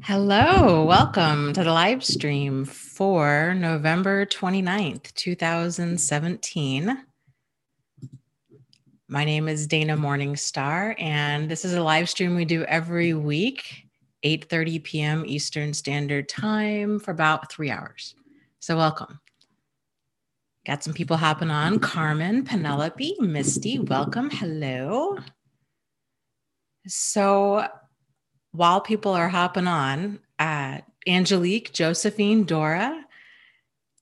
Hello, welcome to the live stream for November 29th, 2017. My name is Dana Morningstar, and this is a live stream we do every week, 8:30 p.m. Eastern Standard Time for about 3 hours. So welcome. Got some people hopping on. Carmen, Penelope, Misty, welcome. Hello. So while people are hopping on, Angelique, Josephine, Dora,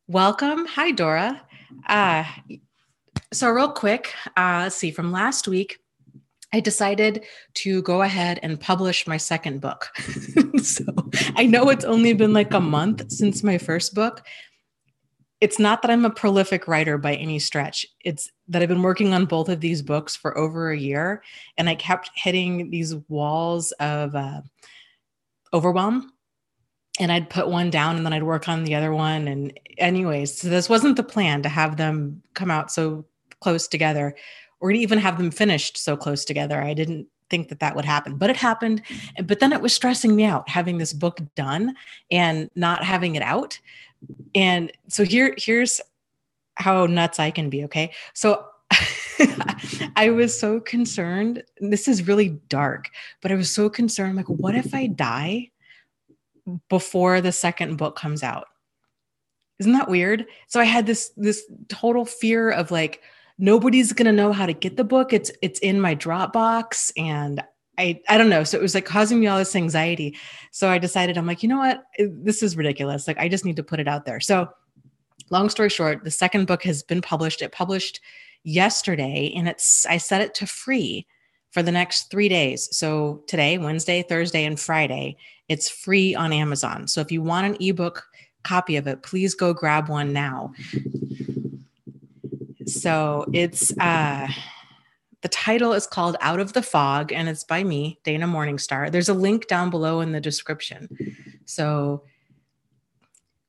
welcome. Hi, Dora. So real quick, let's see, from last week, I decided to go ahead and publish my second book. So I know it's only been like a month since my first book. It's not that I'm a prolific writer by any stretch. It's that I've been working on both of these books for over a year, and I kept hitting these walls of overwhelm. And I'd put one down and then I'd work on the other one. And anyways, so this wasn't the plan to have them come out so close together or to even have them finished so close together. I didn't think that that would happen, but it happened. But then it was stressing me out having this book done and not having it out. And so here's how nuts I can be. Okay. So I was so concerned. This is really dark, but I was so concerned. Like, what if I die before the second book comes out? Isn't that weird? So I had this total fear of like, nobody's going to know how to get the book. It's in my Dropbox and I don't know. So it was like causing me all this anxiety. So I decided, I'm like, you know what? This is ridiculous. Like, I just need to put it out there. So long story short, the second book has been published. It published yesterday and I set it to free for the next 3 days. So today, Wednesday, Thursday, and Friday, it's free on Amazon. So if you want an ebook copy of it, please go grab one now. So it's the title is called Out of the Fog, and it's by me, Dana Morningstar. There's a link down below in the description. So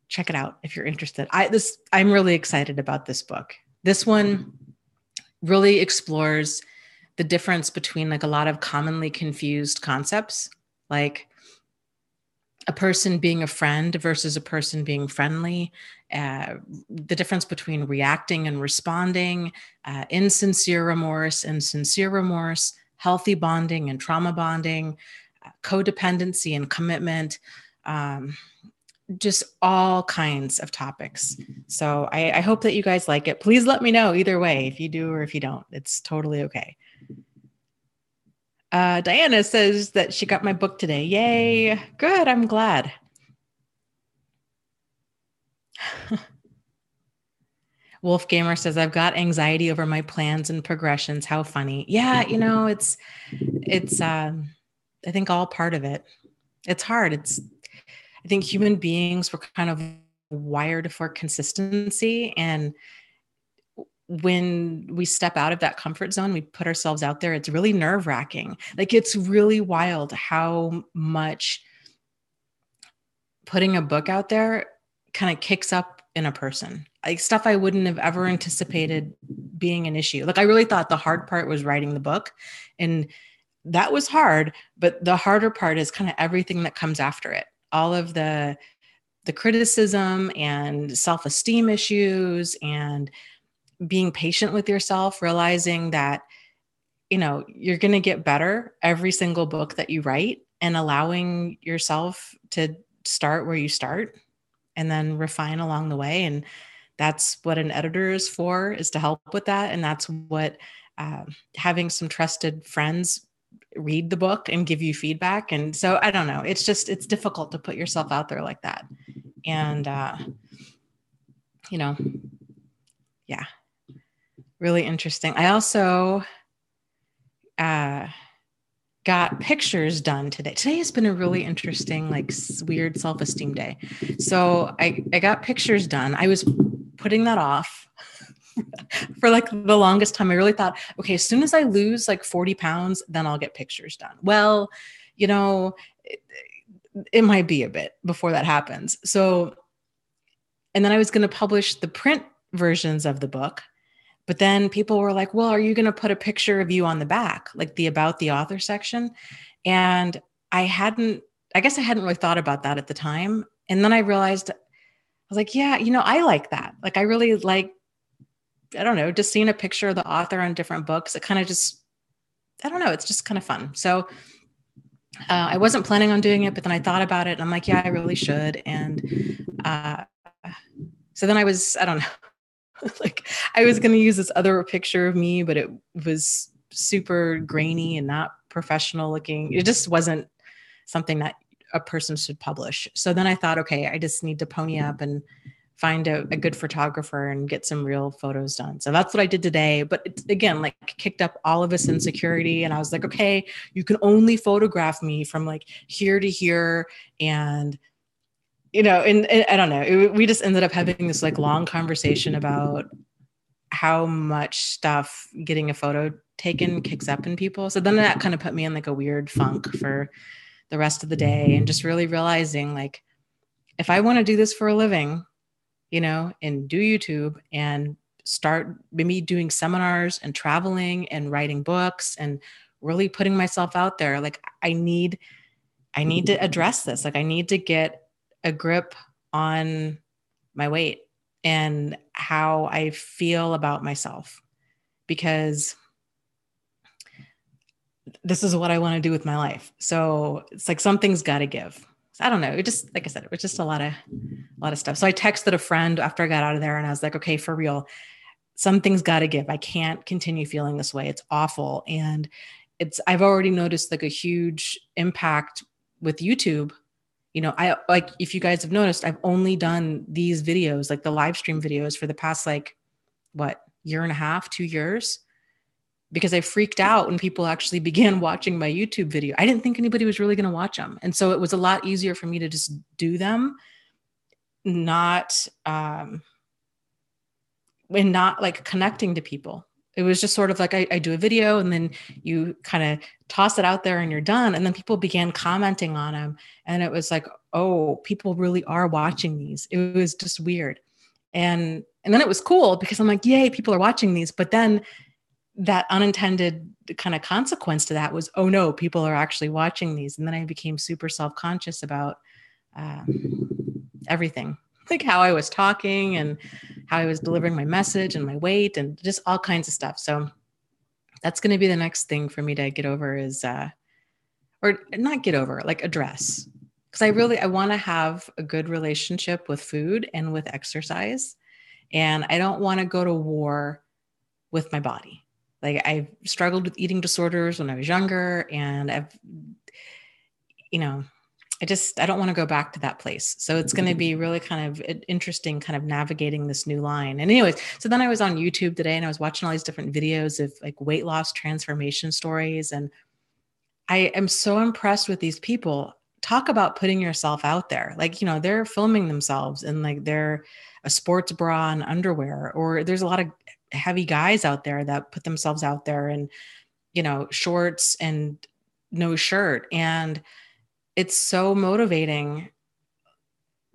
check it out if you're interested. I'm really excited about this book. This one really explores the difference between like a lot of commonly confused concepts, like a person being a friend versus a person being friendly, the difference between reacting and responding, insincere remorse and sincere remorse, healthy bonding and trauma bonding, codependency and commitment, just all kinds of topics. So I hope that you guys like it. Please let me know either way, if you do or if you don't. It's totally okay. Diana says that she got my book today. Yay. Good. I'm glad. Wolf Gamer says, I've got anxiety over my plans and progressions. How funny. Yeah. You know, it's I think all part of it. It's hard. I think human beings were kind of wired for consistency. And when we step out of that comfort zone, we put ourselves out there, it's really nerve-wracking. Like, it's really wild how much putting a book out there kind of kicks up in a person, like stuff I wouldn't have ever anticipated being an issue. Like, I really thought the hard part was writing the book, and that was hard, but the harder part is kind of everything that comes after it. All of the criticism and self-esteem issues and being patient with yourself, realizing that, you know, you're going to get better every single book that you write, and allowing yourself to start where you start and then refine along the way. And that's what an editor is for, is to help with that. And that's what having some trusted friends read the book and give you feedback. And so I don't know, it's difficult to put yourself out there like that. And, you know, yeah, really interesting. I also got pictures done today. Today has been a really interesting, like, weird self-esteem day. So I got pictures done. I was putting that off for like the longest time. I really thought, okay, as soon as I lose like 40 pounds, then I'll get pictures done. Well, you know, it might be a bit before that happens. So, and then I was going to publish the print versions of the book. But then people were like, well, are you going to put a picture of you on the back, like the about the author section? And I I guess I hadn't really thought about that at the time. And then I realized, I was like, yeah, I like that. Like, I really like, I don't know, just seeing a picture of the author on different books. It kind of just, I don't know, it's just kind of fun. So I wasn't planning on doing it, but then I thought about it and I'm like, yeah, I really should. And uh, so then I don't know, like I was going to use this other picture of me, but it was super grainy and not professional looking. It just wasn't something that a person should publish. So then I thought, okay, I just need to pony up and find a good photographer and get some real photos done. So that's what I did today. But it's, again, like kicked up all of this insecurity. And I was like, okay, you can only photograph me from like here to here. And, and I don't know, we just ended up having this like long conversation about how much stuff getting a photo taken kicks up in people. So then that kind of put me in like a weird funk for the rest of the day, and just really realizing like, if I want to do this for a living, and do YouTube and start maybe doing seminars and traveling and writing books and really putting myself out there, like I need to address this. Like I need to get a grip on my weight and how I feel about myself, because this is what I want to do with my life. So it's like something's got to give. I don't know. It just, like I said, it was just a lot of stuff. So I texted a friend after I got out of there and I was like, okay, for real, something's got to give. I can't continue feeling this way. It's awful. And I've already noticed like a huge impact with YouTube. I like, if you guys have noticed, I've only done these videos, like the live stream videos, for the past, like, what, year and a half, 2 years, because I freaked out when people actually began watching my YouTube video. I didn't think anybody was really going to watch them. And so it was a lot easier for me to just do them, not, and not like connecting to people. It was just sort of like, I do a video and then you kind of toss it out there and you're done. And then people began commenting on them. And it was like, oh, people really are watching these. It was just weird. And then it was cool because I'm like, yay, people are watching these. But then that unintended kind of consequence to that was, oh no, people are actually watching these. And then I became super self-conscious about everything, like how I was talking and how I was delivering my message and my weight and just all kinds of stuff. So that's going to be the next thing for me to get over is, or not get over, like address. Because I want to have a good relationship with food and with exercise. And I don't want to go to war with my body. Like I've struggled with eating disorders when I was younger, and I don't want to go back to that place. So it's going to be really kind of interesting, kind of navigating this new line. And anyways, so then I was on YouTube today and I was watching all these different videos of like weight loss transformation stories. And I am so impressed with these people. Talk about putting yourself out there. Like, they're filming themselves in like they're a sports bra and underwear, or there's a lot of heavy guys out there that put themselves out there in, shorts and no shirt. And it's so motivating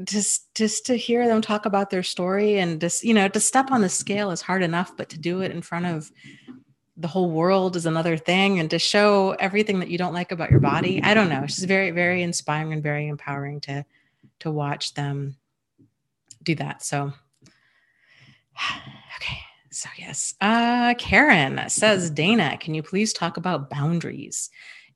just to hear them talk about their story, and just, to step on the scale is hard enough, but to do it in front of the whole world is another thing. And to show everything that you don't like about your body. I don't know. It's just very, very inspiring and very empowering to watch them do that. So, okay. So yes, Karen says, Dana, can you please talk about boundaries?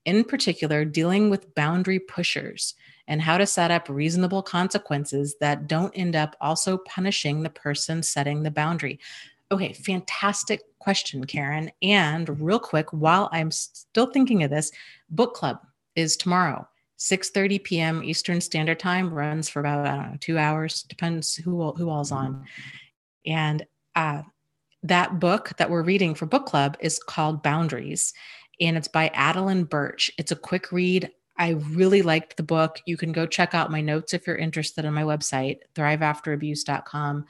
In particular, dealing with boundary pushers and how to set up reasonable consequences that don't end up also punishing the person setting the boundary. Okay, fantastic question, Karen. And real quick, while I'm still thinking of this, book club is tomorrow, 6:30 p.m. Eastern Standard Time, runs for about, I don't know, 2 hours, depends who all's on. And that book that we're reading for book club is called Boundaries, and it's by Adeline Birch. It's a quick read. I really liked the book. You can go check out my notes if you're interested on my website, thriveafterabuse.com.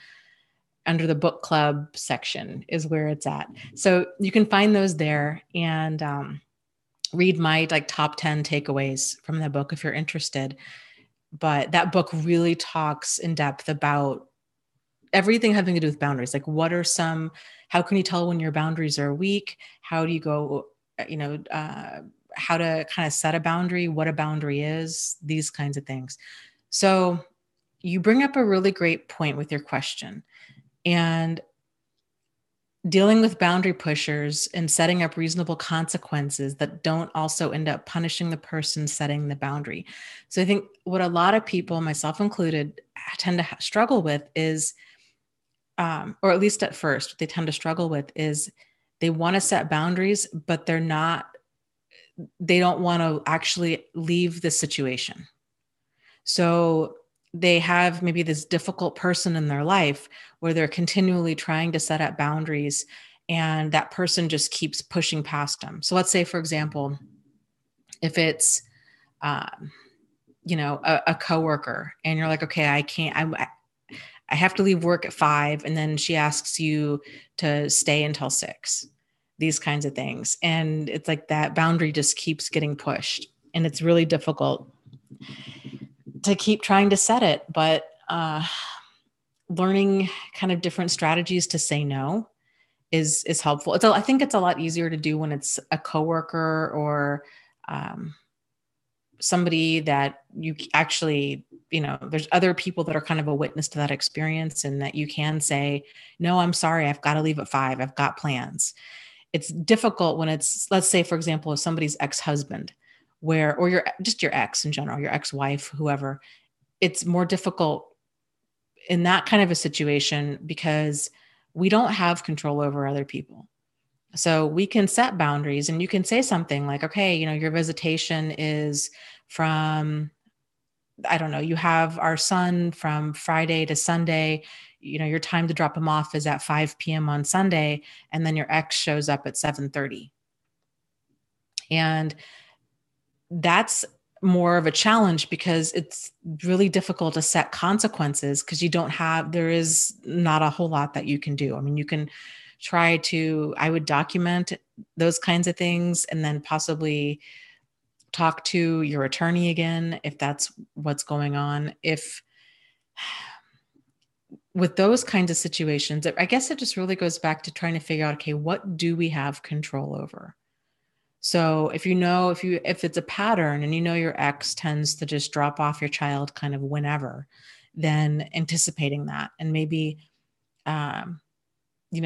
Under the book club section is where it's at. So you can find those there, and read my like top 10 takeaways from that book if you're interested. But that book really talks in depth about everything having to do with boundaries. Like how can you tell when your boundaries are weak? How do you go, how to kind of set a boundary, what a boundary is, these kinds of things. So you bring up a really great point with your question. And dealing with boundary pushers and setting up reasonable consequences that don't also end up punishing the person setting the boundary. So I think what a lot of people, myself included, tend to struggle with is, or at least at first, what they tend to struggle with is they want to set boundaries, but they don't want to actually leave the situation. So they have maybe this difficult person in their life where they're continually trying to set up boundaries, and that person just keeps pushing past them. So let's say, for example, if it's, a coworker, and you're like, okay, I have to leave work at 5. And then she asks you to stay until 6, these kinds of things. And it's like that boundary just keeps getting pushed, and it's really difficult to keep trying to set it. But learning kind of different strategies to say no is helpful. I think it's a lot easier to do when it's a coworker or somebody that you actually, there's other people that are kind of a witness to that experience, and that you can say, no, I'm sorry, I've got to leave at 5. I've got plans. It's difficult when it's, let's say, for example, if somebody's ex-husband, or your ex in general, your ex-wife, whoever. It's more difficult in that kind of a situation because we don't have control over other people. So we can set boundaries, and you can say something like, okay, your visitation is from, I don't know, you have our son from Friday to Sunday, your time to drop him off is at 5 p.m. on Sunday. And then your ex shows up at 7:30. And that's more of a challenge because it's really difficult to set consequences because there is not a whole lot that you can do. I mean, you can I would document those kinds of things, and then possibly talk to your attorney again, if that's what's going on. With those kinds of situations, I guess it just really goes back to trying to figure out, okay, what do we have control over? So if it's a pattern and your ex tends to just drop off your child kind of whenever, then anticipating that, and maybe,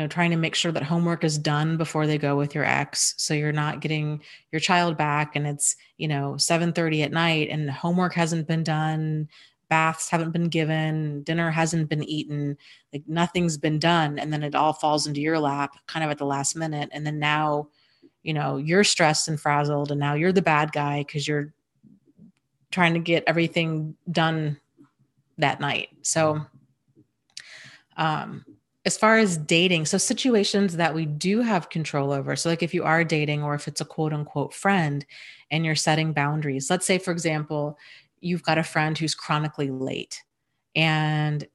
trying to make sure that homework is done before they go with your ex. So you're not getting your child back and it's, 7:30 at night and homework hasn't been done, baths haven't been given, dinner hasn't been eaten, like nothing's been done. And then it all falls into your lap kind of at the last minute. And then now, you're stressed and frazzled, and now you're the bad guy because you're trying to get everything done that night. So, as far as dating, so situations that we do have control over. So like if you are dating, or if it's a quote unquote friend and you're setting boundaries, let's say, for example, you've got a friend who's chronically late, and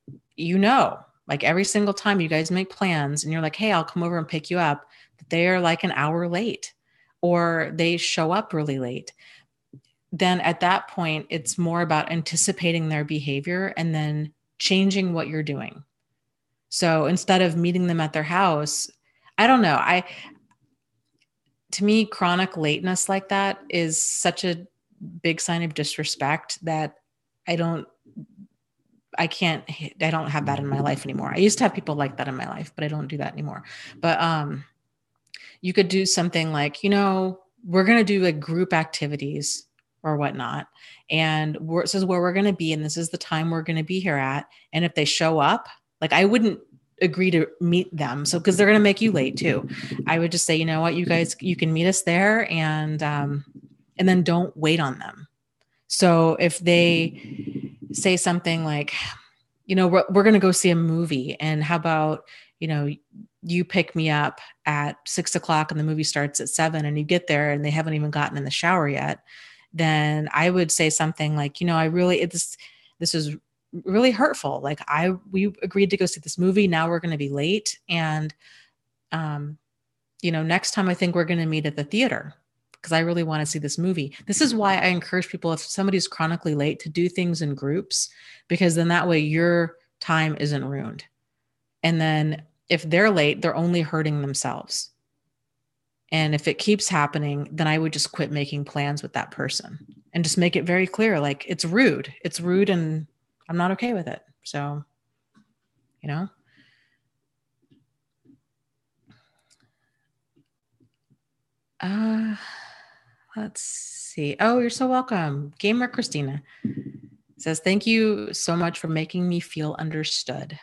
like every single time you guys make plans and you're like, hey, I'll come over and pick you up, they're like an hour late, or they show up really late. Then at that point, it's more about anticipating their behavior and then changing what you're doing. So instead of meeting them at their house, I don't know. To me, chronic lateness like that is such a big sign of disrespect that I don't have that in my life anymore. I used to have people like that in my life, but I don't do that anymore. But, you could do something like, we're going to do like group activities or whatnot. And this is where we're going to be. And this is the time we're going to be here at. And if they show up, like I wouldn't agree to meet them. So, cause they're going to make you late too. I would just say, you know what, you guys, you can meet us there, and then don't wait on them. So if they say something like, we're going to go see a movie, and how about, you pick me up at 6:00 and the movie starts at 7, and you get there and they haven't even gotten in the shower yet, then I would say something like, this is really hurtful. Like we agreed to go see this movie. Now we're going to be late. And, next time I think we're going to meet at the theater because I really want to see this movie. This is why I encourage people, if somebody's chronically late, to do things in groups, because then that way your time isn't ruined. And then if they're late, they're only hurting themselves. And if it keeps happening, then I would just quit making plans with that person and just make it very clear, like, it's rude. It's rude and I'm not okay with it. So, you know, uh, let's see. Oh, you're so welcome. Gamer Christina says, thank you so much for making me feel understood.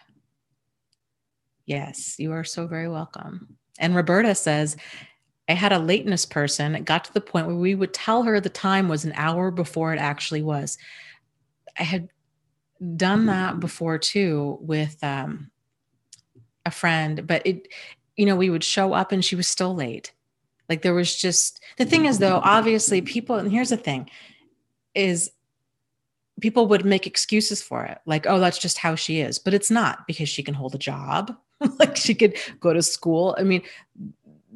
Yes, you are so very welcome. And Roberta says, I had a lateness person. It got to the point where we would tell her the time was an hour before it actually was. I had done that before too with a friend, but we would show up and she was still late. Like, there was just, the thing is though, obviously people, and here's the thing is, people would make excuses for it. Like, oh, that's just how she is. But it's not, because she can hold a job. Like, she could go to school. I mean,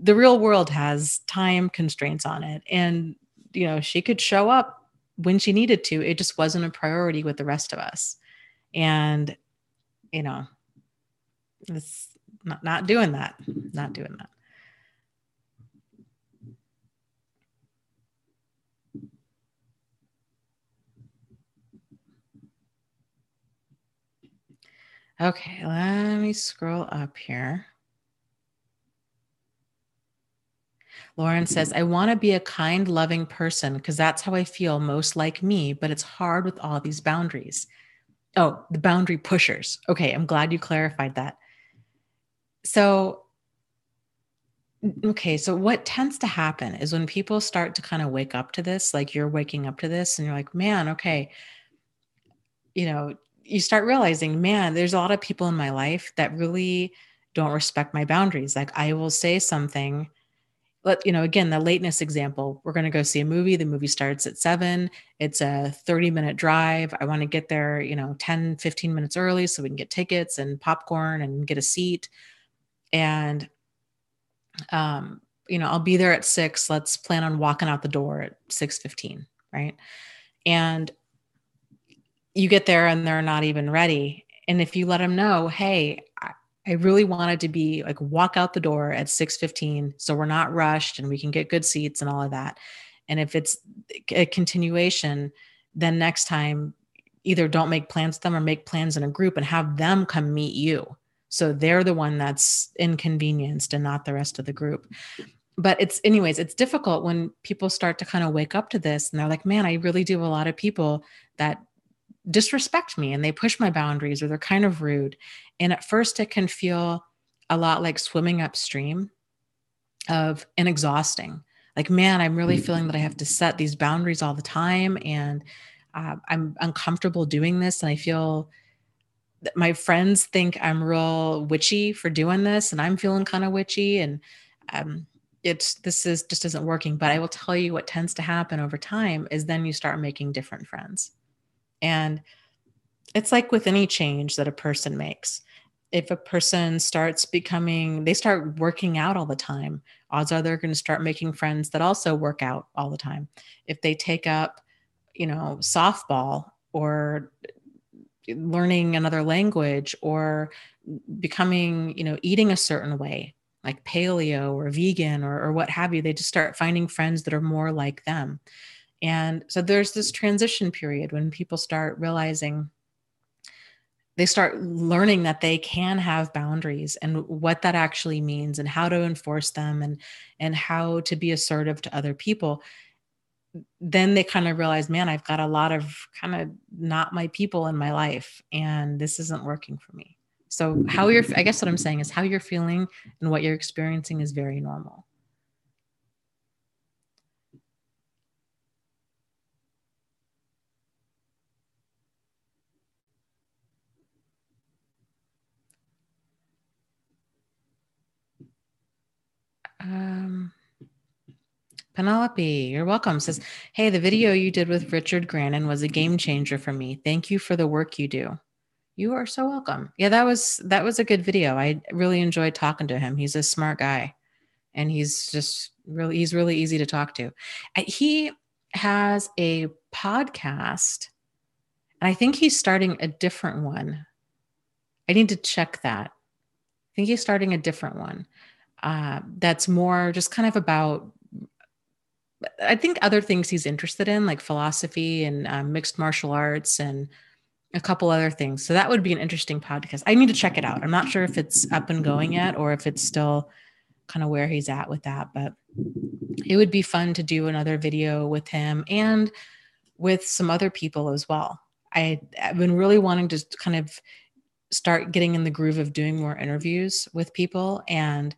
the real world has time constraints on it. And, she could show up when she needed to. It just wasn't a priority with the rest of us. And, it's not doing that. Not doing that. Okay, let me scroll up here. Lauren says, I want to be a kind, loving person because that's how I feel most like me, but it's hard with all these boundaries. Oh, the boundary pushers. Okay, I'm glad you clarified that. So, okay, so what tends to happen is when people start to kind of wake up to this, like you're waking up to this and you're like, man, okay, you start realizing, man, there's a lot of people in my life that really don't respect my boundaries. Like, I will say something. Again, the lateness example, we're going to go see a movie. The movie starts at 7. It's a 30-minute drive. I want to get there, 10, 15 minutes early so we can get tickets and popcorn and get a seat. And, I'll be there at 6. Let's plan on walking out the door at 6:15. Right. And you get there and they're not even ready. And if you let them know, hey, I really wanted to be like, walk out the door at 6:15 so we're not rushed and we can get good seats and all of that. And if it's a continuation, then next time either don't make plans with them or make plans in a group and have them come meet you. So they're the one that's inconvenienced and not the rest of the group. But it's difficult when people start to kind of wake up to this and they're like, man, I really do have a lot of people that disrespect me and they push my boundaries or they're kind of rude. And at first it can feel a lot like swimming upstream and exhausting. Like, man, I'm really feeling that I have to set these boundaries all the time. And I'm uncomfortable doing this. And I feel that my friends think I'm real witchy for doing this. And I'm feeling kind of witchy. And this just isn't working. But I will tell you what tends to happen over time is then you start making different friends. And it's like with any change that a person makes. If a person they start working out all the time, odds are they're going to start making friends that also work out all the time. If they take up, softball or learning another language or becoming, eating a certain way, like paleo or vegan or what have you, they just start finding friends that are more like them. And so there's this transition period when people start realizing, they start learning that they can have boundaries and what that actually means and how to enforce them and how to be assertive to other people. Then they kind of realize, man, I've got a lot of kind of not my people in my life and this isn't working for me. So I guess what I'm saying is how you're feeling and what you're experiencing is very normal. Penelope, you're welcome. Says, hey, the video you did with Richard Grannon was a game changer for me. Thank you for the work you do. You are so welcome. Yeah, that was a good video. I really enjoyed talking to him. He's a smart guy and he's really easy to talk to. He has a podcast and I think he's starting a different one. I need to check that. I think he's starting a different one. that's more just kind of about, I think, other things he's interested in, like philosophy and mixed martial arts and a couple other things. So that would be an interesting podcast. I need to check it out. I'm not sure if it's up and going yet or if it's still kind of where he's at with that, but it would be fun to do another video with him and with some other people as well. I've been really wanting to kind of start getting in the groove of doing more interviews with people, and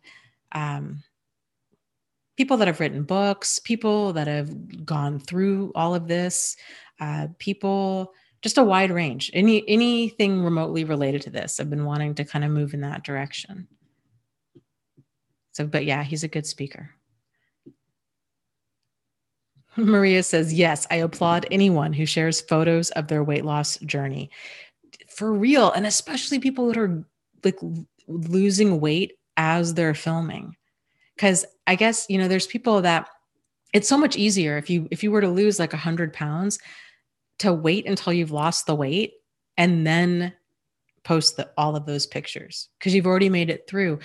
people that have written books, people that have gone through all of this, people, just a wide range, anything remotely related to this. I've been wanting to kind of move in that direction. So, but yeah, he's a good speaker. Maria says, yes, I applaud anyone who shares photos of their weight loss journey. For real. And especially people that are like losing weight as they're filming. Because I guess, there's people that it's so much easier if you were to lose like 100 pounds to wait until you've lost the weight and then post all of those pictures because you've already made it through.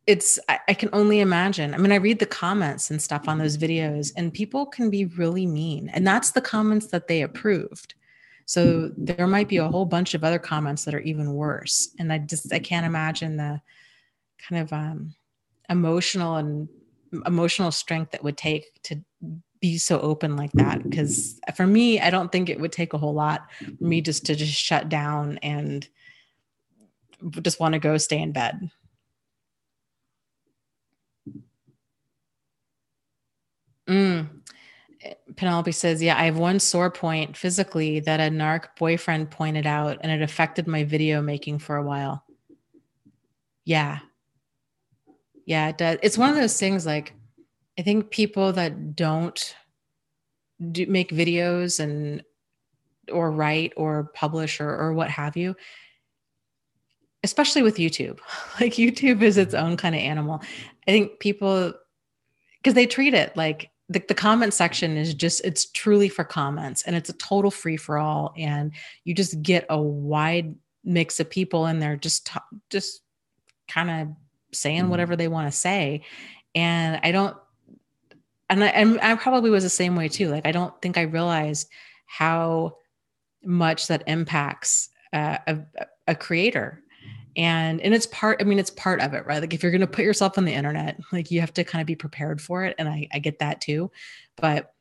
I can only imagine. I mean, I read the comments and stuff on those videos and people can be really mean. And that's the comments that they approved. So there might be a whole bunch of other comments that are even worse. And I can't imagine the kind of emotional strength that would take to be so open like that. Because for me, I don't think it would take a whole lot for me just to shut down and just want to go stay in bed. Penelope says, yeah, I have one sore point physically that a narc boyfriend pointed out, and it affected my video making for a while. Yeah. Yeah, it does. It's one of those things, like, I think people that don't make videos or write or publish or what have you, especially with YouTube, like YouTube is its own kind of animal. I think people, because they treat it like the comment section is it's truly for comments and it's a total free for all. And you just get a wide mix of people in there just kind of saying whatever they want to say. And I probably was the same way too. Like, I don't think I realized how much that impacts a creator. And it's part of it, right? Like, if you're going to put yourself on the internet, like, you have to kind of be prepared for it. And I get that too, but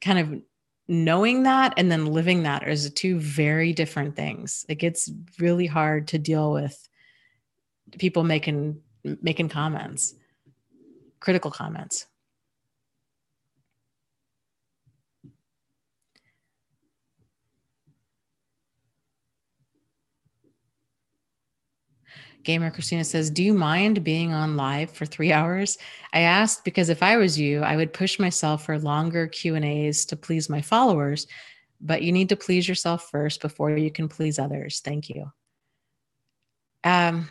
kind of knowing that and then living that is two very different things. Like, it's really hard to deal with people making comments, critical comments. Gamer Christina says, do you mind being on live for 3 hours? I asked because if I was you, I would push myself for longer Q&As to please my followers, but you need to please yourself first before you can please others. Thank you. Once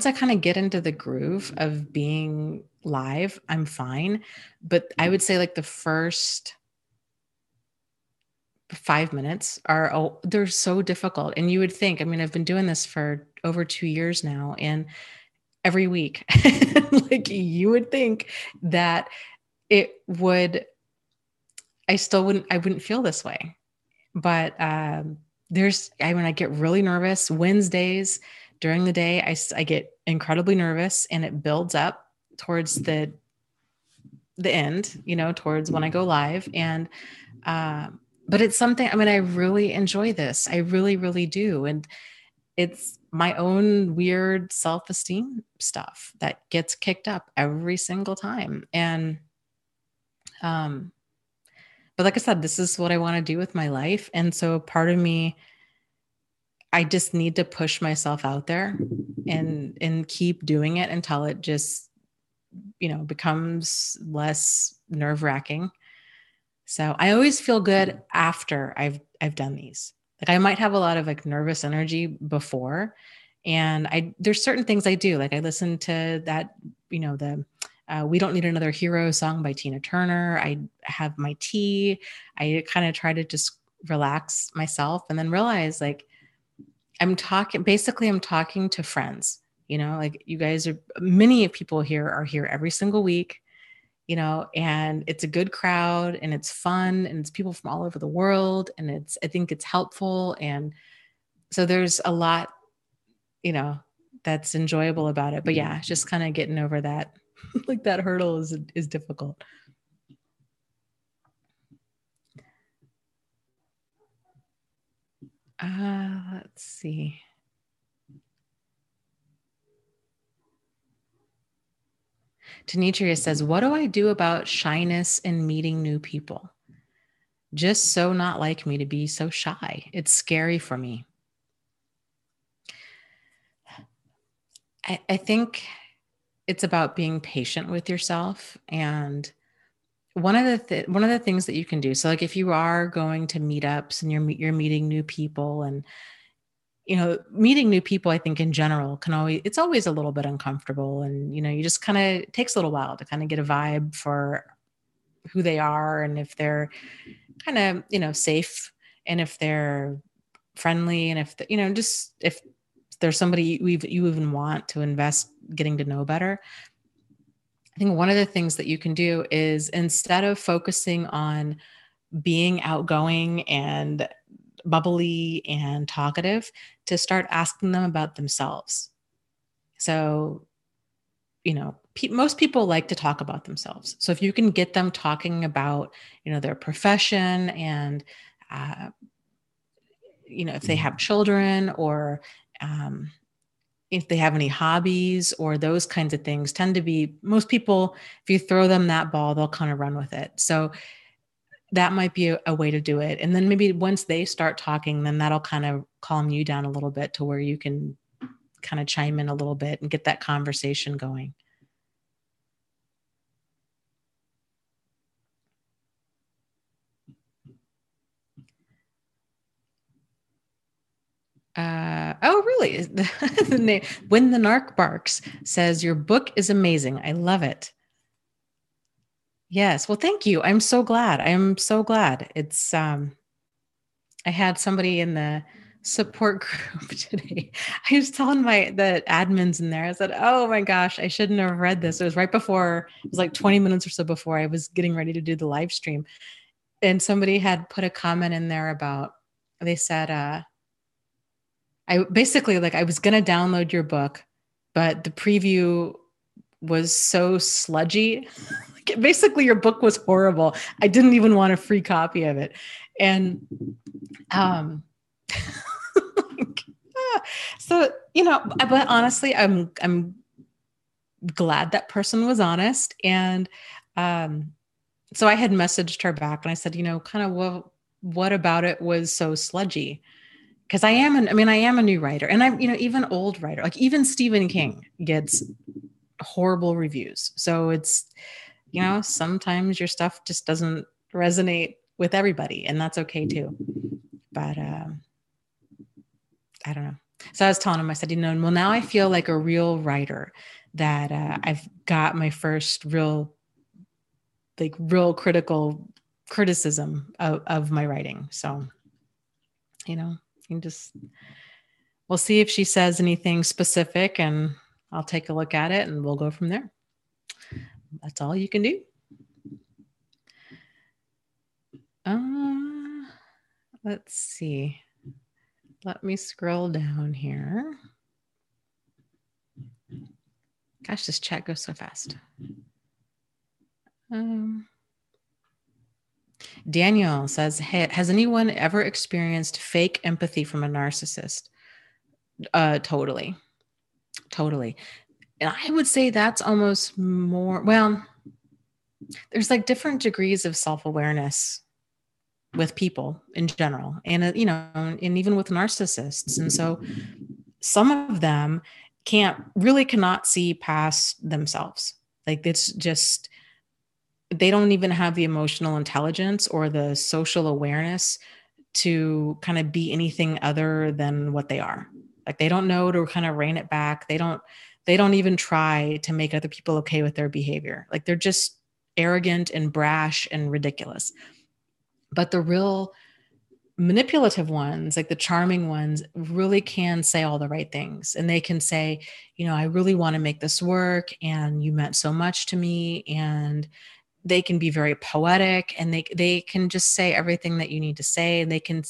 I kind of get into the groove of being live, I'm fine. But I would say like the first 5 minutes they're so difficult. And you would think, I mean, I've been doing this for over 2 years now, and every week, like, you would think that I wouldn't feel this way. But I get really nervous Wednesdays during the day. I get incredibly nervous, and it builds up towards the end, towards when I go live. And, but it's something, I mean, I really enjoy this. I really, really do. And it's my own weird self-esteem stuff that gets kicked up every single time. And, but like I said, this is what I want to do with my life. And so part of me, I just need to push myself out there and keep doing it until it just, becomes less nerve-wracking. So I always feel good after I've done these. Like, I might have a lot of like nervous energy before, and there's certain things I do. Like, I listen to that, the We Don't Need Another Hero song by Tina Turner. I have my tea. I kind of try to just relax myself and then realize, like, I'm talking to friends, like you guys are, many people here are here every single week, and it's a good crowd and it's fun and it's people from all over the world. And I think it's helpful. And so there's a lot, that's enjoyable about it. But yeah, just kind of getting over that, like that hurdle is difficult. Let's see. Demetria says, what do I do about shyness and meeting new people? Just so not like me to be so shy. It's scary for me. I think it's about being patient with yourself. And one of the things that you can do, so like if you are going to meetups and you're meeting new people, and meeting new people, I think in general it's always a little bit uncomfortable. And, you just kind of, it takes a little while to kind of get a vibe for who they are. And if they're kind of, safe, and if they're friendly, and if, just if there's somebody you even want to invest getting to know better. I think one of the things that you can do is, instead of focusing on being outgoing and bubbly and talkative, to start asking them about themselves. So, most people like to talk about themselves. So if you can get them talking about, their profession, and, if they have children, or if they have any hobbies, or those kinds of things, tend to be, most people, if you throw them that ball, they'll kind of run with it. So that might be a way to do it. And then maybe once they start talking, then that'll kind of calm you down a little bit to where you can kind of chime in a little bit and get that conversation going. Oh, really? When the Narc Barks says, your book is amazing. I love it. Yes. Well, thank you. I'm so glad. I'm so glad. I had somebody in the support group today. I was telling the admins in there, I said, oh my gosh, I shouldn't have read this. It was right before, it was like 20 minutes or so before I was getting ready to do the live stream. And somebody had put a comment in there about, they said, I basically, like, I was going to download your book, but the preview was so sludgy. Basically, your book was horrible. I didn't even want a free copy of it. And, so, but honestly, I'm glad that person was honest. And, so I had messaged her back and I said, kind of what about it was so sludgy? Because I am a new writer, and I'm, even old writer, like even Stephen King gets horrible reviews. So it's, sometimes your stuff just doesn't resonate with everybody, and that's okay too. But I don't know. So I was telling him, I said, well, now I feel like a real writer, that I've got my first real critical criticism of my writing. So, we'll see if she says anything specific, and I'll take a look at it and we'll go from there. That's all you can do. Let's see. Let me scroll down here. Gosh, this chat goes so fast. Daniel says, hey, has anyone ever experienced fake empathy from a narcissist? Totally. And I would say that's almost more, well, there's like different degrees of self-awareness with people in general, and, and even with narcissists. And so some of them cannot see past themselves. Like, it's just, they don't even have the emotional intelligence or the social awareness to kind of be anything other than what they are. Like, they don't know to kind of rein it back. They don't even try to make other people okay with their behavior. Like, they're just arrogant and brash and ridiculous. But the real manipulative ones, like the charming ones, really can say all the right things. And they can say, I really want to make this work, and you meant so much to me. And they can be very poetic, and they can just say everything that you need to say. And they can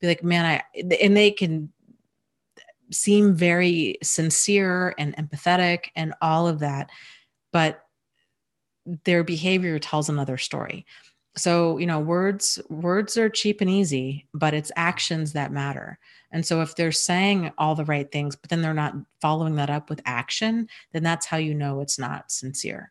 be like, man, and they can seem very sincere and empathetic and all of that. But their behavior tells another story. So, words are cheap and easy, but it's actions that matter. And so if they're saying all the right things, but then they're not following that up with action, then that's how you know it's not sincere.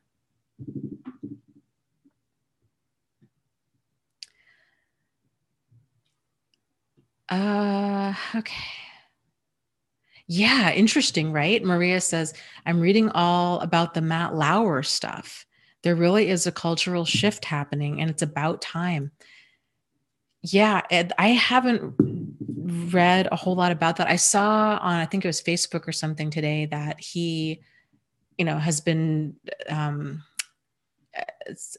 Okay. Yeah, interesting, right? Maria says, I'm reading all about the Matt Lauer stuff. There really is a cultural shift happening, and it's about time. Yeah, I haven't read a whole lot about that. I saw on, I think it was Facebook or something today, that he, has been,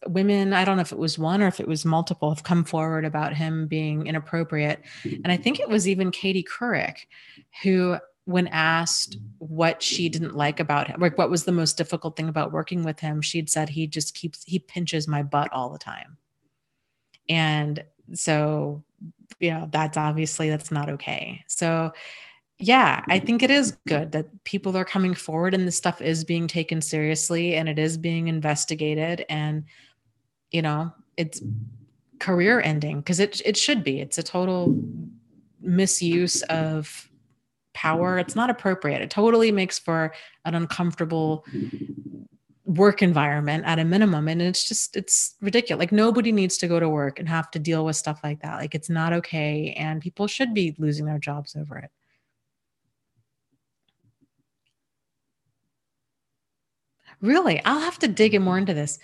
women, I don't know if it was one or if it was multiple, have come forward about him being inappropriate. And I think it was even Katie Couric who, when asked what she didn't like about him, like what was the most difficult thing about working with him, she'd said he pinches my butt all the time. And so, that's not okay. So yeah, I think it is good that people are coming forward and this stuff is being taken seriously and it is being investigated, and it's career ending, because it should be. It's a total misuse of power. It's not appropriate. It totally makes for an uncomfortable work environment at a minimum. And it's ridiculous. Like, nobody needs to go to work and have to deal with stuff like that. Like, it's not okay. And people should be losing their jobs over it. Really? I'll have to dig in more into this.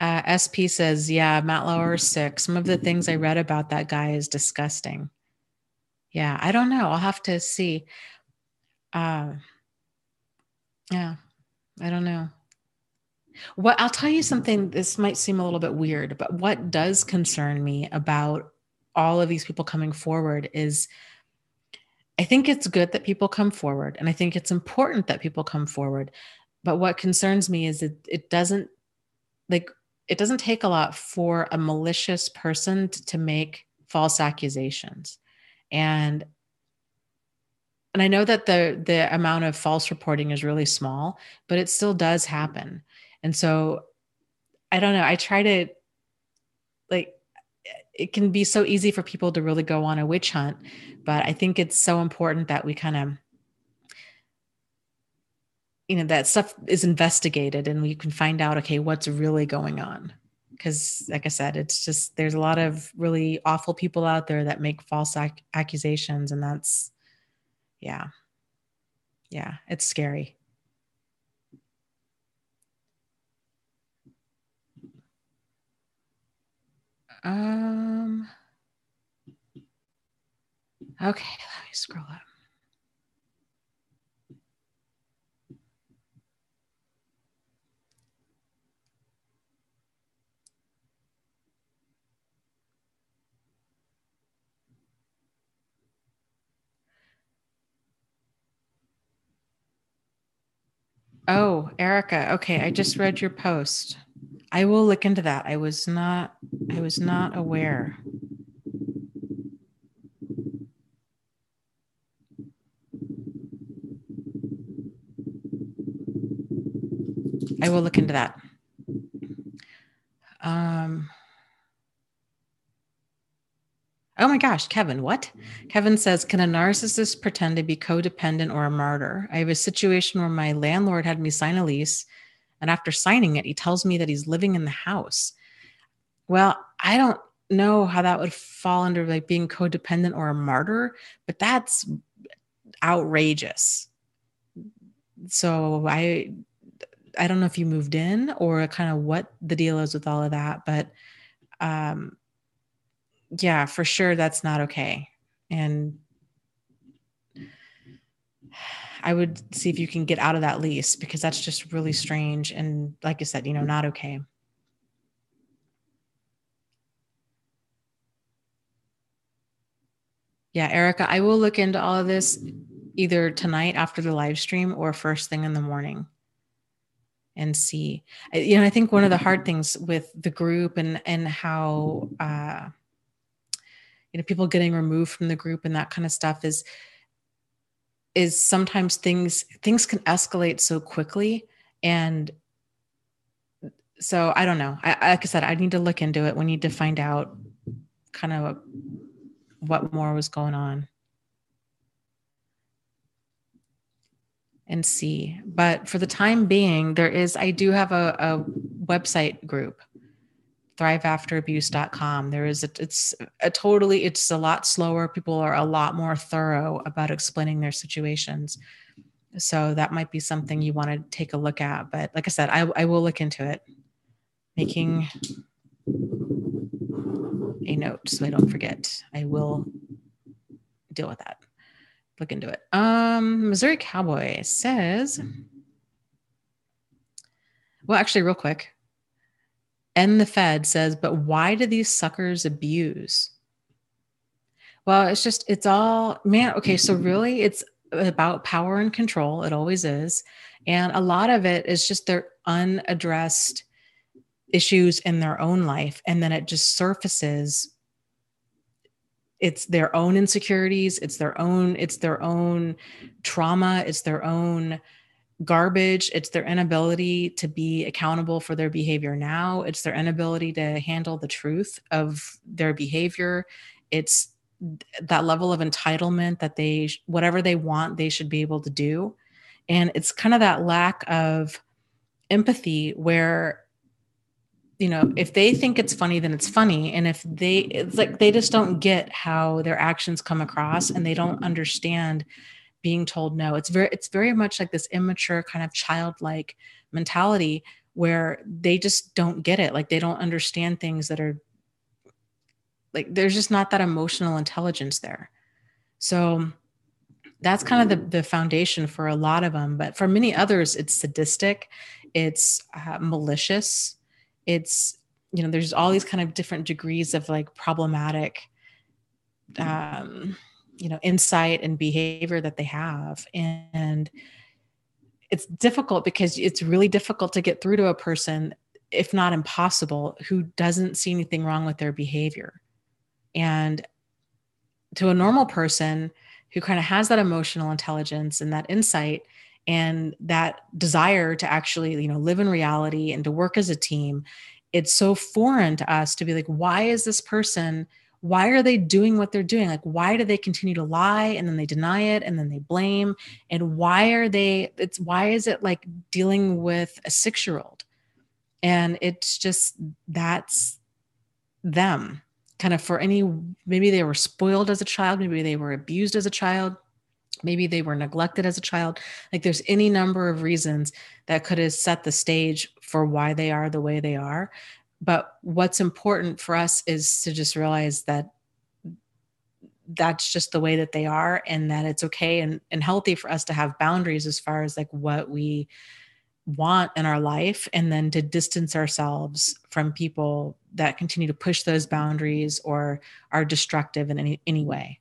SP says, yeah, Matt Lauer is sick. Some of the things I read about that guy is disgusting. Yeah, I don't know. I'll have to see. Uh, yeah, I don't know. I'll tell you something, this might seem a little bit weird, but what does concern me about all of these people coming forward is, I think it's good that people come forward, and I think it's important that people come forward. But what concerns me is that it doesn't take a lot for a malicious person to make false accusations. And I know that the amount of false reporting is really small, but it still does happen. And so I don't know. I try to, like, it can be so easy for people to really go on a witch hunt, but I think it's so important that we kind of, that stuff is investigated and we can find out, okay, what's really going on. Because like I said, it's just, there's a lot of really awful people out there that make false accusations. And that's, yeah, it's scary. Um, okay, let me scroll up. Oh, Erica. Okay, I just read your post. I will look into that. I was not aware. I will look into that. Oh my gosh, Kevin, what? Kevin says, can a narcissist pretend to be codependent or a martyr? I have a situation where my landlord had me sign a lease, and after signing it, he tells me that he's living in the house. Well, I don't know how that would fall under like being codependent or a martyr, but that's outrageous. So I don't know if you moved in or kind of what the deal is with all of that, but yeah, for sure that's not okay. And I would see if you can get out of that lease, because that's just really strange. And like I said, not okay. Yeah, Erica, I will look into all of this either tonight after the live stream or first thing in the morning and see. I think one of the hard things with the group and how people getting removed from the group and that kind of stuff is sometimes things can escalate so quickly. And so I don't know. Like I said, I need to look into it. We need to find out kind of what more was going on and see. But for the time being, I do have a website group, thriveafterabuse.com. It's a lot slower. People are a lot more thorough about explaining their situations. So that might be something you want to take a look at. But like I said, I will look into it, making a note so I don't forget. I will deal with that. Look into it. Missouri Cowboy says, well, actually, real quick. And the Fed says, but why do these suckers abuse? Well, it's all, man. Okay. So really it's about power and control. It always is. And a lot of it is just their unaddressed issues in their own life. And then it just surfaces. It's their own insecurities. It's their own trauma. It's their own garbage. It's their inability to be accountable for their behavior now. It's their inability to handle the truth of their behavior. It's that level of entitlement that whatever they want, they should be able to do. And it's kind of that lack of empathy where, if they think it's funny, then it's funny. And it's like they just don't get how their actions come across, and they don't understand being told no. It's very much like this immature kind of childlike mentality where they just don't get it. Like they don't understand things that are like, there's just not that emotional intelligence there. So that's kind of the foundation for a lot of them. But for many others, it's sadistic, it's malicious. It's, there's all these kind of different degrees of like problematic, insight and behavior that they have. And it's difficult because it's really difficult to get through to a person, if not impossible, who doesn't see anything wrong with their behavior. And to a normal person who kind of has that emotional intelligence and that insight and that desire to actually, live in reality and to work as a team, it's so foreign to us to be like, why are they doing what they're doing? Like, why do they continue to lie and then they deny it and then they blame? And why is it like dealing with a 6-year-old? And it's just, that's them. Kind of maybe they were spoiled as a child, maybe they were abused as a child, maybe they were neglected as a child. Like there's any number of reasons that could have set the stage for why they are the way they are. But what's important for us is to just realize that that's just the way that they are, and that it's okay and healthy for us to have boundaries as far as like what we want in our life, and then to distance ourselves from people that continue to push those boundaries or are destructive in any way.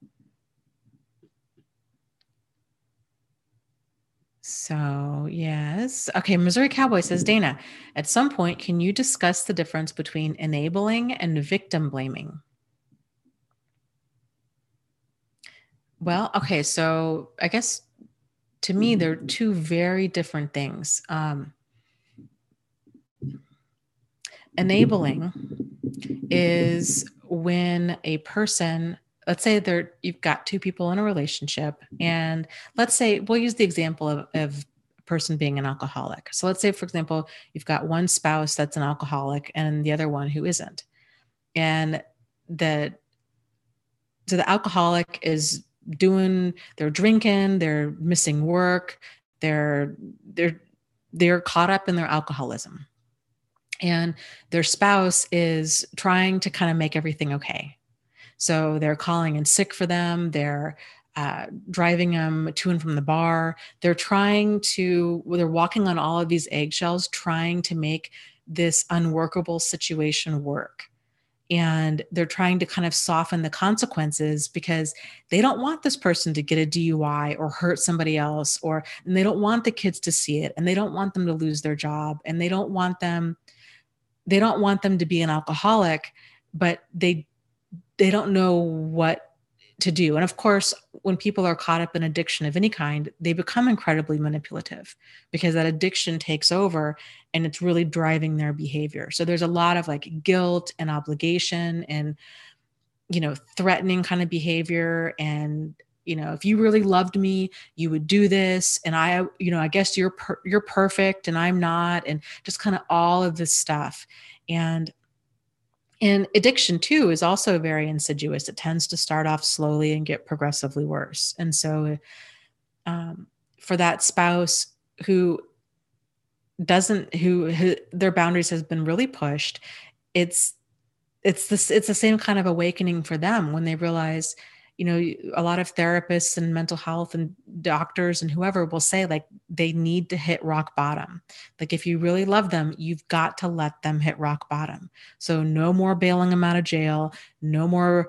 So, yes. Okay. Missouri Cowboy says, Dana, at some point, can you discuss the difference between enabling and victim blaming? Well, okay. So I guess to me, they're two very different things. Enabling is when a person, let's say you've got two people in a relationship, and let's say we'll use the example of a person being an alcoholic. So let's say, for example, you've got one spouse that's an alcoholic and the other one who isn't. And the alcoholic is they're drinking, they're missing work, they're caught up in their alcoholism. And their spouse is trying to kind of make everything okay. So they're calling in sick for them. They're driving them to and from the bar. They're walking on all of these eggshells, trying to make this unworkable situation work. and they're trying to kind of soften the consequences because they don't want this person to get a DUI or hurt somebody else, and they don't want the kids to see it, and they don't want them to lose their job, and they don't want them to be an alcoholic, but they don't know what to do. And of course, when people are caught up in addiction of any kind, they become incredibly manipulative because that addiction takes over and it's really driving their behavior. So there's a lot of like guilt and obligation and, threatening kind of behavior. And, if you really loved me, you would do this. And I guess you're perfect and I'm not. And just kind of all of this stuff. And addiction too is also very insidious. It tends to start off slowly and get progressively worse. And so for that spouse who their boundaries has been really pushed, it's the same kind of awakening for them when they realize, a lot of therapists and mental health and doctors and whoever will say like they need to hit rock bottom. Like if you really love them, you've got to let them hit rock bottom. So no more bailing them out of jail, no more,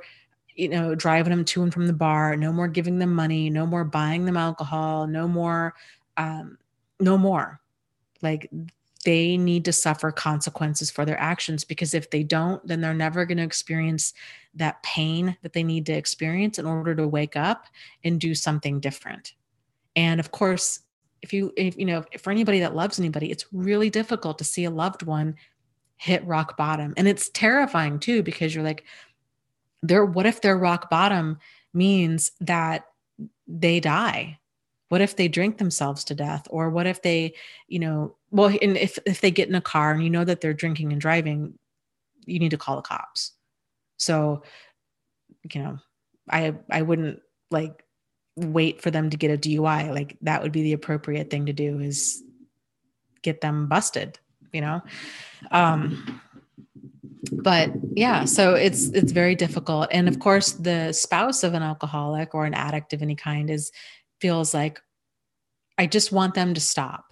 driving them to and from the bar, no more giving them money, no more buying them alcohol, no more. Like they need to suffer consequences for their actions, because if they don't, then they're never going to experience that pain that they need to experience in order to wake up and do something different. And of course, for anybody that loves anybody, it's really difficult to see a loved one hit rock bottom. And it's terrifying too, because you're like, what if their rock bottom means that they die? What if they drink themselves to death? Or what if they, and if they get in a car and that they're drinking and driving, you need to call the cops. So, I wouldn't like wait for them to get a DUI. Like that would be the appropriate thing to do, is get them busted, but yeah, so it's very difficult. And of course the spouse of an alcoholic or an addict of any kind feels like, I just want them to stop.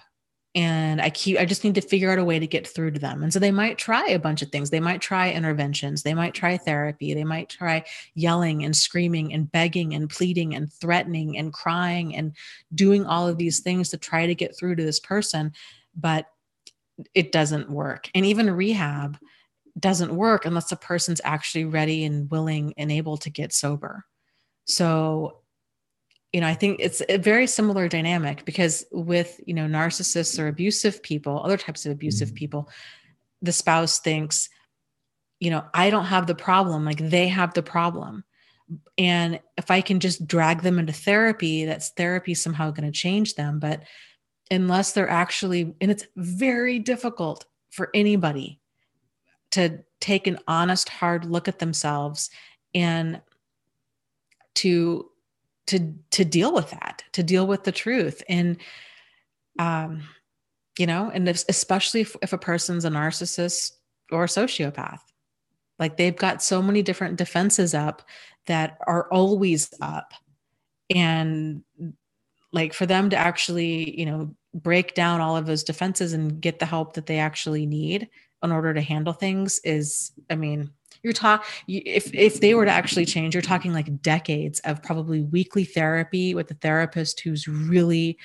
And I just need to figure out a way to get through to them. And so they might try a bunch of things. They might try interventions. They might try therapy. They might try yelling and screaming and begging and pleading and threatening and crying and doing all of these things to try to get through to this person, but it doesn't work. And even rehab doesn't work unless the person's actually ready and willing and able to get sober. So I think it's a very similar dynamic, because with, narcissists or abusive people, other types of abusive people, the spouse thinks, I don't have the problem, like they have the problem. And if I can just drag them into therapy, that's therapy somehow going to change them. But unless they're actually, and it's very difficult for anybody to take an honest, hard look at themselves and to deal with that, to deal with the truth. And, and especially if a person's a narcissist or a sociopath, like they've got so many different defenses up that are always up. And like for them to actually, break down all of those defenses and get the help that they actually need in order to handle things is, if they were to actually change, you're talking like decades of probably weekly therapy with a therapist who's really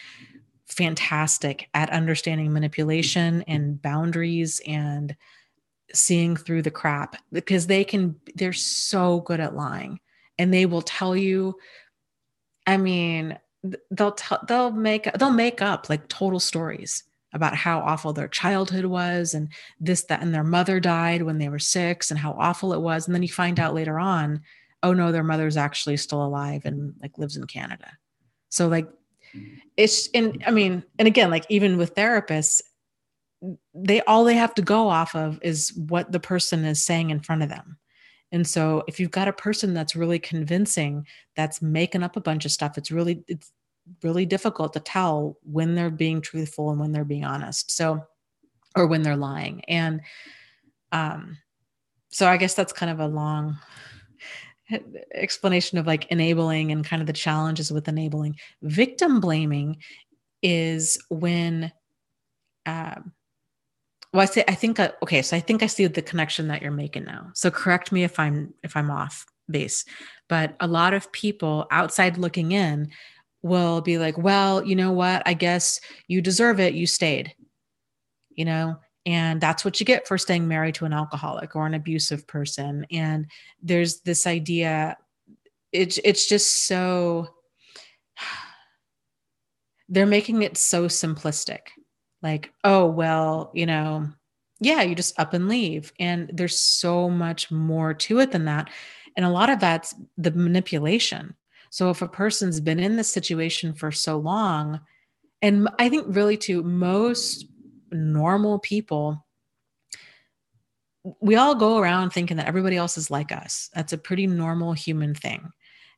fantastic at understanding manipulation and boundaries and seeing through the crap, because they're so good at lying, and they will tell you, they'll make up like total stories about how awful their childhood was and this, that, and their mother died when they were 6 and how awful it was. And then you find out later on, oh no, their mother's actually still alive and like lives in Canada. So like and again, like even with therapists, all they have to go off of is what the person is saying in front of them. And so if you've got a person that's really convincing, that's making up a bunch of stuff, it's really difficult to tell when they're being truthful and when they're being honest. So, or when they're lying. And so I guess that's kind of a long explanation of like enabling and kind of the challenges with enabling. Victim blaming is when well, I think, okay. So I think I see the connection that you're making now. So correct me if I'm off base, but a lot of people outside looking in will be like, well, you know what? I guess you deserve it. You stayed, you know, and that's what you get for staying married to an alcoholic or an abusive person. And there's this idea, it's just so, they're making it so simplistic. Like, oh, well, yeah, you just up and leave. And there's so much more to it than that. And a lot of that's the manipulation. So if a person's been in this situation for so long, and I think really to most normal people, we all go around thinking that everybody else is like us. That's a pretty normal human thing.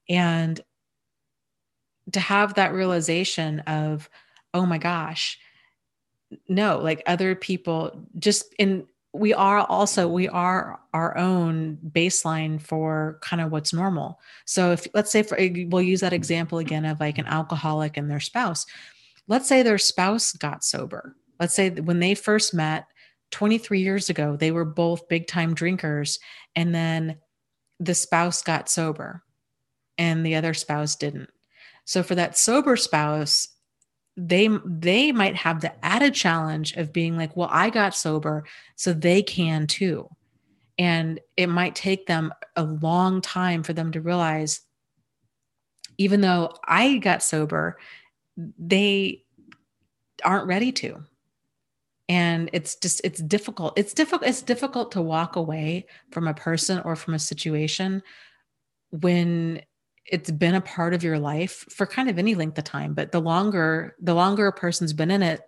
And to have that realization of, oh my gosh, no, like other people just in, we are our own baseline for kind of what's normal. So if, let's say, we'll use that example again of like an alcoholic and their spouse. Let's say their spouse got sober. Let's say that when they first met 23 years ago, they were both big time drinkers. And then the spouse got sober and the other spouse didn't. So for that sober spouse, they might have the added challenge of being like, well, I got sober, so they can too. And it might take them a long time for them to realize, even though I got sober, they aren't ready to. And it's difficult. It's difficult to walk away from a person or from a situation when it's been a part of your life for kind of any length of time. But the longer a person's been in it,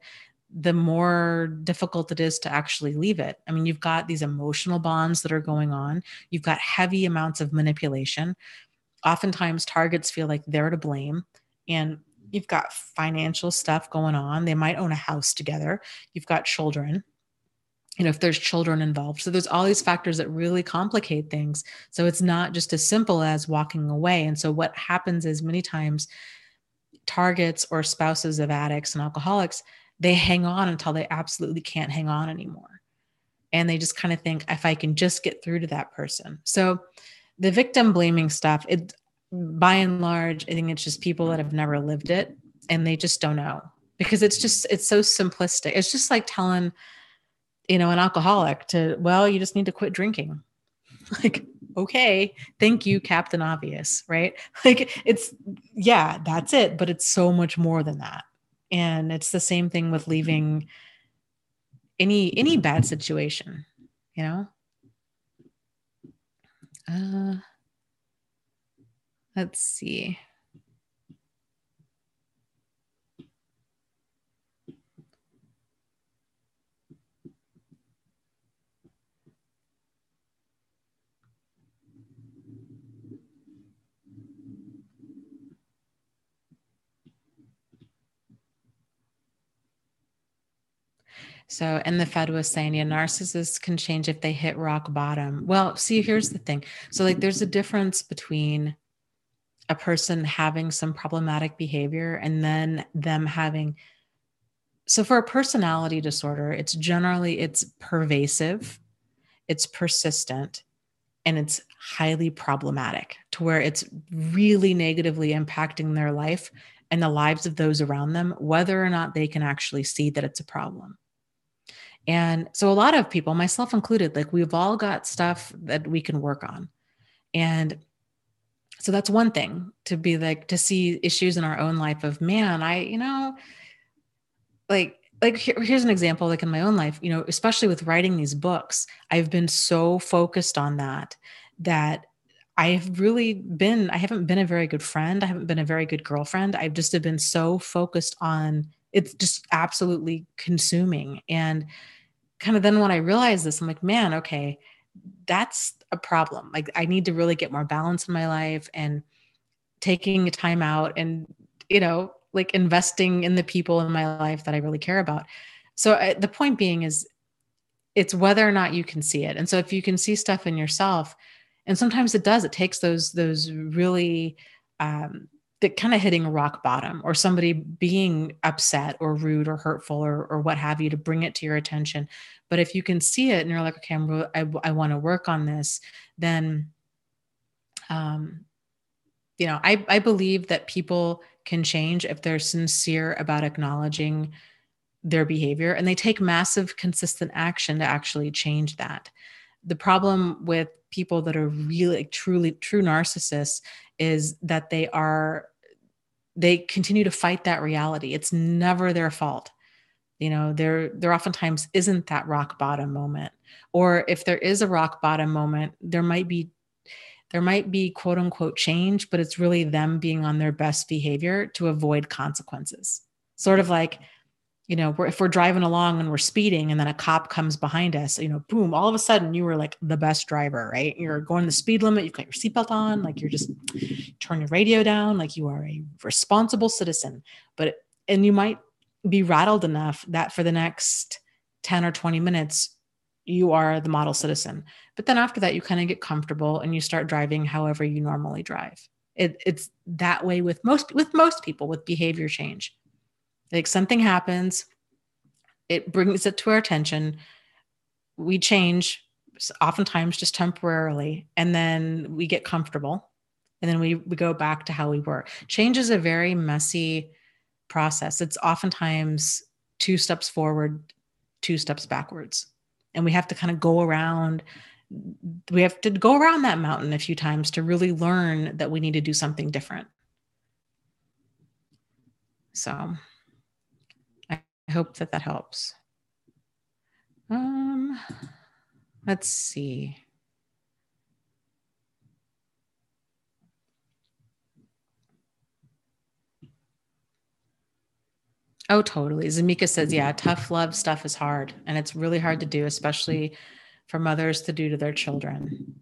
the more difficult it is to actually leave it. I mean, you've got these emotional bonds that are going on. You've got heavy amounts of manipulation. Oftentimes targets feel like they're to blame, and you've got financial stuff going on. They might own a house together. You've got children, if there's children involved. So there's all these factors that really complicate things. So it's not just as simple as walking away. And so what happens is many times targets or spouses of addicts and alcoholics, they hang on until they absolutely can't hang on anymore. And they just kind of think, if I can just get through to that person. So the victim blaming stuff, it, by and large, I think it's just people that have never lived it and they just don't know, because it's so simplistic. It's just like telling, an alcoholic to, well, you just need to quit drinking. Like, okay, thank you, Captain Obvious, right? Like yeah, that's it. But it's so much more than that. And it's the same thing with leaving any bad situation, you know? Let's see. So, and the Fed was saying, yeah, narcissists can change if they hit rock bottom. Well, see, here's the thing. So, like, there's a difference between a person having some problematic behavior and then them having. So, for a personality disorder, it's pervasive, it's persistent, and it's highly problematic, to where it's really negatively impacting their life and the lives of those around them, whether or not they can actually see that it's a problem. And so a lot of people, myself included, like, we've all got stuff that we can work on. And so that's one thing, to be like, to see issues in our own life of, man, here's an example, like in my own life, especially with writing these books, I've been so focused on that I haven't been a very good friend. I haven't been a very good girlfriend. I've just been so focused on, it's just absolutely consuming. And kind of then when I realized this, I'm like, man, okay, that's a problem. Like, I need to really get more balance in my life and taking a time out and, like, investing in the people in my life that I really care about. So the point being is, it's whether or not you can see it. And so if you can see stuff in yourself, and sometimes it takes those really that kind of hitting rock bottom, or somebody being upset or rude or hurtful or what have you, to bring it to your attention. But if you can see it and you're like, okay, I want to work on this, then, I believe that people can change if they're sincere about acknowledging their behavior and they take massive, consistent action to actually change that. The problem with people that are really, truly true narcissists is that they continue to fight that reality. It's never their fault. There oftentimes isn't that rock bottom moment. Or if there is a rock bottom moment, there might be quote unquote change, but it's really them being on their best behavior to avoid consequences. Sort of like, if we're driving along and we're speeding and then a cop comes behind us, boom, all of a sudden you were like the best driver, right? You're going the speed limit, you've got your seatbelt on, like you're just turn your radio down, like you are a responsible citizen. And you might be rattled enough that for the next 10 or 20 minutes, you are the model citizen. But then after that, you kind of get comfortable and you start driving however you normally drive. It's that way with most people with behavior change. Like something happens, it brings it to our attention. We change, oftentimes just temporarily, and then we get comfortable, and then we go back to how we were. Change is a very messy process. It's oftentimes 2 steps forward, 2 steps backwards. And we have to kind of go around. We have to go around that mountain a few times to really learn that we need to do something different. So I hope that helps. Let's see. Oh, totally. Zamika says, yeah, tough love stuff is hard. And it's really hard to do, especially for mothers to do to their children.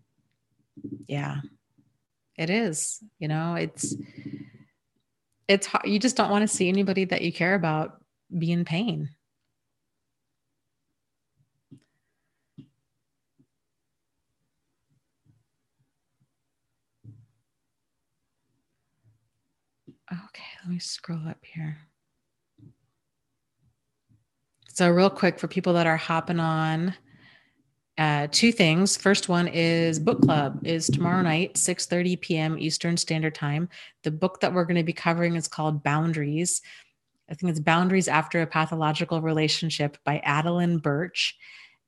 Yeah, it is. It's hard. You just don't want to see anybody that you care about be in pain. Okay, let me scroll up here. So real quick, for people that are hopping on, 2 things. First one is book club is tomorrow night, 6:30 p.m. Eastern Standard Time. The book that we're going to be covering is called Boundaries. I think it's Boundaries After a Pathological Relationship by Adeline Birch.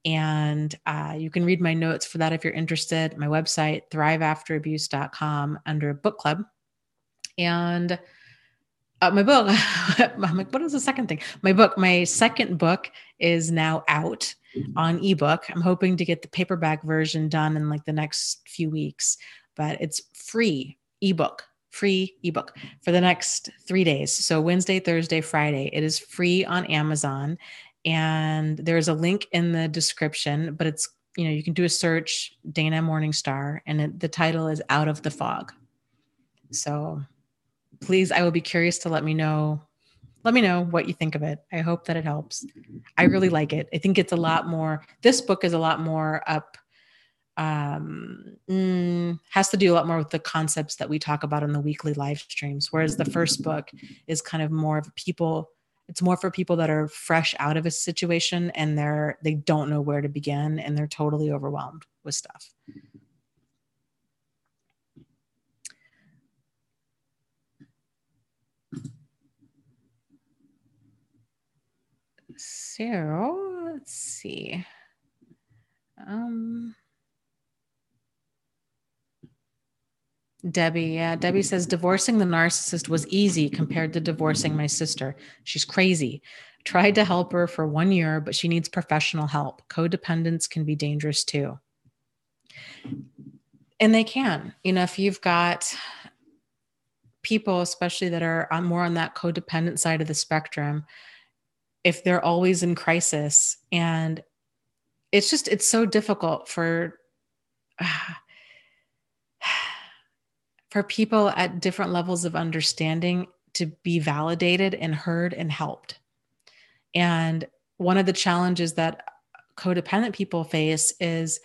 And you can read my notes for that if you're interested. My website, thriveafterabuse.com, under book club. And my book, I'm like, what is the second thing? My second book is now out on ebook. I'm hoping to get the paperback version done in like the next few weeks, but it's free ebook for the next 3 days. So Wednesday, Thursday, Friday, it is free on Amazon. And there's a link in the description, but it's, you can do a search, Dana Morningstar, and the title is Out of the Fog. So please, I will be curious to let me know what you think of it. I hope that it helps. I really like it. I think it's a lot more, this book is a lot more up, has to do a lot more with the concepts that we talk about in the weekly live streams. Whereas the first book is kind of more of it's more for people that are fresh out of a situation and they don't know where to begin and they're totally overwhelmed with stuff. So let's see. Debbie says, divorcing the narcissist was easy compared to divorcing my sister. She's crazy. Tried to help her for 1 year, but she needs professional help. Codependence can be dangerous too. And they can, if you've got people, especially that are more on that codependent side of the spectrum, if they're always in crisis, and it's so difficult for people at different levels of understanding to be validated and heard and helped. And one of the challenges that codependent people face is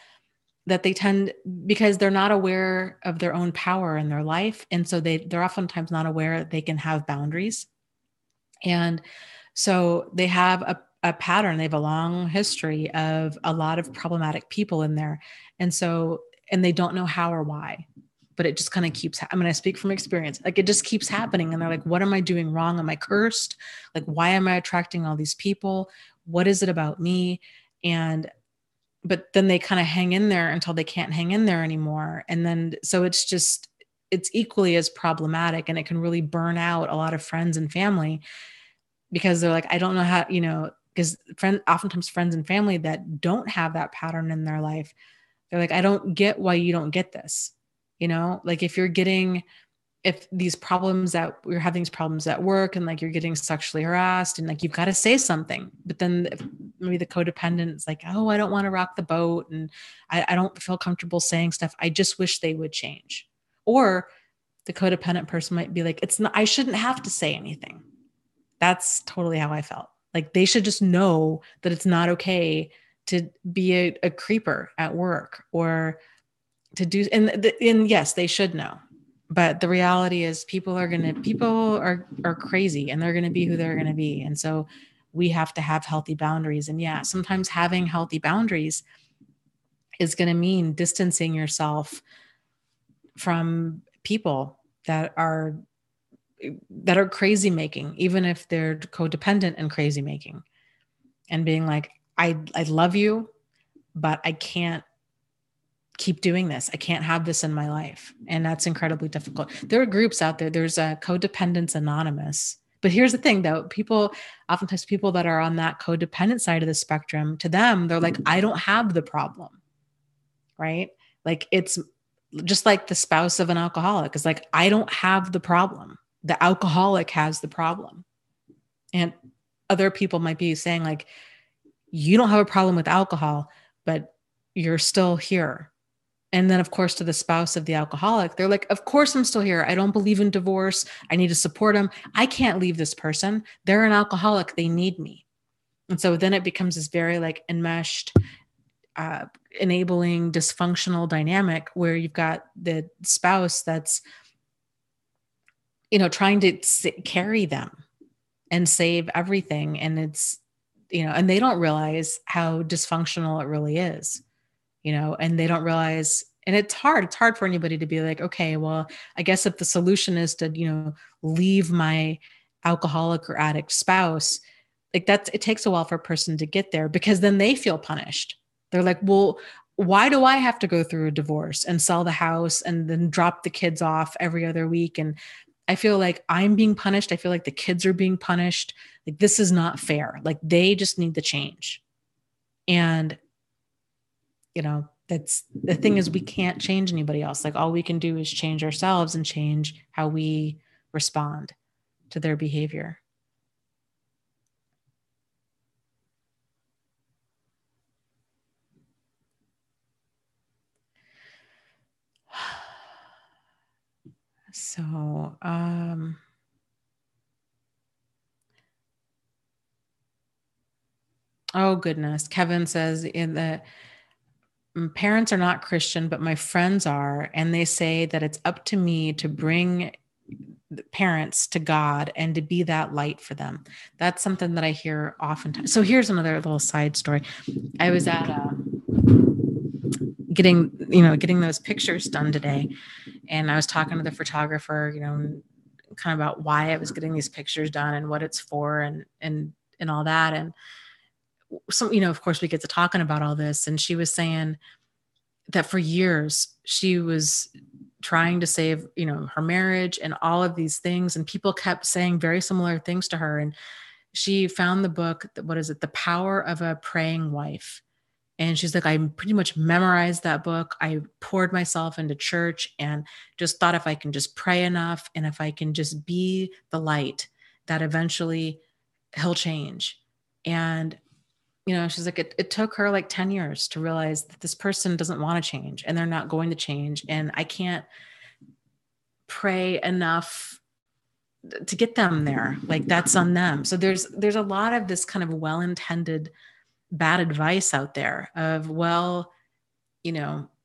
that they tend, because they're not aware of their own power in their life. And so they're oftentimes not aware that they can have boundaries. And so they have a pattern. They have a long history of a lot of problematic people in there. And so, and they don't know how or why, but it just kind of keeps, I mean, I speak from experience, like it just keeps happening. And they're like, what am I doing wrong? Am I cursed? Like, why am I attracting all these people? What is it about me? And but then they kind of hang in there until they can't hang in there anymore. And then, so it's just, it's equally as problematic, and it can really burn out a lot of friends and family, because they're like, I don't know how, because oftentimes friends and family that don't have that pattern in their life, they're like, I don't get why you don't get this. Like if these problems that we're having these problems at work, and like you're getting sexually harassed, and like you've got to say something, but then if maybe the codependent is like, oh, I don't want to rock the boat, and I don't feel comfortable saying stuff. I just wish they would change. Or the codependent person might be like, it's not, I shouldn't have to say anything. That's totally how I felt. Like they should just know that it's not okay to be a creeper at work, or to do, and yes, they should know. But the reality is people are crazy, and they're going to be who they're going to be. And so we have to have healthy boundaries. And yeah, sometimes having healthy boundaries is going to mean distancing yourself from people that are crazy making, even if they're codependent and crazy making, and being like, I love you, but I can't keep doing this. I can't have this in my life. And that's incredibly difficult. There are groups out there. There's a Codependence Anonymous. But here's the thing though, oftentimes people that are on that codependent side of the spectrum, to them, they're like, I don't have the problem, right? Like it's just like the spouse of an alcoholic is like, I don't have the problem. The alcoholic has the problem. And other people might be saying like, you don't have a problem with alcohol, but you're still here. And then, of course, to the spouse of the alcoholic, they're like, of course, I'm still here. I don't believe in divorce. I need to support them. I can't leave this person. They're an alcoholic. They need me. And so then it becomes this very like enmeshed, enabling, dysfunctional dynamic where you've got the spouse that's, trying to carry them and save everything. And it's, and they don't realize how dysfunctional it really is. And they don't realize, and it's hard for anybody to be like, okay, well, I guess if the solution is to, leave my alcoholic or addict spouse, like it takes a while for a person to get there, because then they feel punished. They're like, well, why do I have to go through a divorce and sell the house and then drop the kids off every other week? And I feel like I'm being punished. I feel like the kids are being punished. Like, this is not fair. Like, they just need to change. And that's the thing, is we can't change anybody else. Like, all we can do is change ourselves and change how we respond to their behavior. So, oh goodness. Kevin says parents are not Christian, but my friends are. And they say that it's up to me to bring the parents to God and to be that light for them. That's something that I hear oftentimes. So here's another little side story. I was at getting those pictures done today. And I was talking to the photographer, kind of about why I was getting these pictures done and what it's for and all that. And so, of course we get to talking about all this. And she was saying that for years she was trying to save, her marriage and all of these things. And people kept saying very similar things to her. And she found the book, what is it? The Power of a Praying Wife. And she's like, I pretty much memorized that book. I poured myself into church and just thought, if I can just pray enough and if I can just be the light, that eventually he'll change. And, she's like, it took her like 10 years to realize that this person doesn't want to change and they're not going to change. And I can't pray enough to get them there. Like, that's on them. So there's a lot of this kind of well-intended bad advice out there of, well,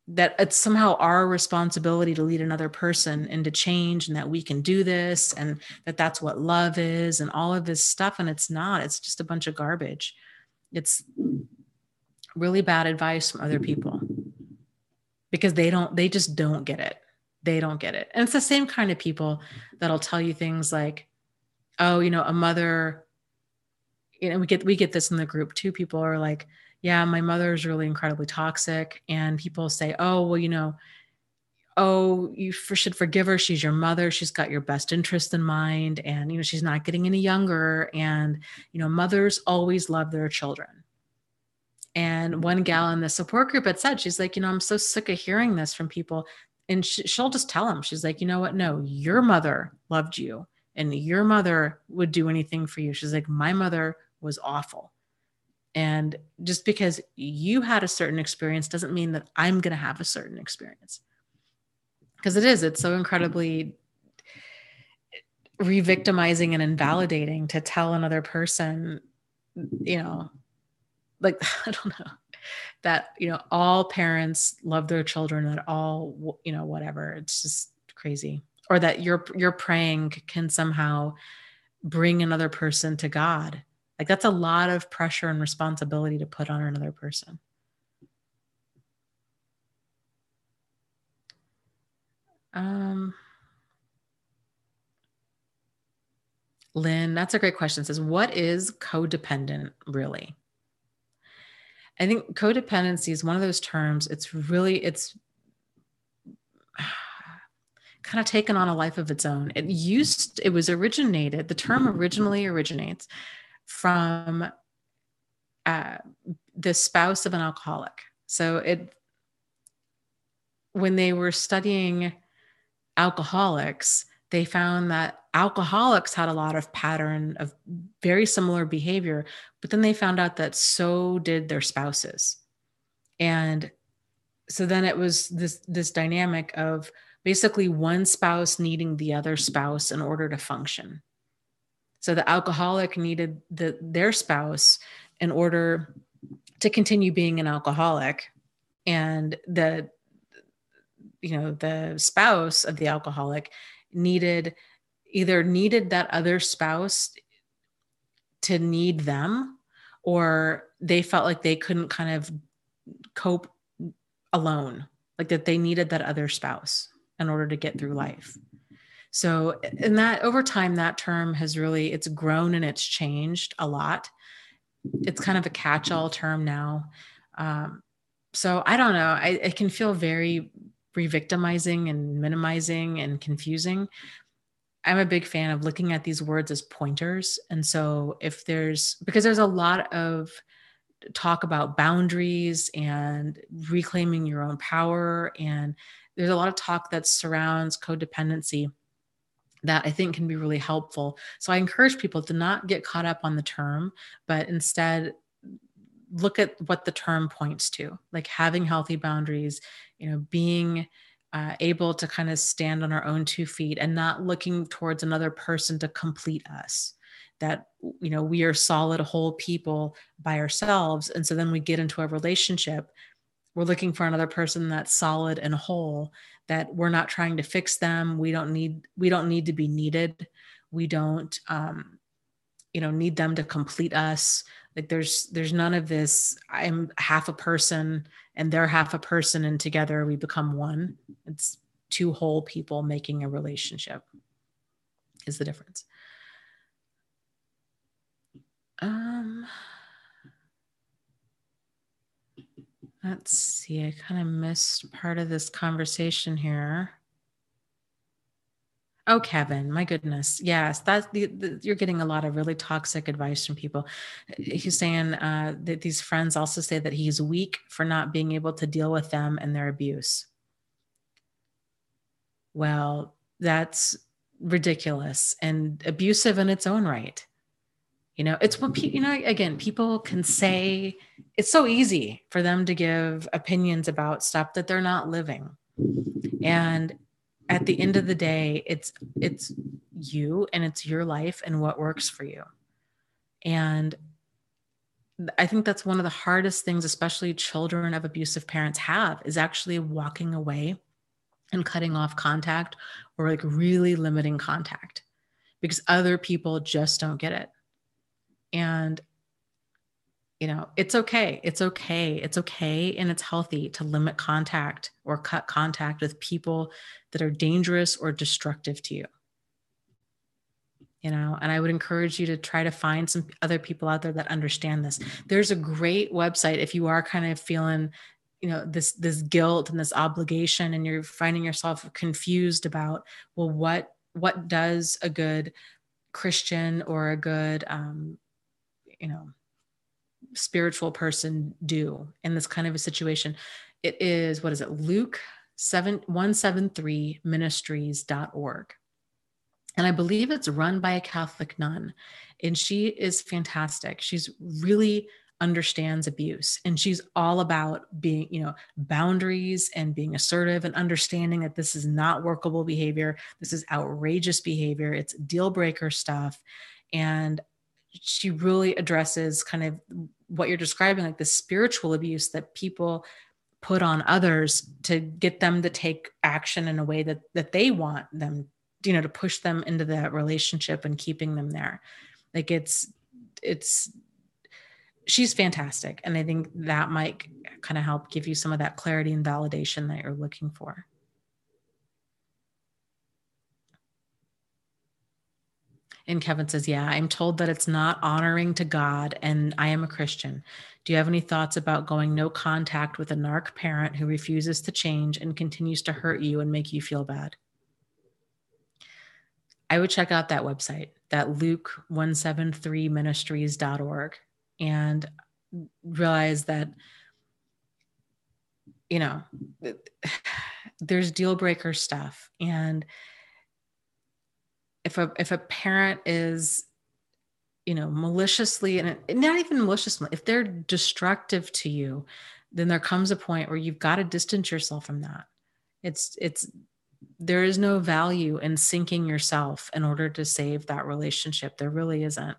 that it's somehow our responsibility to lead another person into change, and that we can do this, and that that's what love is, and all of this stuff. And it's not, it's just a bunch of garbage. It's really bad advice from other people because they just don't get it. They don't get it. And it's the same kind of people that'll tell you things like, oh, a mother, we get this in the group too. People are like, yeah, my mother is really incredibly toxic. And people say, oh, well, oh, you should forgive her. She's your mother. She's got your best interest in mind. And, she's not getting any younger. And, mothers always love their children. And one gal in the support group had said, she's like, I'm so sick of hearing this from people. And she'll just tell them, she's like, you know what? No, your mother loved you and your mother would do anything for you. She's like, my mother was awful. And just because you had a certain experience doesn't mean that I'm going to have a certain experience. Because it's so incredibly re-victimizing and invalidating to tell another person, like, I don't know, that, all parents love their children, that all, whatever. It's just crazy. Or that your praying can somehow bring another person to God. Like, that's a lot of pressure and responsibility to put on another person. Lynn, that's a great question. It says, what is codependent really? I think codependency is one of those terms. It's kind of taken on a life of its own. The term originally originates from the spouse of an alcoholic. So when they were studying alcoholics, they found that alcoholics had a lot of pattern of very similar behavior, but then they found out that so did their spouses. And so then it was this dynamic of basically one spouse needing the other spouse in order to function. So the alcoholic needed their spouse in order to continue being an alcoholic, and the spouse of the alcoholic needed that other spouse to need them, or they felt like they couldn't kind of cope alone, like that they needed that other spouse in order to get through life. So, and that over time, that term has it's grown and it's changed a lot. It's kind of a catch-all term now. So I don't know. It can feel very re-victimizing and minimizing and confusing. I'm a big fan of looking at these words as pointers. And so because there's a lot of talk about boundaries and reclaiming your own power. And there's a lot of talk that surrounds codependency that I think can be really helpful. So I encourage people to not get caught up on the term, but instead look at what the term points to, like having healthy boundaries, being able to kind of stand on our own 2 feet and not looking towards another person to complete us. That, we are solid, whole people by ourselves. And so then we get into a relationship, we're looking for another person that's solid and whole, that we're not trying to fix them. We don't need to be needed. We don't, need them to complete us. Like there's none of this, I'm half a person and they're half a person and together we become one. It's 2 whole people making a relationship is the difference. Let's see, I kind of missed part of this conversation here. Oh, Kevin, my goodness. Yes, you're getting a lot of really toxic advice from people. He's saying that these friends also say that he's weak for not being able to deal with them and their abuse. Well, that's ridiculous and abusive in its own right. It's what again, people can say, it's so easy for them to give opinions about stuff that they're not living. And at the end of the day, it's you and it's your life and what works for you. And I think that's one of the hardest things, especially children of abusive parents have, is actually walking away and cutting off contact, or like really limiting contact, because other people just don't get it. And, it's okay. It's okay. It's okay. And it's healthy to limit contact or cut contact with people that are dangerous or destructive to you. And I would encourage you to try to find some other people out there that understand this. There's a great website if you are kind of feeling, this guilt and this obligation, and you're finding yourself confused about, well, what does a good Christian or a good, spiritual person do in this kind of a situation? It is, what is it? Luke 173 ministries.org. And I believe it's run by a Catholic nun. And she is fantastic. She's really understands abuse. And she's all about being, boundaries and being assertive and understanding that this is not workable behavior. This is outrageous behavior. It's deal breaker stuff. And she really addresses kind of what you're describing, like the spiritual abuse that people put on others to get them to take action in a way that they want them, to push them into that relationship and keeping them there. Like she's fantastic. And I think that might kind of help give you some of that clarity and validation that you're looking for. And Kevin says, yeah, I'm told that it's not honoring to God, and I am a Christian. Do you have any thoughts about going no contact with a narc parent who refuses to change and continues to hurt you and make you feel bad? I would check out that website, that Luke173ministries.org, and realize that, there's deal breaker stuff. And if a parent is, maliciously, and not even maliciously, if they're destructive to you, then there comes a point where you've got to distance yourself from that. There is no value in sinking yourself in order to save that relationship. There really isn't.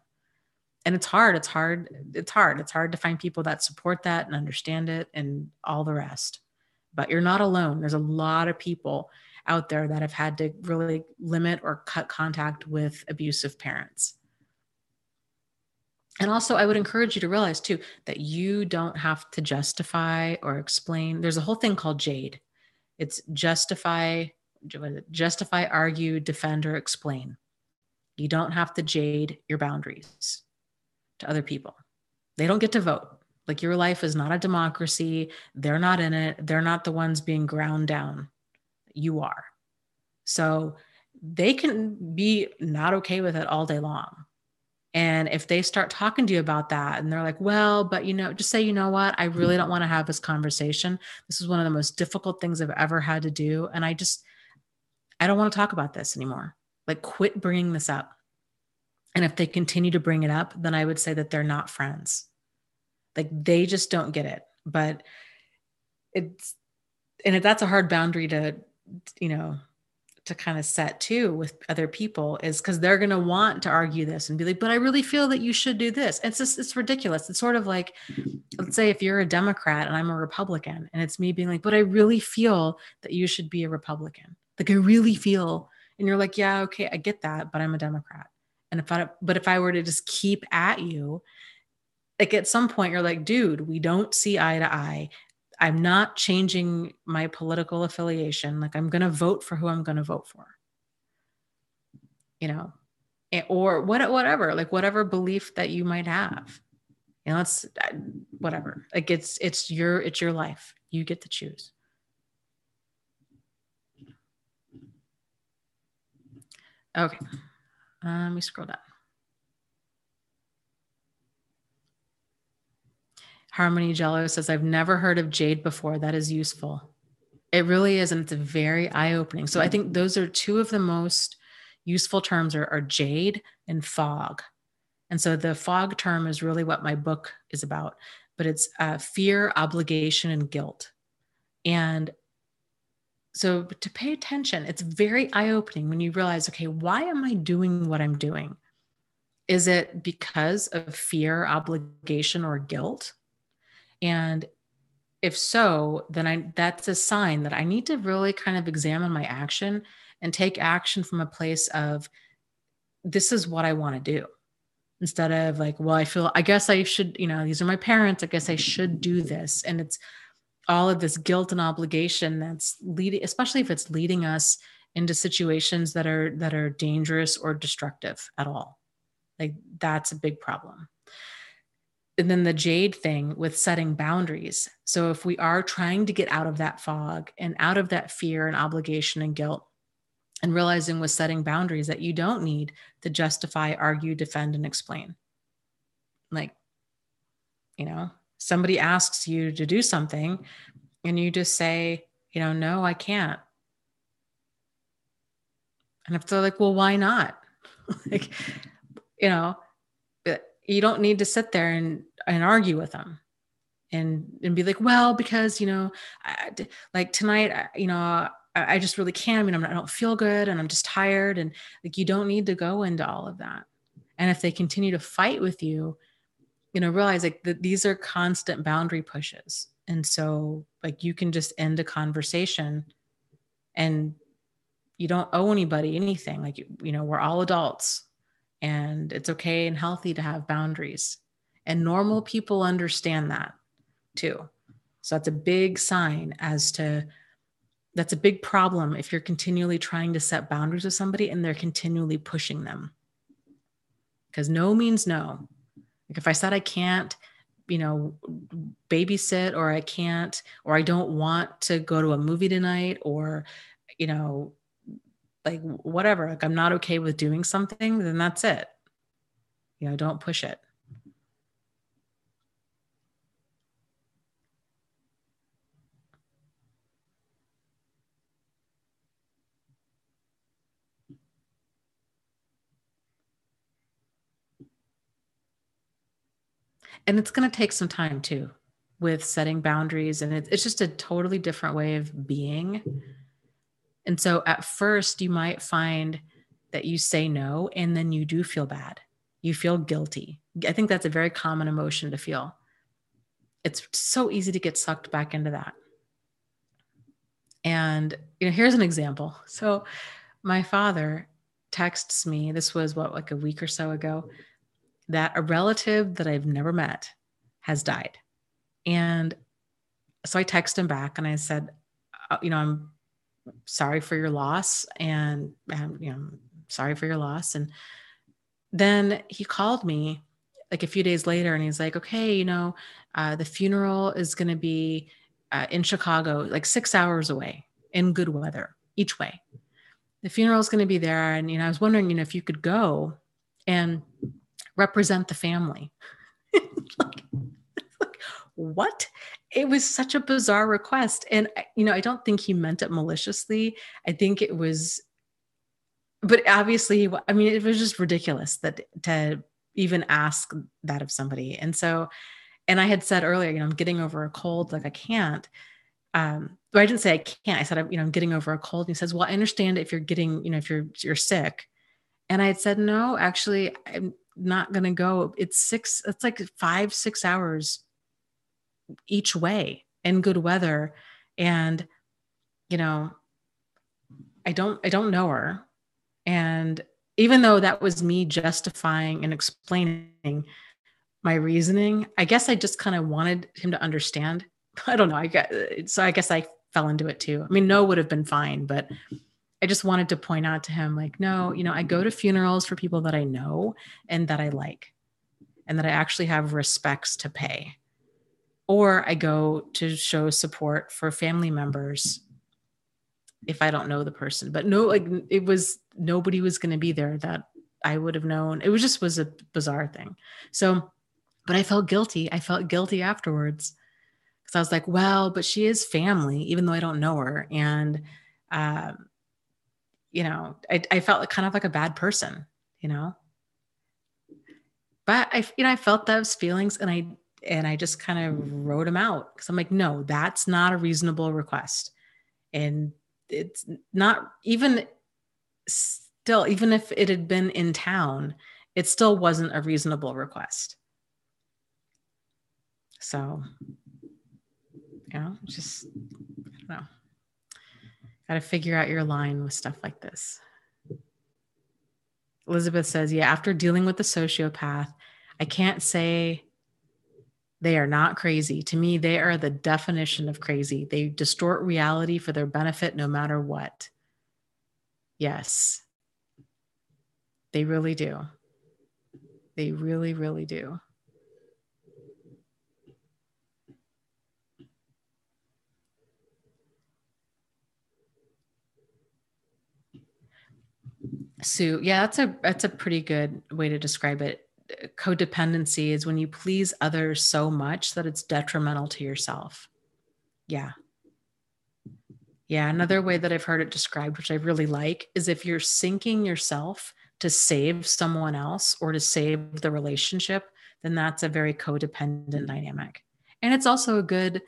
And it's hard. It's hard to find people that support that and understand it and all the rest. But you're not alone. There's a lot of people out there that have had to really limit or cut contact with abusive parents. And also, I would encourage you to realize too, that you don't have to justify or explain. There's a whole thing called JADE. It's justify, argue, defend, or explain. You don't have to jade your boundaries to other people. They don't get to vote. Like, your life is not a democracy. They're not in it. They're not the ones being ground down. You are. So they can be not okay with it all day long. And if they start talking to you about that and they're like, well, but just say, you know what, I really don't want to have this conversation. This is one of the most difficult things I've ever had to do. And I don't want to talk about this anymore. Like, quit bringing this up. And if they continue to bring it up, then I would say that they're not friends. Like, they just don't get it. But that's a hard boundary to kind of set too with other people, is because they're going to want to argue this and be like, but I really feel that you should do this. It's ridiculous. It's sort of like, let's say if you're a Democrat and I'm a Republican, and it's me being like, but I really feel that you should be a Republican. Like, I really feel, and you're like, yeah, okay, I get that, but I'm a Democrat. And if I were to just keep at you, like, at some point you're like, dude, we don't see eye to eye. I'm not changing my political affiliation. Like, I'm going to vote for who I'm going to vote for, or whatever, like whatever belief that you might have, it's whatever. Like, it's your life. You get to choose. Okay. Let me scroll down. Harmony Jello says, I've never heard of jade before. That is useful. It really is. And it's very eye-opening. So I think those are two of the most useful terms are jade and fog. And so the fog term is really what my book is about, but it's fear, obligation, and guilt. And so to pay attention, it's very eye-opening when you realize, okay, why am I doing what I'm doing? Is it because of fear, obligation, or guilt? And if so, then that's a sign that I need to really kind of examine my action and take action from a place of, this is what I want to do. Instead of like, well, I guess I should, these are my parents. I guess I should do this. And it's all of this guilt and obligation that's leading, especially if it's leading us into situations that are dangerous or destructive at all. Like, that's a big problem. And then the jade thing with setting boundaries. So if we are trying to get out of that fog and out of that fear and obligation and guilt, and realizing with setting boundaries that you don't need to justify, argue, defend, and explain. Like, somebody asks you to do something and you just say, no, I can't. And if they're like, well, why not? Like, you don't need to sit there and argue with them and be like, well, because, like tonight, I just really can't. I mean, I don't feel good and I'm just tired. And like, you don't need to go into all of that. And if they continue to fight with you, realize like that these are constant boundary pushes. And so like, you can just end a conversation and you don't owe anybody anything. Like, we're all adults and it's okay and healthy to have boundaries, and normal people understand that too. So that's a big sign that's a big problem if you're continually trying to set boundaries with somebody and they're continually pushing them. Because no means no. Like if I said I can't, babysit, or I can't, or I don't want to go to a movie tonight, or, like whatever, like I'm not okay with doing something, then that's it. Don't push it. And it's going to take some time too with setting boundaries. And it's just a totally different way of being. And so at first you might find that you say no, and then you do feel bad. You feel guilty. I think that's a very common emotion to feel. It's so easy to get sucked back into that. And here's an example. So my father texts me, this was like a week or so ago, that a relative that I've never met has died. And so I text him back and I said, I'm sorry for your loss, and sorry for your loss. And then he called me like a few days later and he's like, okay, the funeral is going to be in Chicago, like 6 hours away in good weather each way. The funeral is going to be there. And, I was wondering, if you could go and represent the family. like, what? It was such a bizarre request. And, I don't think he meant it maliciously. I think it was, but obviously, I mean, it was just ridiculous that to even ask that of somebody. And so, and I had said earlier, I'm getting over a cold, like I can't. But I didn't say I can't. I said, I'm getting over a cold. And he says, well, I understand if you're getting, if you're sick. And I had said, no, actually, I'm not going to go. It's like 5-6 hours each way in good weather. And, I don't know her. And even though that was me justifying and explaining my reasoning, I guess I just kind of wanted him to understand. I don't know. I guess I fell into it too. I mean, no would have been fine, but I just wanted to point out to him, like, no, I go to funerals for people that I know and that I like, and that I actually have respects to pay. Or I go to show support for family members if I don't know the person. But no, like nobody was going to be there that I would have known. It was a bizarre thing. So, but I felt guilty. I felt guilty afterwards because I was like, well, but she is family, even though I don't know her. And, I felt like kind of like a bad person, but I felt those feelings and I just kind of wrote them out because I'm like, no, that's not a reasonable request. And it's not even still, even if it had been in town, it still wasn't a reasonable request. So, just, I don't know. Got to figure out your line with stuff like this. Elizabeth says, yeah, after dealing with the sociopath, I can't say they are not crazy. To me, they are the definition of crazy. They distort reality for their benefit no matter what. Yes, they really do. They really, really do. Sue, yeah, that's a pretty good way to describe it. Codependency is when you please others so much that it's detrimental to yourself. Yeah. Yeah. Another way that I've heard it described, which I really like, is if you're sinking yourself to save someone else or to save the relationship, then that's a very codependent dynamic. And it's also a good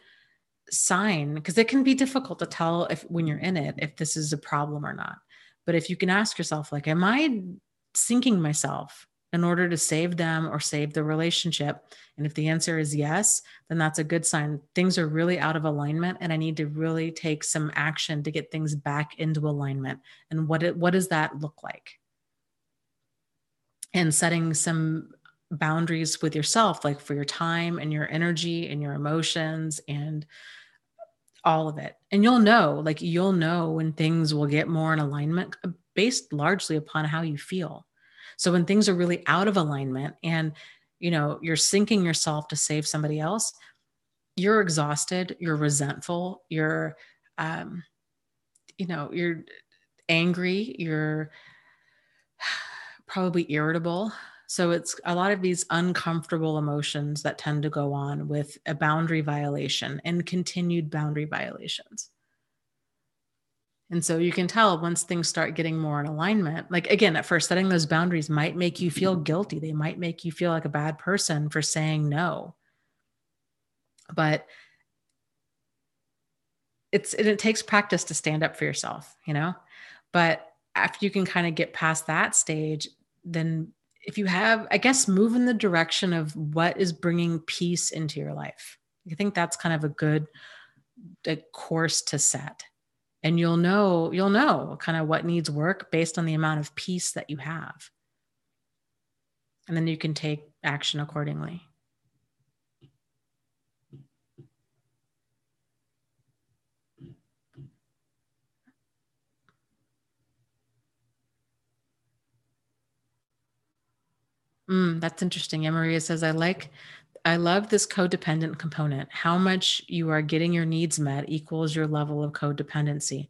sign, because it can be difficult to tell if when you're in it, if this is a problem or not. But if you can ask yourself, like, am I sinking myself in order to save them or save the relationship? And if the answer is yes, then that's a good sign. Things are really out of alignment and I need to really take some action to get things back into alignment. And what does that look like? And setting some boundaries with yourself, like for your time and your energy and your emotions and all of it. And you'll know when things will get more in alignment based largely upon how you feel. So when things are really out of alignment and, you're sinking yourself to save somebody else, you're exhausted, you're resentful, you're angry, you're probably irritable. So it's a lot of these uncomfortable emotions that tend to go on with a boundary violation and continued boundary violations. And so you can tell once things start getting more in alignment, like again, at first setting those boundaries might make you feel guilty. They might make you feel like a bad person for saying no. But it takes practice to stand up for yourself, but after you can kind of get past that stage, then if you have, I guess, move in the direction of what is bringing peace into your life. I think that's kind of a good course to set. And you'll know kind of what needs work based on the amount of peace that you have. And then you can take action accordingly. That's interesting. Yeah, Maria says, I love this codependent component. How much you are getting your needs met equals your level of codependency.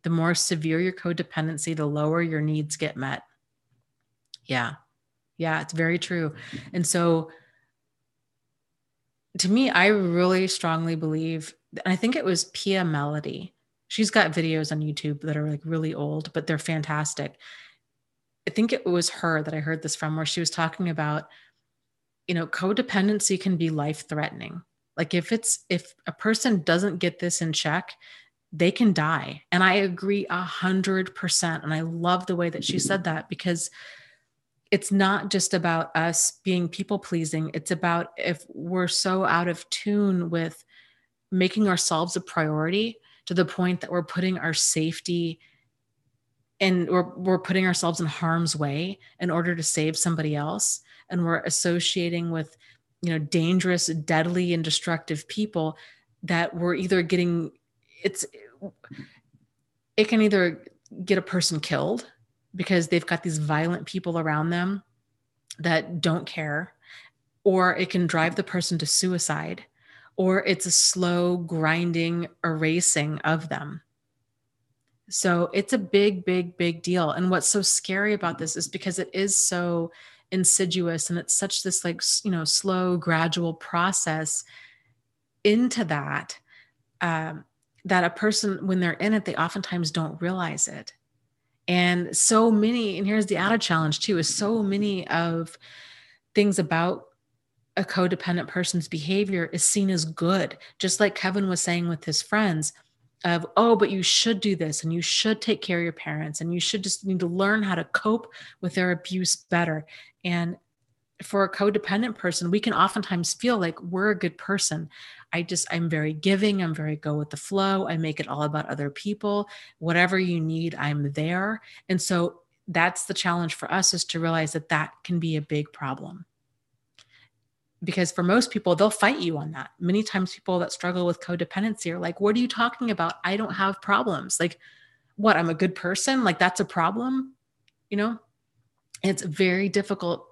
The more severe your codependency, the lower your needs get met. Yeah. Yeah, it's very true. And so to me, I really strongly believe, and I think it was Pia Melody. She's got videos on YouTube that are like really old, but they're fantastic. I think it was her that I heard this from, where she was talking about, codependency can be life-threatening. Like if a person doesn't get this in check, they can die. And I agree 100%. And I love the way that she said that, because it's not just about us being people pleasing. It's about if we're so out of tune with making ourselves a priority to the point that we're putting our safety and we're putting ourselves in harm's way in order to save somebody else. And we're associating with, dangerous, deadly, and destructive people that we're either getting, it can either get a person killed because they've got these violent people around them that don't care, or it can drive the person to suicide, or it's a slow grinding erasing of them. So it's a big, big, big deal. And what's so scary about this is because it is so insidious and it's such this slow, gradual process into that, that a person, when they're in it, they oftentimes don't realize it. And here's the added challenge too, is so many of things about a codependent person's behavior is seen as good. Just like Kevin was saying with his friends, of, oh, but you should do this and you should take care of your parents and you should just need to learn how to cope with their abuse better. And for a codependent person, we can oftentimes feel like we're a good person. I'm very giving. I'm very go with the flow. I make it all about other people. Whatever you need, I'm there. And so that's the challenge for us, is to realize that that can be a big problem. Because for most people, they'll fight you on that. Many times people that struggle with codependency are like, what are you talking about? I don't have problems. Like, what? I'm a good person? Like, that's a problem? You know, it's very difficult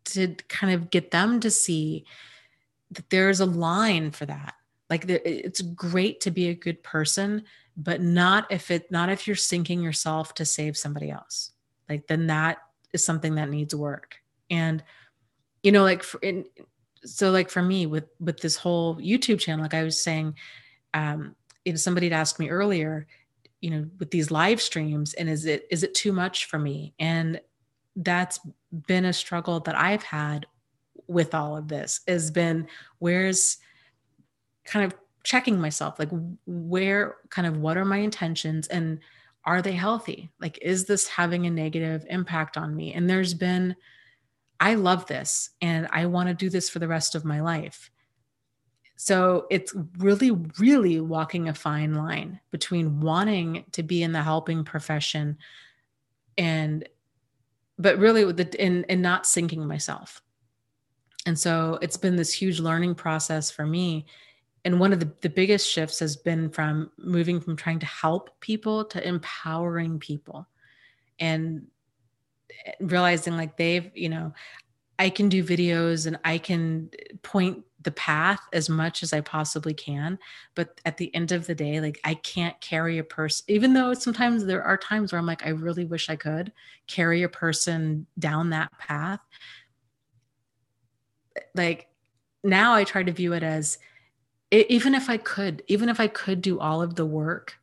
to kind of get them to see that there's a line for that. Like, it's great to be a good person, but not if you're sinking yourself to save somebody else. Like, then that is something that needs work. And, you know, like so like for me with this whole YouTube channel, like I was saying, somebody had asked me earlier, you know, with these live streams, and is it too much for me? And that's been a struggle that I've had with all of this, has been, where's kind of checking myself, like what are my intentions, and are they healthy? Like, is this having a negative impact on me? And I love this and I want to do this for the rest of my life. So it's really, really walking a fine line between wanting to be in the helping profession but really and not sinking myself. And so it's been this huge learning process for me. And one of the biggest shifts has been from moving from trying to help people to empowering people, and realizing like I can do videos and I can point the path as much as I possibly can. But at the end of the day, like, I can't carry a person, even though sometimes there are times where I'm like, I really wish I could carry a person down that path. Like, now I try to view it as, even if I could do all of the work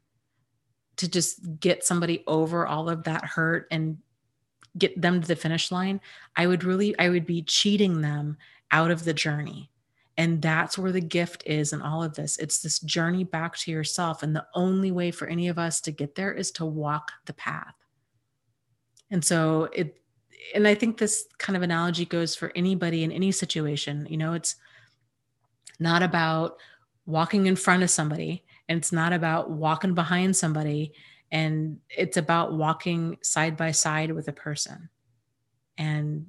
to just get somebody over all of that hurt and get them to the finish line, I would be cheating them out of the journey. And that's where the gift is in all of this. It's this journey back to yourself. And the only way for any of us to get there is to walk the path. And so and I think this kind of analogy goes for anybody in any situation. You know, it's not about walking in front of somebody, and it's not about walking behind somebody, and it's about walking side by side with a person. And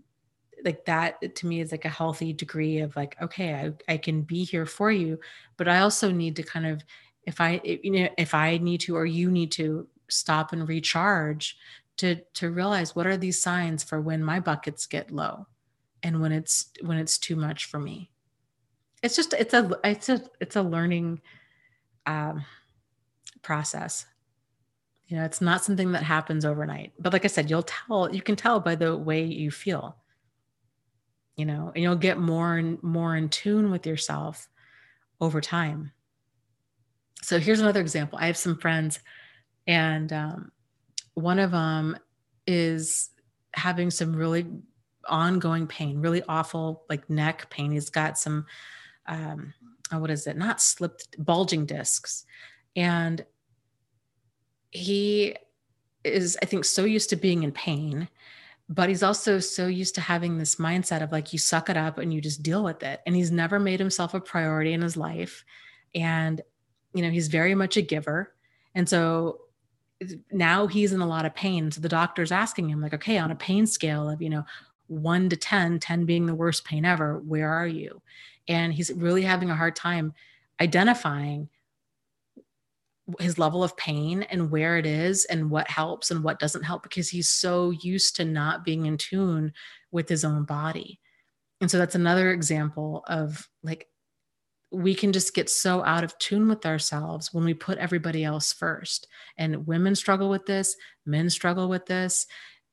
like, that to me is like a healthy degree of like, okay, I can be here for you, but I also need to kind of, if I need to, or you need to stop and recharge, to realize what are these signs for when my buckets get low, and when it's too much for me. It's a learning process. You know, it's not something that happens overnight, but like I said, you can tell by the way you feel, you know, and you'll get more and more in tune with yourself over time. So here's another example. I have some friends, and one of them is having some really ongoing pain, really awful, like, neck pain. He's got some, what is it? Not slipped, bulging discs. And he is, I think, so used to being in pain, but he's also so used to having this mindset of like, you suck it up and you just deal with it. And he's never made himself a priority in his life. And, you know, he's very much a giver. And so now he's in a lot of pain. So the doctor's asking him like, okay, on a pain scale of, 1 to 10, 10 being the worst pain ever, where are you? And he's really having a hard time identifying his level of pain and where it is and what helps and what doesn't help, because he's so used to not being in tune with his own body. And so that's another example of like, we can just get so out of tune with ourselves when we put everybody else first. And women struggle with this, men struggle with this.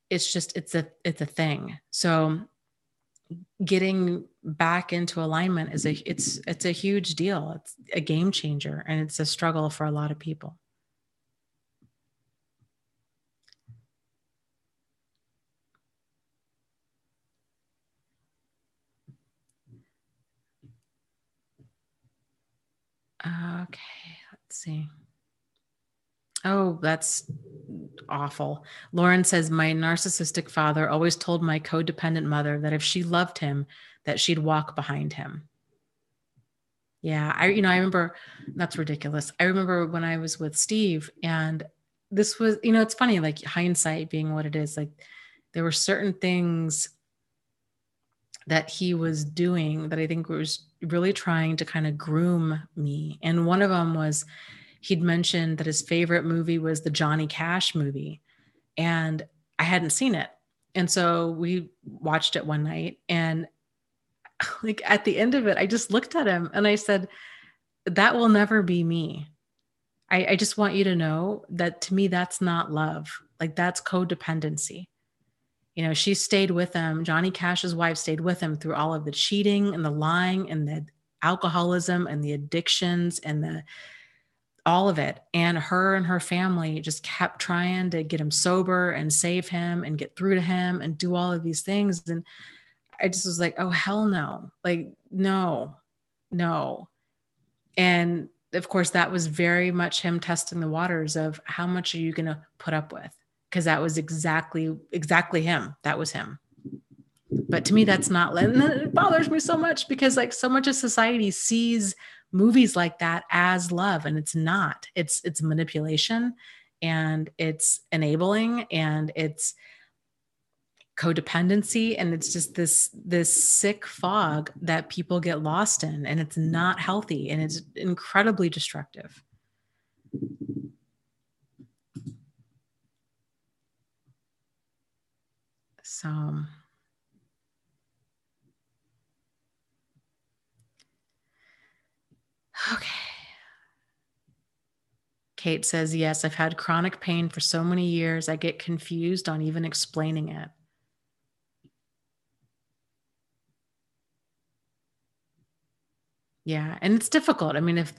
It's a thing. So getting back into alignment it's a huge deal. It's a game changer, and it's a struggle for a lot of people. Okay, let's see. Oh, that's awful. Lauren says, my narcissistic father always told my codependent mother that if she loved him, that she'd walk behind him. Yeah, I remember, that's ridiculous. I remember when I was with Steve, and this was, it's funny, like hindsight being what it is, like there were certain things that he was doing that I think was really trying to kind of groom me. And one of them was he'd mentioned that his favorite movie was the Johnny Cash movie, and I hadn't seen it. And so we watched it one night, and like at the end of it, I just looked at him and I said, that will never be me. I just want you to know that to me, that's not love. Like that's codependency. She stayed with him. Johnny Cash's wife stayed with him through all of the cheating and the lying and the alcoholism and the addictions and all of it. And her family just kept trying to get him sober and save him and get through to him and do all of these things. And I just was like, oh, hell no. Like, no. And of course, that was very much him testing the waters of how much are you going to put up with? Because that was exactly him. That was him. But to me, that's not, and it bothers me so much because like so much of society sees movies like that as love, and it's not. It's manipulation, and it's enabling, and it's codependency, and it's just this sick fog that people get lost in, and it's not healthy, and it's incredibly destructive. So okay. Kate says, yes, I've had chronic pain for so many years. I get confused on even explaining it. Yeah. And it's difficult. I mean, if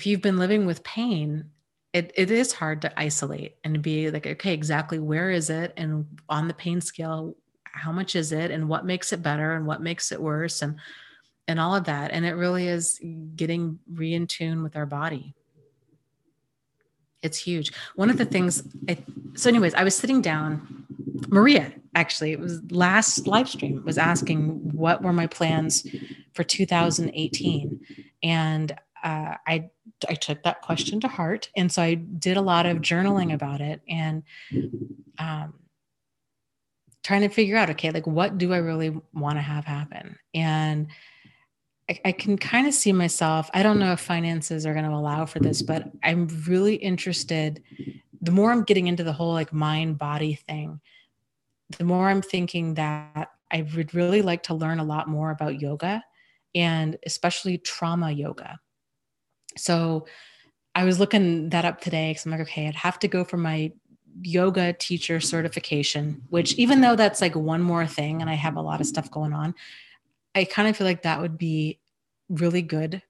you've been living with pain, it is hard to isolate and be like, okay, exactly where is it? And on the pain scale, how much is it? And what makes it better? And what makes it worse? And all of that. And it really is getting in tune with our body. It's huge. One of the things, so anyways, I was sitting down, Maria, actually, it was last live stream, was asking what were my plans for 2018. And I took that question to heart. And so I did a lot of journaling about it and trying to figure out, okay, like what do I really want to have happen? And I can kind of see myself, I don't know if finances are going to allow for this, but I'm really interested. The more I'm getting into the whole like mind body thing, the more I'm thinking that I would really like to learn a lot more about yoga, and especially trauma yoga. So I was looking that up today because I'm like, okay, I'd have to go for my yoga teacher certification, which even though that's like one more thing and I have a lot of stuff going on, I kind of feel like that would be really good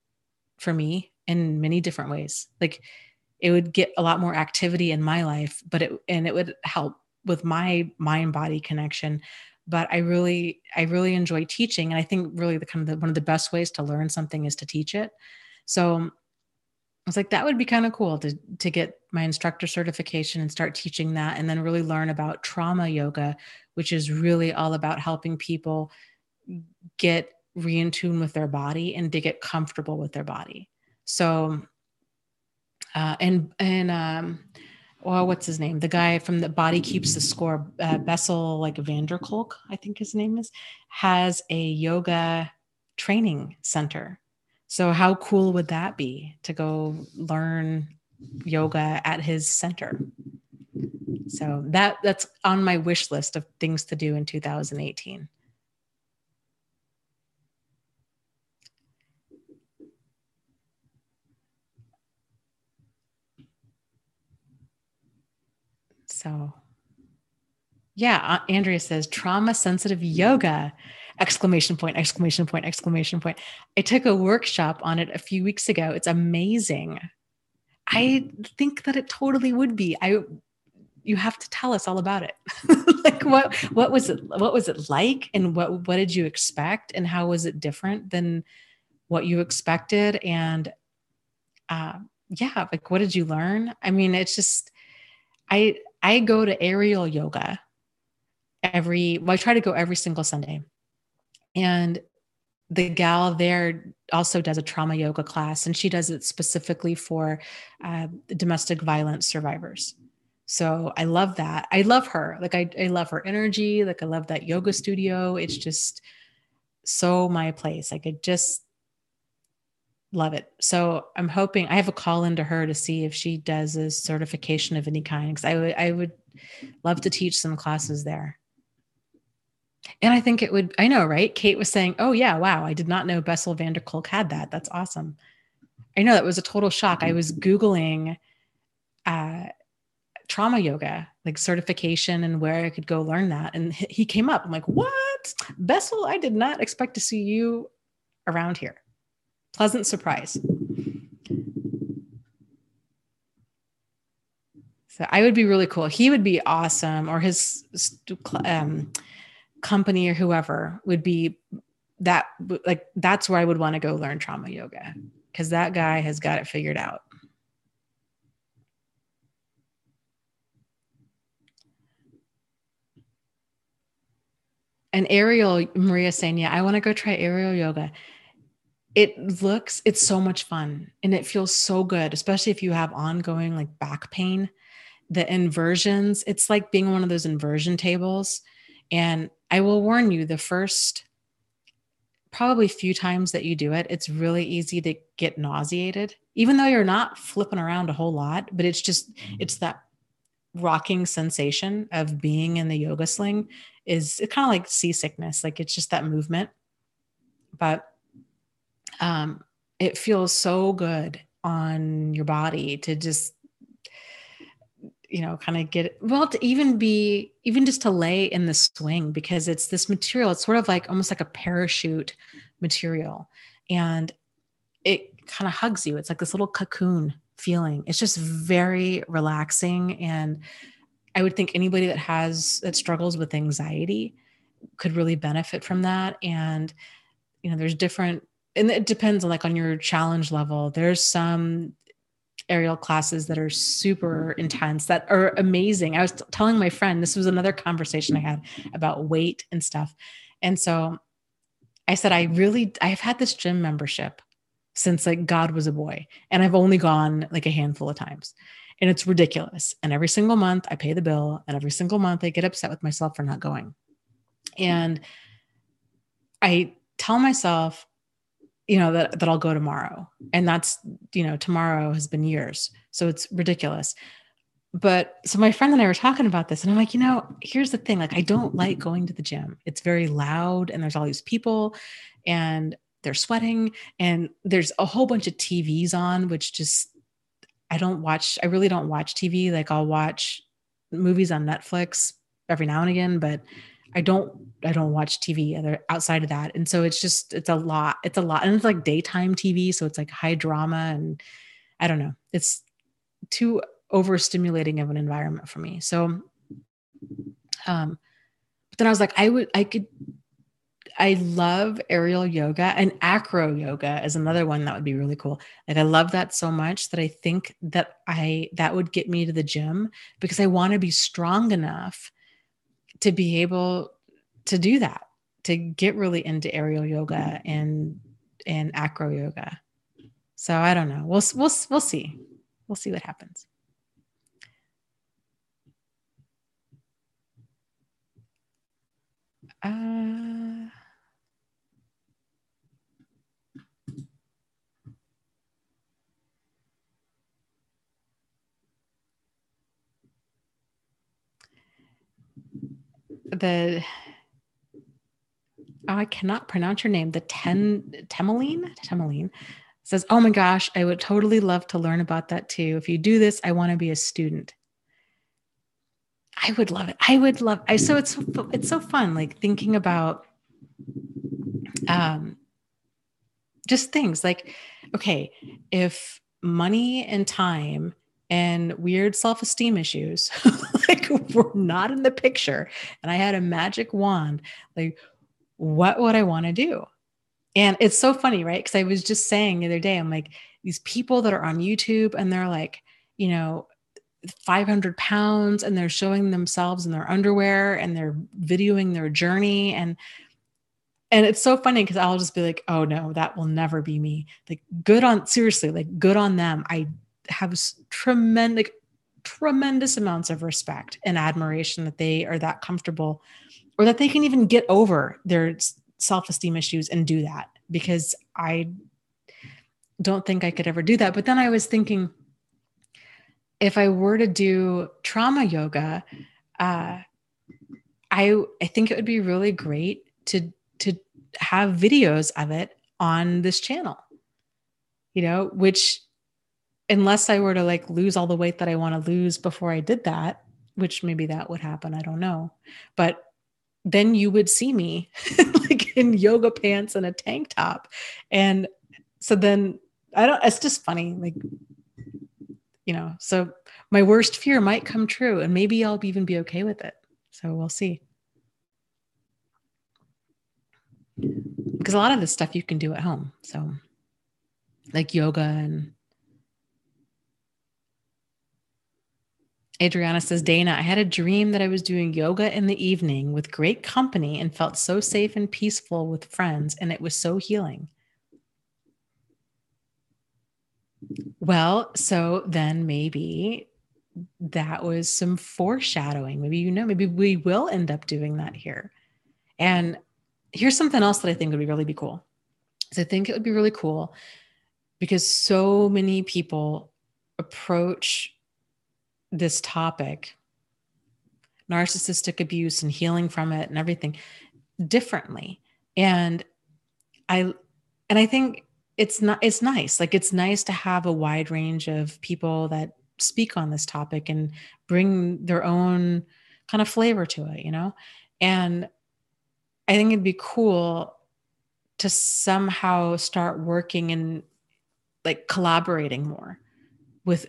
for me in many different ways. Like it would get a lot more activity in my life, but it would help with my mind body connection. But I really enjoy teaching. And I think really one of the best ways to learn something is to teach it. So I was like, that would be kind of cool to get my instructor certification and start teaching that, and then really learn about trauma yoga, which is really all about helping people get in tune with their body and to get comfortable with their body. So, well, what's his name? The guy from the Body Keeps the Score, Bessel, like Vanderkolk, I think his name is, has a yoga training center. So how cool would that be to go learn yoga at his center? So that's on my wish list of things to do in 2018. So yeah, Andrea says trauma sensitive yoga, exclamation point, exclamation point, exclamation point. I took a workshop on it a few weeks ago. It's amazing. I think that it totally would be. You have to tell us all about it. Like what was it like, and what did you expect, and how was it different than what you expected? And yeah, like, what did you learn? I mean, it's just, I go to aerial yoga I try to go every single Sunday. And the gal there also does a trauma yoga class, and she does it specifically for domestic violence survivors. So I love that. I love her. Like, I love her energy. Like, I love that yoga studio. It's just so my place. Like, I just love it. So I'm hoping I have a call into her to see if she does a certification of any kind. Cause I would love to teach some classes there. And I think it would, I know, right? Kate was saying, oh yeah, wow. I did not know Bessel van der Kolk had that. That's awesome. I know that was a total shock. I was Googling uh, trauma yoga, like certification and where I could go learn that. And he came up. I'm like, what? Bessel, I did not expect to see you around here. Pleasant surprise. So I would be really cool. He would be awesome, or his company or whoever would be that. Like, that's where I would want to go learn trauma yoga, because that guy has got it figured out. And aerial, Maria saying, yeah, I want to go try aerial yoga. It's so much fun and it feels so good, especially if you have ongoing like back pain. The inversions, it's like being on one of those inversion tables. And I will warn you, the first probably few times that you do it, it's really easy to get nauseated, even though you're not flipping around a whole lot, but it's that rocking sensation of being in the yoga sling is kind of like seasickness. Like, it's just that movement, but it feels so good on your body to just, kind of get well, to even just to lay in the swing, because it's this material. It's sort of like almost like a parachute material, and it kind of hugs you. It's like this little cocoon feeling. It's just very relaxing. And I would think anybody that struggles with anxiety could really benefit from that. And, there's different, and it depends on, like, on your challenge level. There's some aerial classes that are super intense that are amazing. I was telling my friend, this was another conversation I had about weight and stuff. And so I said, I've had this gym membership since like God was a boy. And I've only gone like a handful of times, and it's ridiculous. And every single month I pay the bill, and every single month I get upset with myself for not going. And I tell myself, that I'll go tomorrow. And that's, tomorrow has been years. So it's ridiculous. But so my friend and I were talking about this, and I'm like, here's the thing. Like, I don't like going to the gym. It's very loud, and there's all these people, and they're sweating, and there's a whole bunch of TVs on, which just, I really don't watch TV. Like, I'll watch movies on Netflix every now and again, but I don't watch TV outside of that. And so it's a lot. And it's like daytime TV. So it's like high drama, and I don't know. It's too overstimulating of an environment for me. So, but then I was like, I love aerial yoga, and acro yoga is another one that would be really cool. Like, I love that so much that I think that that would get me to the gym, because I want to be strong enough to be able to do that, to get really into aerial yoga and acro yoga. So I don't know. We'll see. We'll see what happens. I cannot pronounce your name. The Temeline says, oh my gosh, I would totally love to learn about that too. If you do this, I want to be a student. I would love it. So it's so fun, like thinking about just things like, okay, if money and time and weird self-esteem issues like were not in the picture, and I had a magic wand, like, what would I want to do? And it's so funny, right? Because I was just saying the other day, I'm like, these people that are on YouTube and they're like, 500 pounds and they're showing themselves in their underwear and they're videoing their journey. And it's so funny because I'll just be like, oh no, that will never be me. Like seriously, like good on them. I have tremendous amounts of respect and admiration that they are that comfortable or that they can even get over their self-esteem issues and do that, because I don't think I could ever do that. But then I was thinking, if I were to do trauma yoga, I think it would be really great to have videos of it on this channel, which, unless I were to like lose all the weight that I want to lose before I did that, which maybe that would happen, I don't know. But then you would see me like in yoga pants and a tank top. And so then it's just funny. Like, so my worst fear might come true and maybe I'll even be okay with it. So we'll see. Because a lot of this stuff you can do at home. So like yoga. And Adriana says, Dana, I had a dream that I was doing yoga in the evening with great company and felt so safe and peaceful with friends. And it was so healing. Well, so then maybe that was some foreshadowing. Maybe, maybe we will end up doing that here. And here's something else that I think would really be cool. So I think it would be really cool because so many people approach this topic, narcissistic abuse and healing from it and everything, differently. And I think it's nice. Like, it's nice to have a wide range of people that speak on this topic and bring their own kind of flavor to it, And I think it'd be cool to somehow start working and like collaborating more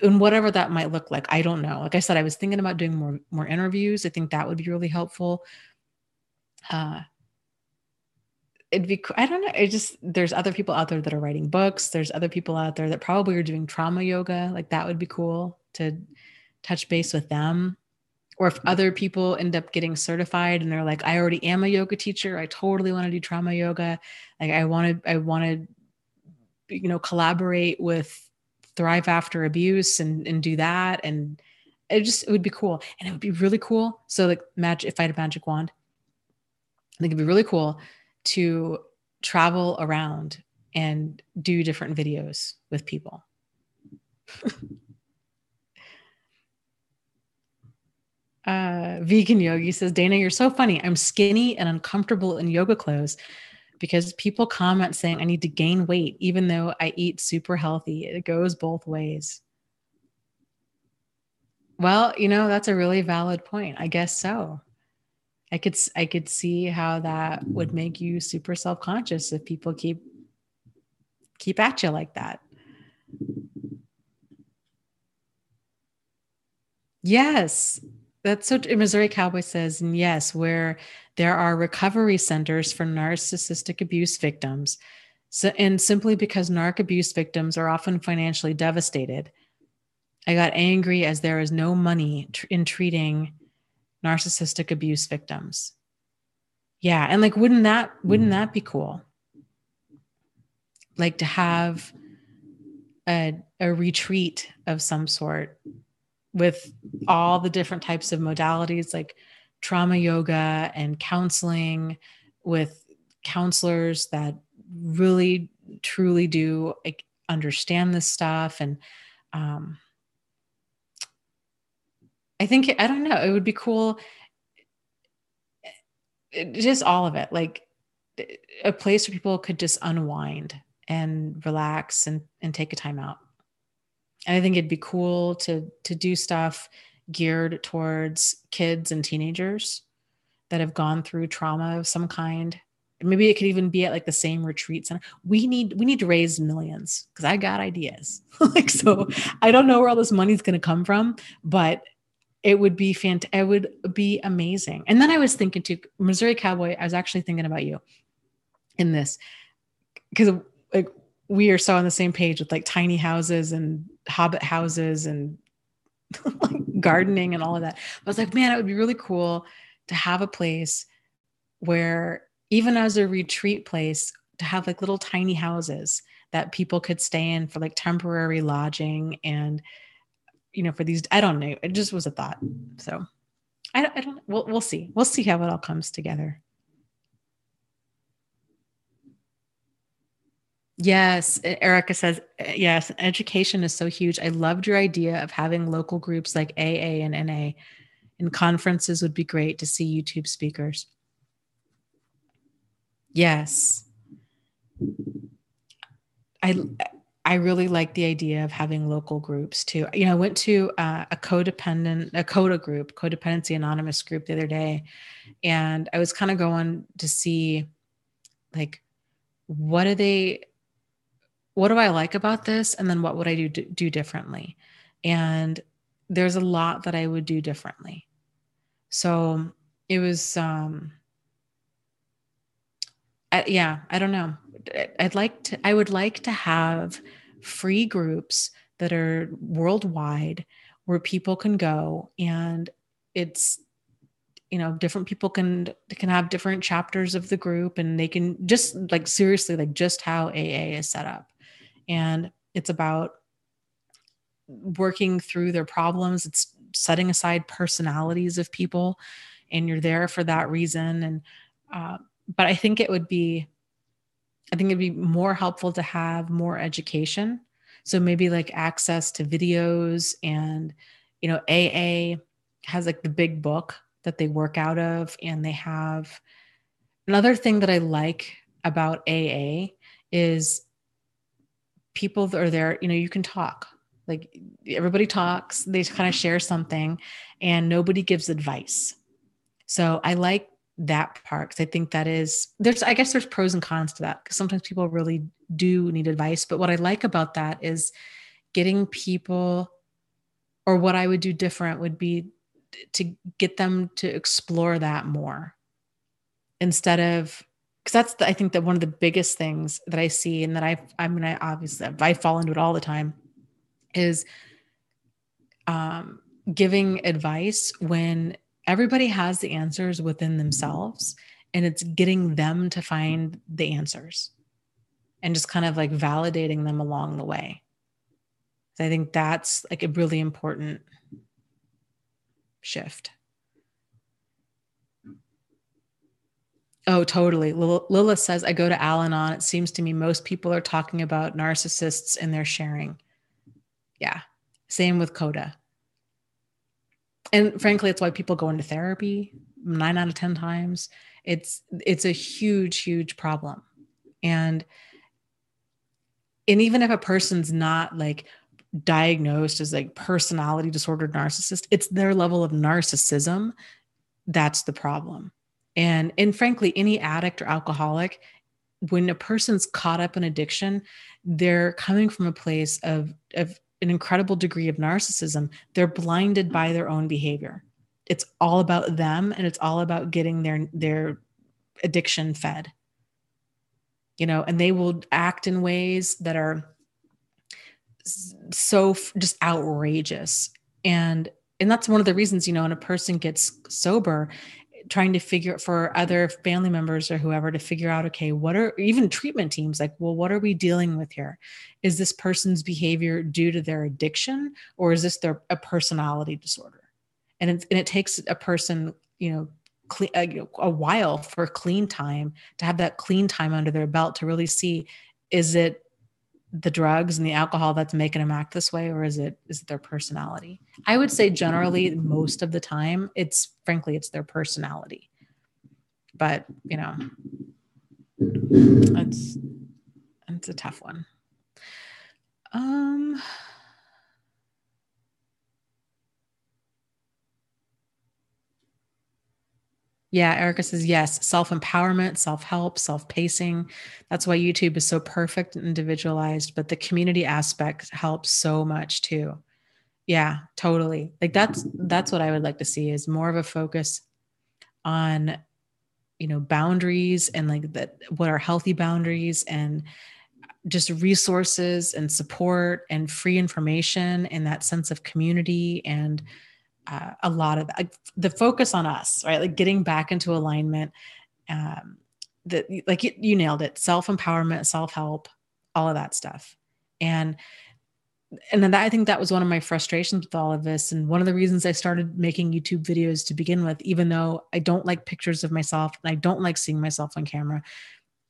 in whatever that might look like. I don't know. Like I said, I was thinking about doing more interviews. I think that would be really helpful. It'd be, I don't know. There's other people out there that are writing books. There's other people out there that probably are doing trauma yoga. Like that would be cool to touch base with them. Or if other people end up getting certified and they're like, I already am a yoga teacher, I totally want to do trauma yoga. Like I want to, collaborate with Thrive After Abuse and do that. And it would be cool. And it would be really cool. So like if I had a magic wand, I think it'd be really cool to travel around and do different videos with people. Vegan Yogi says, Dana, you're so funny. I'm skinny and uncomfortable in yoga clothes because people comment saying I need to gain weight, even though I eat super healthy. It goes both ways. Well, that's a really valid point. I guess so. I could see how that would make you super self-conscious if people keep at you like that. Yes. That's so. Missouri Cowboy says, and yes, where there are recovery centers for narcissistic abuse victims. So, and simply because narc abuse victims are often financially devastated, I got angry as there is no money in treating narcissistic abuse victims. Yeah. And like, wouldn't that be cool? Like to have a retreat of some sort with all the different types of modalities like trauma yoga and counseling, with counselors that really truly do like understand this stuff. And I think, I don't know, it would be cool. Just all of it, like a place where people could just unwind and relax and take a time out. And I think it'd be cool to do stuff geared towards kids and teenagers that have gone through trauma of some kind. Maybe it could even be at like the same retreat center. We need to raise millions because I got ideas. Like, so I don't know where all this money's going to come from, but it would be it would be amazing. And then I was thinking too, Missouri Cowboy, I was actually thinking about you in this because like we are so on the same page with like tiny houses and hobbit houses and like gardening and all of that. I was like, man, it would be really cool to have a place where, even as a retreat place, to have like little tiny houses that people could stay in for like temporary lodging. And, for these, I don't know, it just was a thought. So I don't, we'll see. We'll see how it all comes together. Yes, Erica says, yes, education is so huge. I loved your idea of having local groups like AA and NA, and conferences would be great to see YouTube speakers. Yes. I I really like the idea of having local groups too. I went to a Codependency Anonymous group the other day, and I was kind of going to see like, what do I like about this? And then what would I do differently? And there's a lot that I would do differently. So it was, I don't know. I would like to have free groups that are worldwide where people can go, and it's, different people can have different chapters of the group, and they can just like, seriously, like just how AA is set up. And it's about working through their problems. It's setting aside personalities of people, and you're there for that reason. And, but I think it'd be more helpful to have more education. So maybe like access to videos, and, AA has like the big book that they work out of. And they have another thing that I like about AA is people that are there, you can talk. Like, everybody talks, they kind of share something, and nobody gives advice. So I like that part, because I think I guess there's pros and cons to that, because sometimes people really do need advice. But what I like about that is getting people, or what I would do different would be to get them to explore that more, instead of, because I think that one of the biggest things that I see, and that I obviously I fall into it all the time, is giving advice when everybody has the answers within themselves, and it's getting them to find the answers, and just kind of like validating them along the way. So I think that's like a really important shift. Oh, totally. Lila says, I go to Al-Anon. It seems to me most people are talking about narcissists and they're sharing. Yeah. Same with Coda. And frankly, it's why people go into therapy 9 out of 10 times. It's a huge, huge problem. And even if a person's not like diagnosed as like personality disordered narcissist, it's their level of narcissism that's the problem. And frankly, any addict or alcoholic, when a person's caught up in addiction, they're coming from a place of an incredible degree of narcissism. They're blinded by their own behavior. It's all about them, and it's all about getting their addiction fed. And they will act in ways that are so just outrageous. And that's one of the reasons, when a person gets sober, trying to figure, for other family members or whoever, to figure out, okay, what are, even treatment teams, like, well, what are we dealing with here? Is this person's behavior due to their addiction, or is this a personality disorder? And it takes a person, a while for clean time, to have that clean time under their belt, to really see, is it the drugs and the alcohol that's making them act this way, or is it their personality? I would say generally, most of the time, it's their personality. But it's a tough one. Yeah, Erica says yes. Self-empowerment, self-help, self-pacing. That's why YouTube is so perfect and individualized, but the community aspect helps so much too. Yeah, totally. Like that's what I would like to see, is more of a focus on, boundaries, and like that, what are healthy boundaries, and just resources and support and free information and that sense of community and a lot of the focus on us, right? Like getting back into alignment. Um, that like you nailed it, self-empowerment, self-help, all of that stuff. And then I think that was one of my frustrations with all of this. And one of the reasons I started making YouTube videos to begin with, even though I don't like pictures of myself and I don't like seeing myself on camera,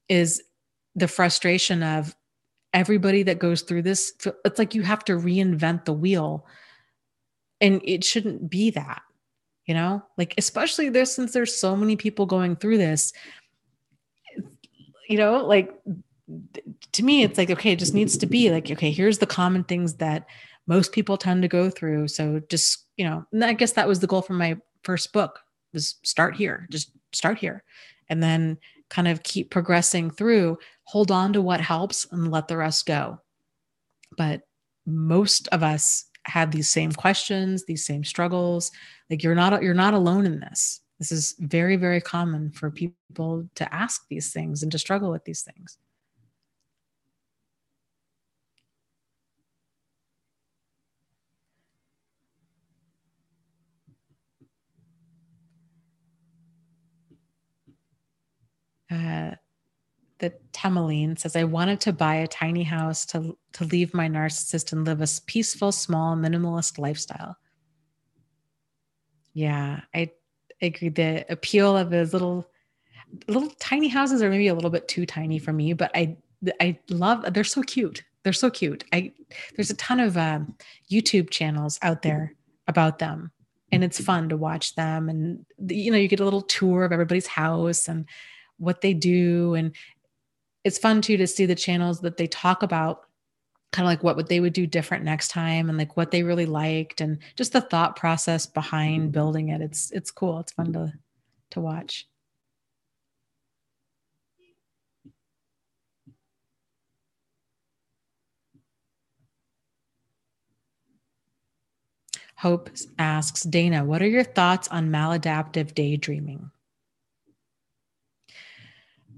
is the frustration of everybody that goes through this. It's like you have to reinvent the wheel, and it shouldn't be that, like, especially since there's so many people going through this, like, to me, it's like, okay, it just needs to be like, okay, here's the common things that most people tend to go through. So just, and I guess that was the goal for my first book, was start here, just start here. And then kind of keep progressing through, hold on to what helps and let the rest go. But most of us have these same questions, these same struggles. Like you're not alone in this. This is very, very common for people to ask these things and to struggle with these things. The Tamerlane says, I wanted to buy a tiny house to leave my narcissist and live a peaceful, small, minimalist lifestyle. Yeah, I agree. The appeal of those little tiny houses are maybe a little bit too tiny for me, but I love, they're so cute. They're so cute. There's a ton of YouTube channels out there about them, and it's fun to watch them. And you get a little tour of everybody's house and what they do. And it's fun too to see the channels that they talk about, kind of like what they would do different next time and like what they really liked and just the thought process behind building it. It's cool. It's fun to watch. Hope asks, Dana, what are your thoughts on maladaptive daydreaming?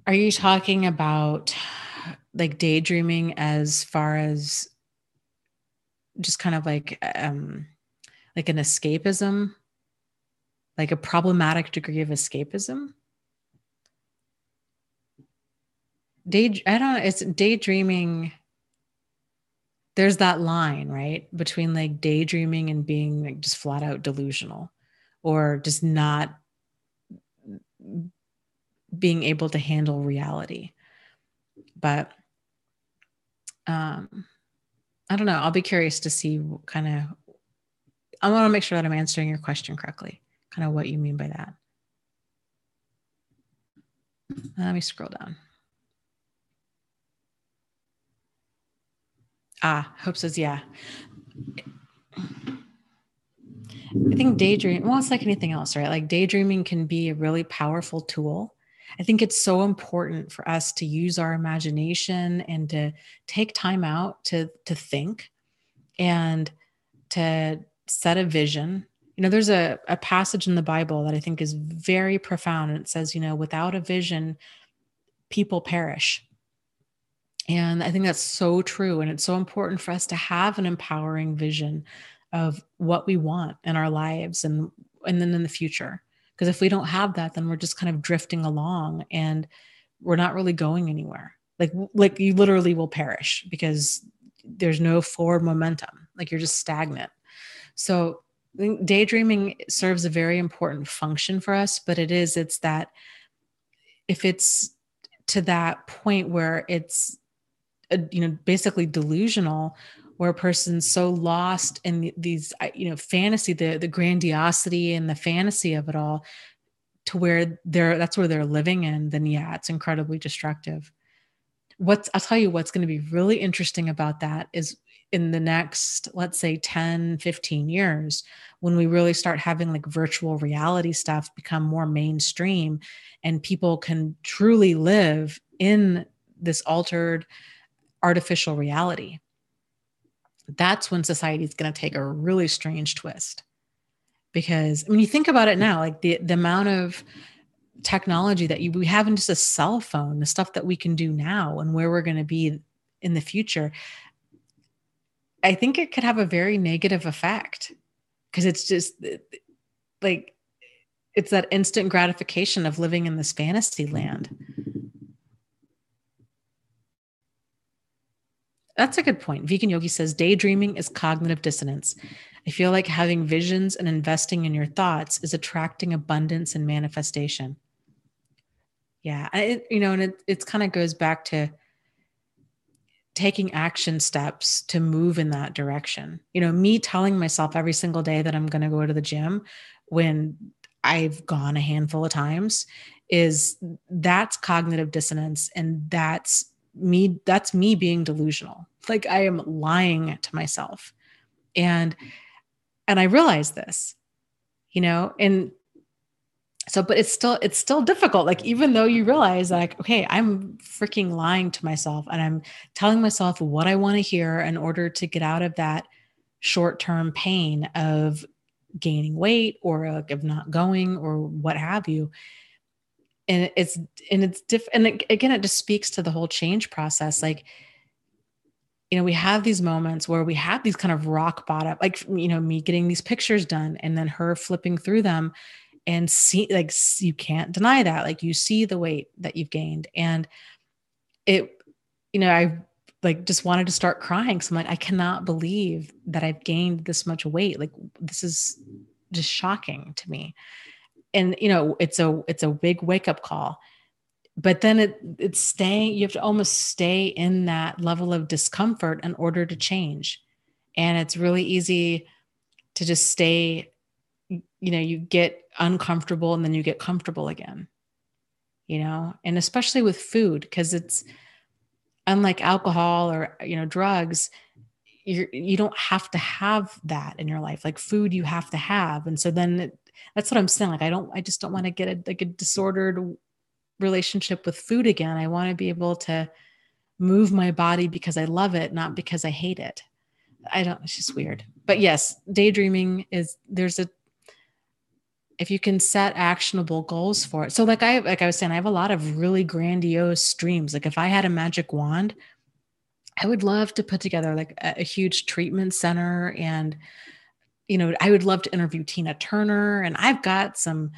Are you talking about like daydreaming as far as just kind of like an escapism, like a problematic degree of escapism? I don't know. It's daydreaming. There's that line, right, between like daydreaming and being like just flat out delusional, or just not being able to handle reality. But I don't know. I'll be curious to see kind of, I want to make sure that I'm answering your question correctly, kind of what you mean by that. Let me scroll down. Hope says, yeah. I think daydreaming, well, it's like anything else, right? Like daydreaming can be a really powerful tool. I think it's so important for us to use our imagination and to take time out to think and to set a vision. There's a passage in the Bible that I think is very profound. And it says, without a vision, people perish. And I think that's so true. And it's so important for us to have an empowering vision of what we want in our lives and then in the future. Because if we don't have that, then we're just kind of drifting along and we're not really going anywhere. Like you literally will perish because there's no forward momentum. Like you're just stagnant. So I think daydreaming serves a very important function for us, but it's that if it's to that point where it's basically delusional, where a person's so lost in these fantasy, the grandiosity and the fantasy of it all, to where that's where they're living in, then yeah, it's incredibly destructive. I'll tell you what's going to be really interesting about that is in the next, let's say 10, 15 years, when we really start having like virtual reality stuff become more mainstream and people can truly live in this altered artificial reality. That's when society is going to take a really strange twist. Because when you think about it now, like the amount of technology that we have in just a cell phone, the stuff that we can do now and where we're going to be in the future, I think it could have a very negative effect, because it's just like, it's that instant gratification of living in this fantasy land. That's a good point. Vegan Yogi says daydreaming is cognitive dissonance. I feel like having visions and investing in your thoughts is attracting abundance and manifestation. Yeah. And it's kind of goes back to taking action steps to move in that direction. Me telling myself every single day that I'm going to go to the gym when I've gone a handful of times, that's cognitive dissonance. And that's me being delusional. Like, I am lying to myself. And I realize this, and so, but it's still difficult. Like, even though you realize, like, okay, I'm freaking lying to myself and I'm telling myself what I want to hear in order to get out of that short-term pain of gaining weight, or like of not going, or what have you. And it's different. And again, it just speaks to the whole change process. Like, we have these moments where we have these kind of rock bottom, like, me getting these pictures done and then her flipping through them and see, like, you can't deny that. Like, you see the weight that you've gained, and I like just wanted to start crying. So I'm like, I cannot believe that I've gained this much weight. Like, this is just shocking to me. And, it's a big wake up call, but then it's staying, you have to almost stay in that level of discomfort in order to change. And it's really easy to just stay, you get uncomfortable and then you get comfortable again, and especially with food, because it's unlike alcohol or, drugs. You don't have to have that in your life. Like, food you have to have. And so then that's what I'm saying. Like, I just don't want to get a disordered relationship with food again. I want to be able to move my body because I love it, not because I hate it. It's just weird. But yes, daydreaming if you can set actionable goals for it. So like I was saying, I have a lot of really grandiose dreams. Like, if I had a magic wand, I would love to put together like a huge treatment center. And, I would love to interview Tina Turner, and I've got some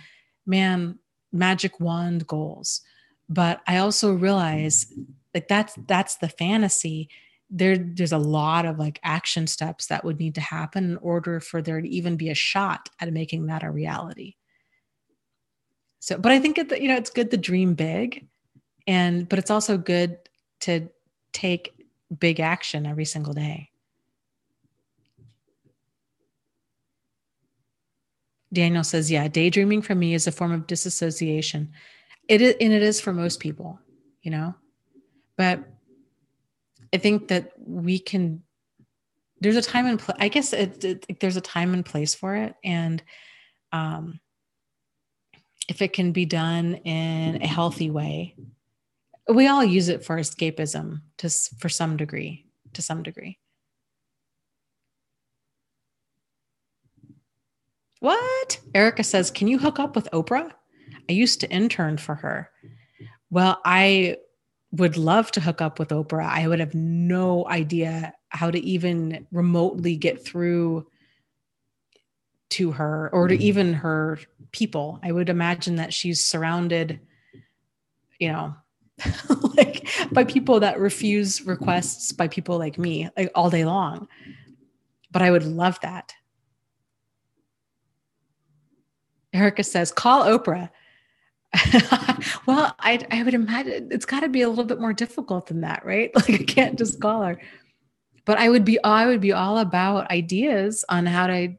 magic wand goals. But I also realize, like, that's the fantasy. There's a lot of like action steps that would need to happen in order for there to even be a shot at making that a reality. So, but I think it's good to dream big, but it's also good to take big action every single day. Daniel says, yeah, daydreaming for me is a form of disassociation. It is for most people, but I think that there's a time and place. I guess there's a time and place for it. And if it can be done in a healthy way, we all use it for escapism to some degree. What? Erica says, can you hook up with Oprah? I used to intern for her. Well, I would love to hook up with Oprah. I would have no idea how to even remotely get through to her or to even her people. I would imagine that she's surrounded, like by people that refuse requests by people like me, like all day long. But I would love that. Erica says, call Oprah. Well, I would imagine it's got to be a little bit more difficult than that, right? Like, I can't just call her. But I would be all about ideas on how to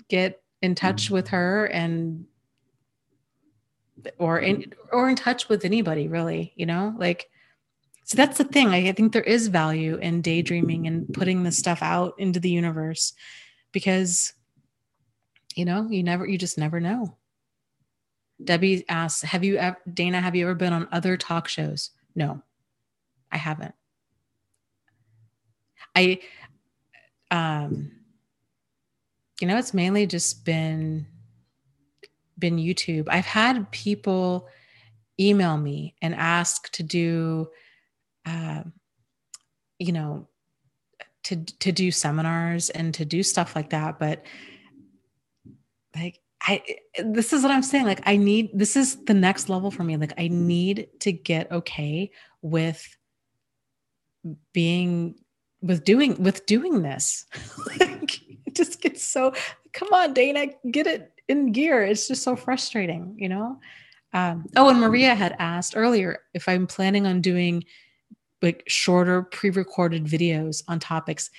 get in touch with her, or in touch with anybody, really, like. So that's the thing. I think there is value in daydreaming and putting this stuff out into the universe, because you just never know. Debbie asks, Dana, have you ever been on other talk shows? No, I haven't. It's mainly just been YouTube. I've had people email me and ask to do you know, to do seminars and to do stuff like that. But like, this is what I'm saying. Like, this is the next level for me. Like, I need to get okay with doing this. Like, it just gets so, come on, Dana, get it in gear. It's just so frustrating, you know? Oh, and Maria had asked earlier if I'm planning on doing like shorter pre-recorded videos on topics.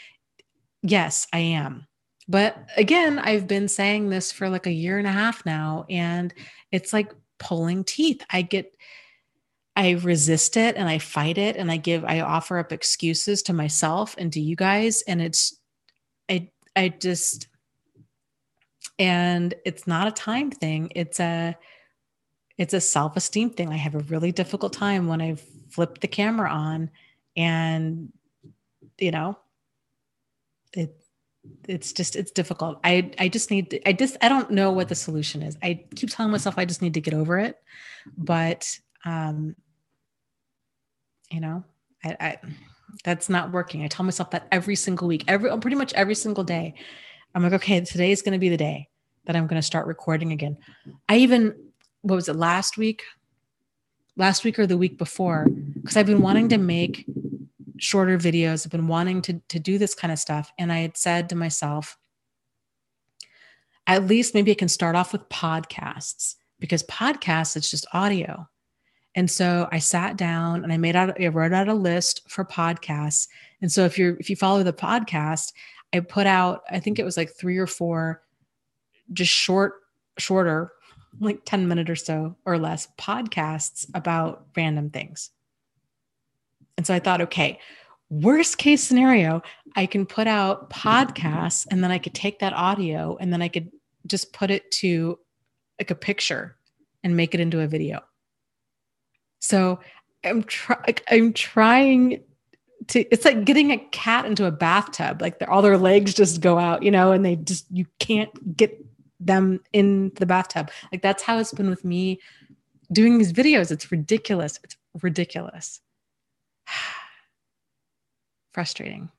Yes, I am. But again, I've been saying this for like a year and a half now, and it's like pulling teeth. I resist it and I fight it and I offer up excuses to myself and to you guys. And I just, and it's not a time thing. It's a self-esteem thing. I have a really difficult time when I flip the camera on, and you know, it's difficult. I don't know what the solution is. I keep telling myself I just need to get over it, but you know, I that's not working. I tell myself that every single week, pretty much every single day. I'm like, okay, today is going to be the day that I'm going to start recording again. What was it, last week or the week before? Because I've been wanting to make shorter videos. I've been wanting to do this kind of stuff. And I had said to myself, at least maybe I can start off with podcasts, because podcasts, it's just audio. And so I sat down and I wrote out a list for podcasts. And so if you follow the podcast, I put out, I think it was like 3 or 4, just shorter, like 10-minute or so or less podcasts about random things. And so I thought, okay, worst case scenario, I can put out podcasts and then I could take that audio and then I could just put it to like a picture and make it into a video. So I'm trying to, it's like getting a cat into a bathtub, like all their legs just go out, you know, and you can't get them in the bathtub. Like, that's how it's been with me doing these videos. It's ridiculous. It's ridiculous. Frustrating.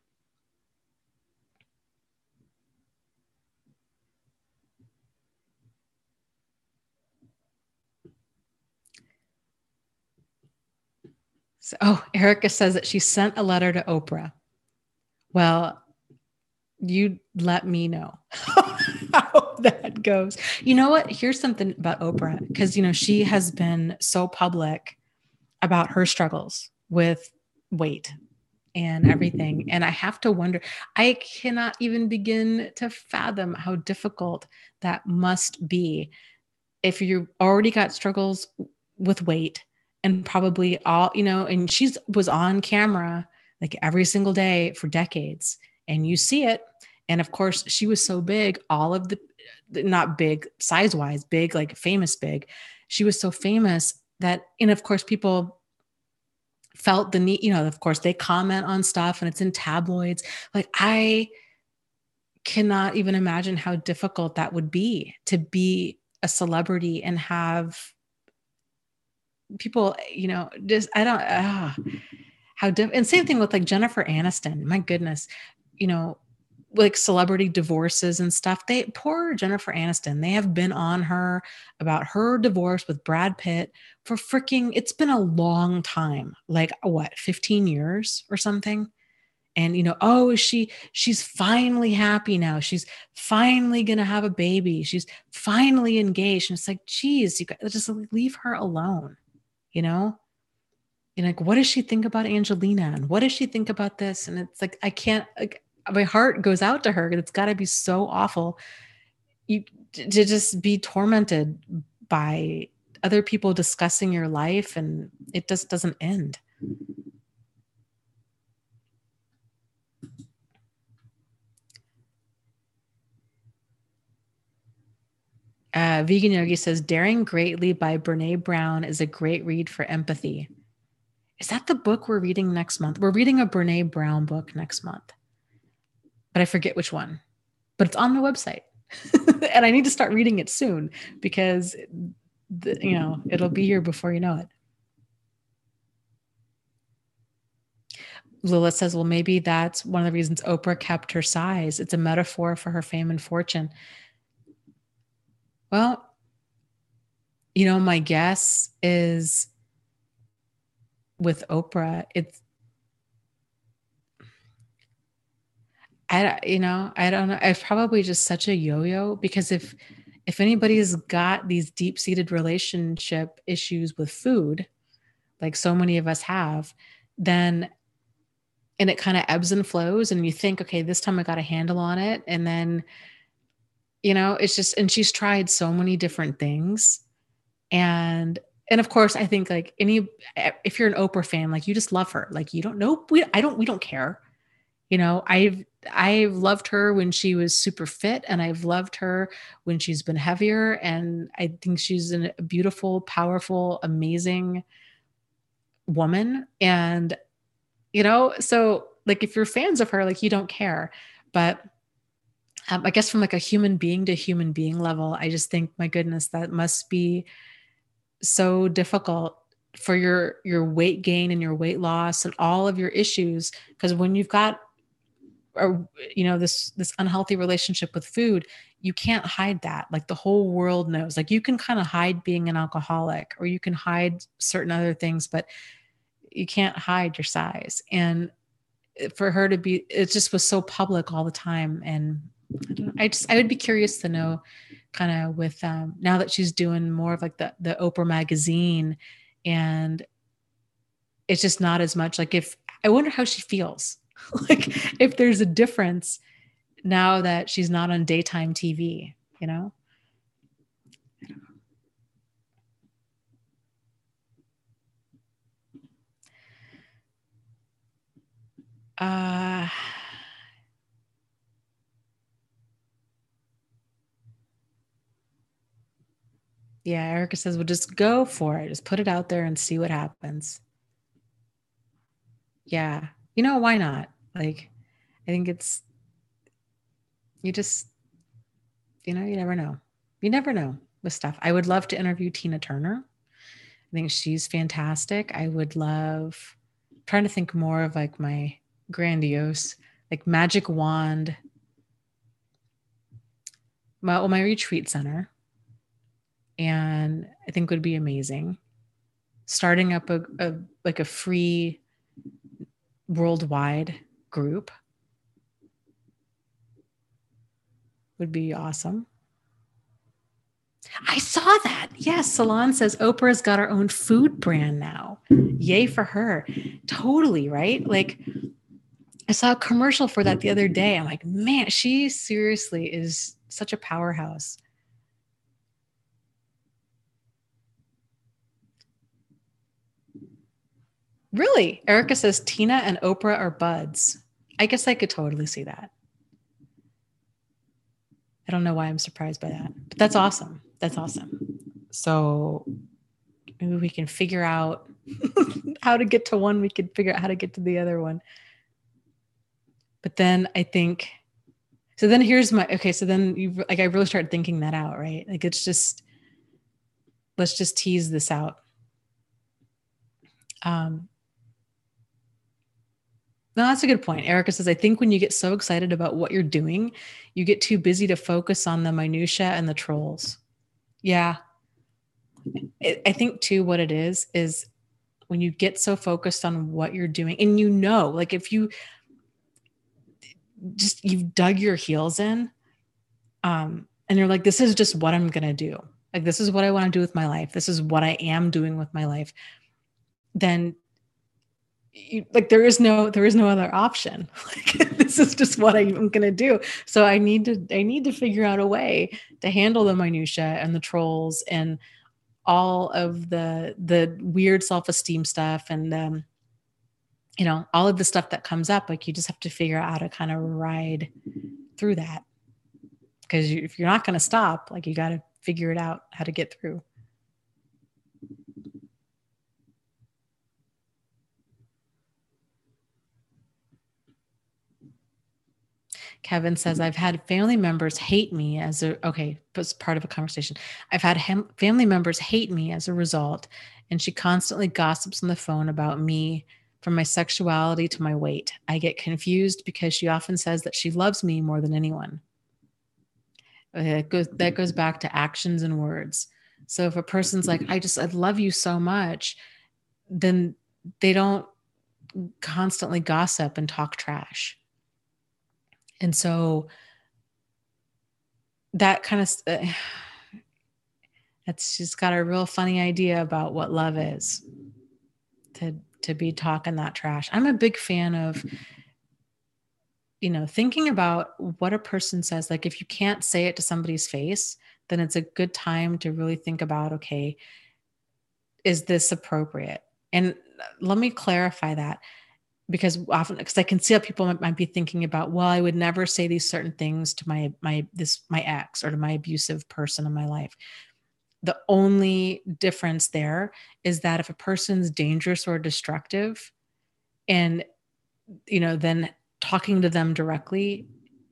So, Erica says that she sent a letter to Oprah. Well, you let me know how that goes. You know what? Here's something about Oprah, because, you know, she has been so public about her struggles with weight and everything. And I have to wonder, I cannot even begin to fathom how difficult that must be if you already got struggles with weight, and probably all, you know, and was on camera like every single day for decades, and you see it. And of course, she was so big, all of not big size wise, big, like famous big. She was so famous that, and of course, people felt the need, you know, of course, they comment on stuff and it's in tabloids. Like, I cannot even imagine how difficult that would be to be a celebrity and have people, you know, just, I don't, and same thing with like Jennifer Aniston. My goodness, you know, like celebrity divorces and stuff. Poor Jennifer Aniston, they have been on her about her divorce with Brad Pitt for it's been a long time, like what, 15 years or something. And, you know, oh, she's finally happy now. She's finally going to have a baby. She's finally engaged. And it's like, geez, you guys just leave her alone, you know? And like, what does she think about Angelina? And what does she think about this? And it's like, I can't, like, my heart goes out to her. It's got to be so awful to just be tormented by other people discussing your life, and it just doesn't end. Vegan Yogi says, Daring Greatly by Brene Brown is a great read for empathy. Is that the book we're reading next month? We're reading a Brene Brown book next month, but I forget which one, but it's on my website. And I need to start reading it soon, because you know, it'll be here before you know it. Lilith says, well, maybe that's one of the reasons Oprah kept her size. It's a metaphor for her fame and fortune. Well, my guess is with Oprah, I don't know. It's probably just such a yo-yo, because if anybody's got these deep-seated relationship issues with food, like so many of us have, then, and it kind of ebbs and flows, and you think, okay, this time I got a handle on it. And then, it's just, and she's tried so many different things. And of course, I think like if you're an Oprah fan, like you just love her. Like you don't know, we don't care. I've loved her when she was super fit, and I've loved her when she's been heavier. And I think she's a beautiful, powerful, amazing woman. And, so like if you're fans of her, like you don't care. But I guess from like a human being to human being level, I just think, my goodness, that must be so difficult for your weight gain and your weight loss and all of your issues. Because when you've got this unhealthy relationship with food, you can't hide that. Like the whole world knows. Like you can kind of hide being an alcoholic, or you can hide certain other things, but you can't hide your size. And for her to be, it just was so public all the time. And I would be curious to know, kind of with now that she's doing more of like the Oprah magazine, and it's just not as much like, if I wonder how she feels like if there's a difference now that she's not on daytime TV, uh yeah, Erica says, well, just go for it, just put it out there and see what happens. Yeah, why not? Like, I think it's, you just, you never know. You never know with stuff. I would love to interview Tina Turner. I think she's fantastic. I would love, I'm trying to think more of like my grandiose, like magic wand, my retreat center. And I think would be amazing. Starting up like a free worldwide group would be awesome. I saw that. Yes, Salon says Oprah's got her own food brand now. Yay for her. Totally, right? Like I saw a commercial for that the other day. I'm like, man, she seriously is such a powerhouse. Really? Erica says Tina and Oprah are buds. I guess I could totally see that. I don't know why I'm surprised by that, but that's awesome. That's awesome. So maybe we can figure out how to get to one. We could figure out how to get to the other one. But then I think, so then here's my, okay. So then I really started thinking that out, right? Like it's just, let's just tease this out. No, that's a good point. Erica says, I think when you get so excited about what you're doing, you get too busy to focus on the minutia and the trolls. Yeah. I think too, what it is when you get so focused on what you're doing, and like if you've dug your heels in, and you're like, this is just what I'm going to do. Like, this is what I want to do with my life. This is what I am doing with my life. Then there is no other option. Like, this is just what I'm going to do. So I need to figure out a way to handle the minutia and the trolls and all of the weird self-esteem stuff. And, all of the stuff that comes up, like you just have to figure out how to kind of ride through that. Because if you're not going to stop, like you got to figure it out how to get through. Kevin says, I've had family members hate me as part of a conversation. I've had family members hate me as a result. And she constantly gossips on the phone about me from my sexuality to my weight. I get confused because she often says that she loves me more than anyone. That goes back to actions and words. So if a person's like, I love you so much, then they don't constantly gossip and talk trash. And so that kind of, that's she's got a real funny idea about what love is, to be talking that trash. I'm a big fan of, thinking about what a person says. Like if you can't say it to somebody's face, then it's a good time to really think about, okay, is this appropriate? And let me clarify that, because I can see how people might be thinking about, well, I would never say these certain things to my ex or to my abusive person in my life. The only difference there is that if a person's dangerous or destructive, and then talking to them directly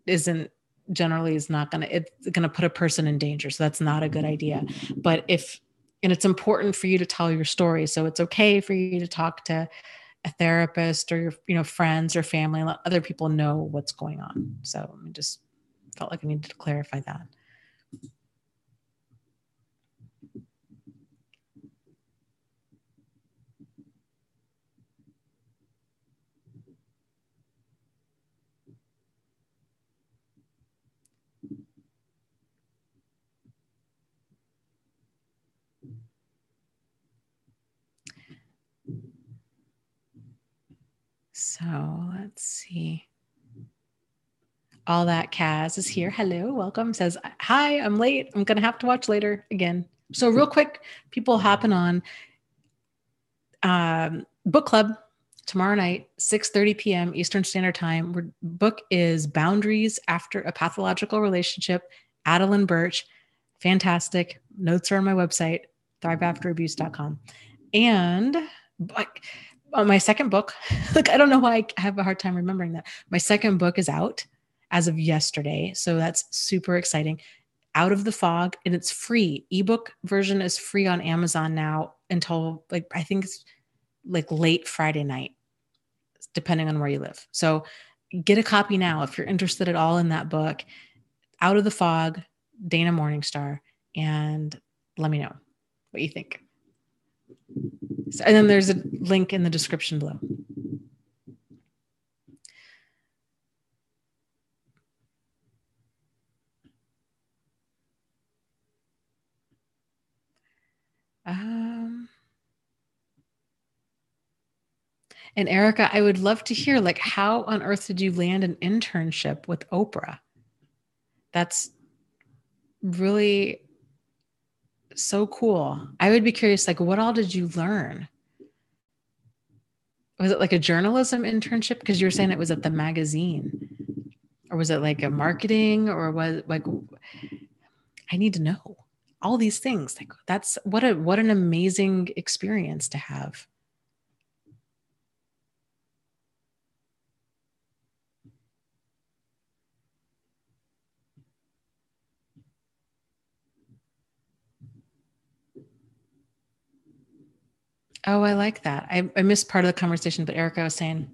it's not going to, it's going to put a person in danger. So that's not a good idea. But and it's important for you to tell your story. So it's okay for you to talk to a therapist or your friends or family and let other people know what's going on. So I just felt like I needed to clarify that. So let's see. All that Kaz is here. Hello, welcome. Says, hi, I'm late. I'm going to have to watch later again. So real quick, people hopping on book club tomorrow night, 6:30 p.m. Eastern Standard Time. Book is Boundaries After a Pathological Relationship, Adeline Birch. Fantastic. Notes are on my website, thriveafterabuse.com. And my second book, like, I don't know why I have a hard time remembering that. My second book is out as of yesterday. So that's super exciting. Out of the Fog, and it's free. Ebook version is free on Amazon now until I think it's late Friday night, depending on where you live. So get a copy now if you're interested at all in that book. Out of the Fog, Dana Morningstar, and let me know what you think. So, and then there's a link in the description below. And Erica, I would love to hear, how on earth did you land an internship with Oprah? That's really so cool. I would be curious, what all did you learn? Was it a journalism internship? Because you were saying it was at the magazine. Or was it a marketing, or was I need to know all these things. That's what an amazing experience to have. Oh, I like that. I missed part of the conversation, but Erica was saying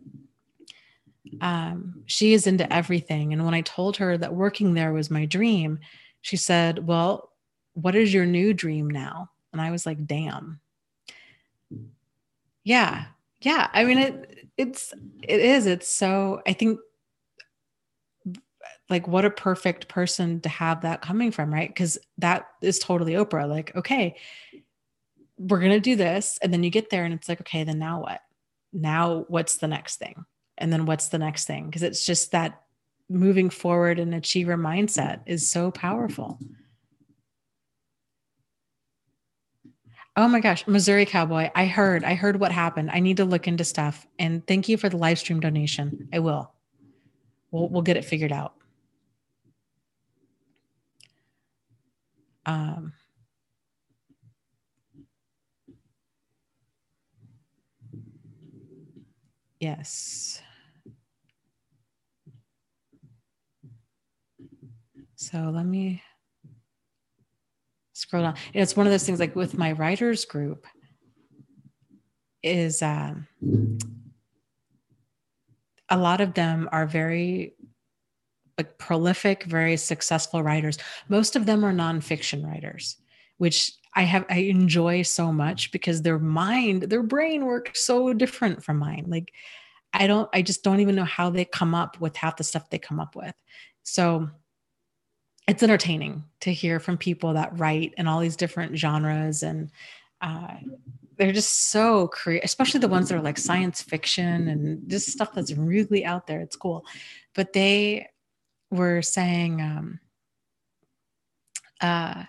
she is into everything. And when I told her that working there was my dream, she said, well, what is your new dream now? And I was like, damn. Yeah. Yeah. I mean, it is. It's so, I think what a perfect person to have that coming from, right? Because that is totally Oprah. Okay, we're going to do this. And then you get there and it's okay, then now what? Now what's the next thing? And then what's the next thing? Because it's just that moving forward and achiever mindset is so powerful. Oh my gosh, Missouri Cowboy. I heard what happened. I need to look into stuff. And thank you for the live stream donation. I will. We'll get it figured out. Yes. So let me scroll down. It's one of those things with my writers group is a lot of them are very like prolific, very successful writers. Most of them are nonfiction writers, which I enjoy so much because their brain works so different from mine. Like I just don't even know how they come up with half the stuff they come up with. So it's entertaining to hear from people that write in all these different genres, and uh, they're just so creative, especially the ones that are like science fiction and just stuff that's really out there. It's cool. But they were saying uh,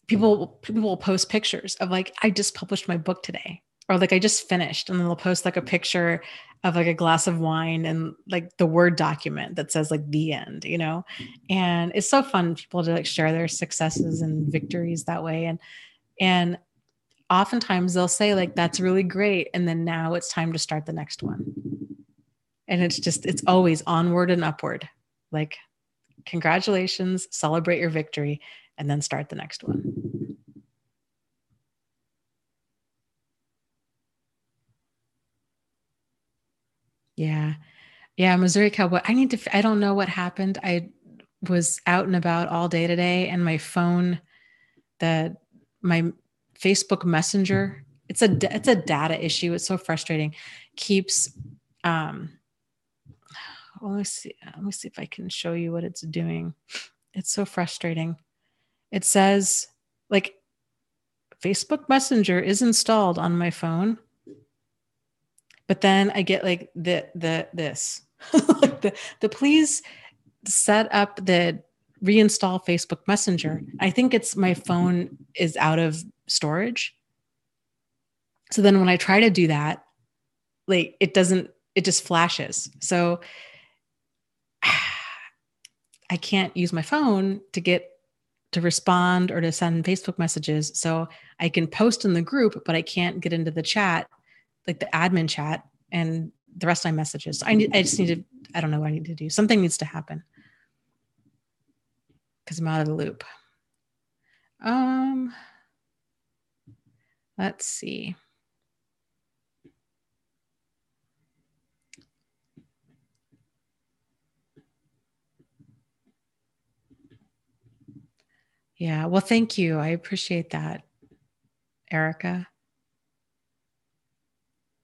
people will post pictures of like, I just published my book today, or like I just finished, and then they'll post like a picture of like a glass of wine and like the Word document that says like the end, you know. And it's so fun people to like share their successes and victories that way. And oftentimes they'll say like, that's really great, and then now it's time to start the next one. And it's always onward and upward. Like, congratulations, celebrate your victory, and then start the next one. Yeah. Yeah. Missouri Cowboy. I don't know what happened. I was out and about all day today, and my phone, my Facebook Messenger, it's a data issue. It's so frustrating. Keeps, well, let me see if I can show you what it's doing. It's so frustrating. It says like Facebook Messenger is installed on my phone, but then I get like this like the please set up the reinstall Facebook Messenger. I think it's my phone is out of storage. So then when I try to do that, like it just flashes. So I can't use my phone to respond or to send Facebook messages. So I can post in the group, but I can't get into the chat, like the admin chat, and the rest of my messages. So I don't know what I need to do. Something needs to happen because I'm out of the loop. Let's see. Yeah. Well, thank you. I appreciate that, Erica.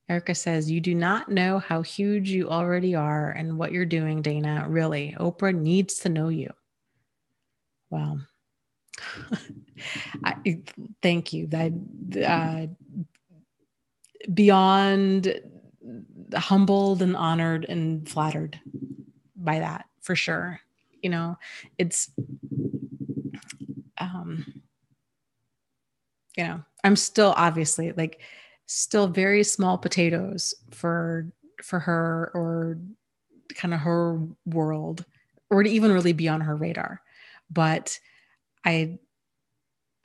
Erica says, you do not know how huge you already are and what you're doing, Dana. Really, Oprah needs to know you. Well, thank you. That beyond humbled and honored and flattered by that, for sure. You know, it's, you know, I'm still obviously like still very small potatoes for her, or kind of her world, or to even really be on her radar. But and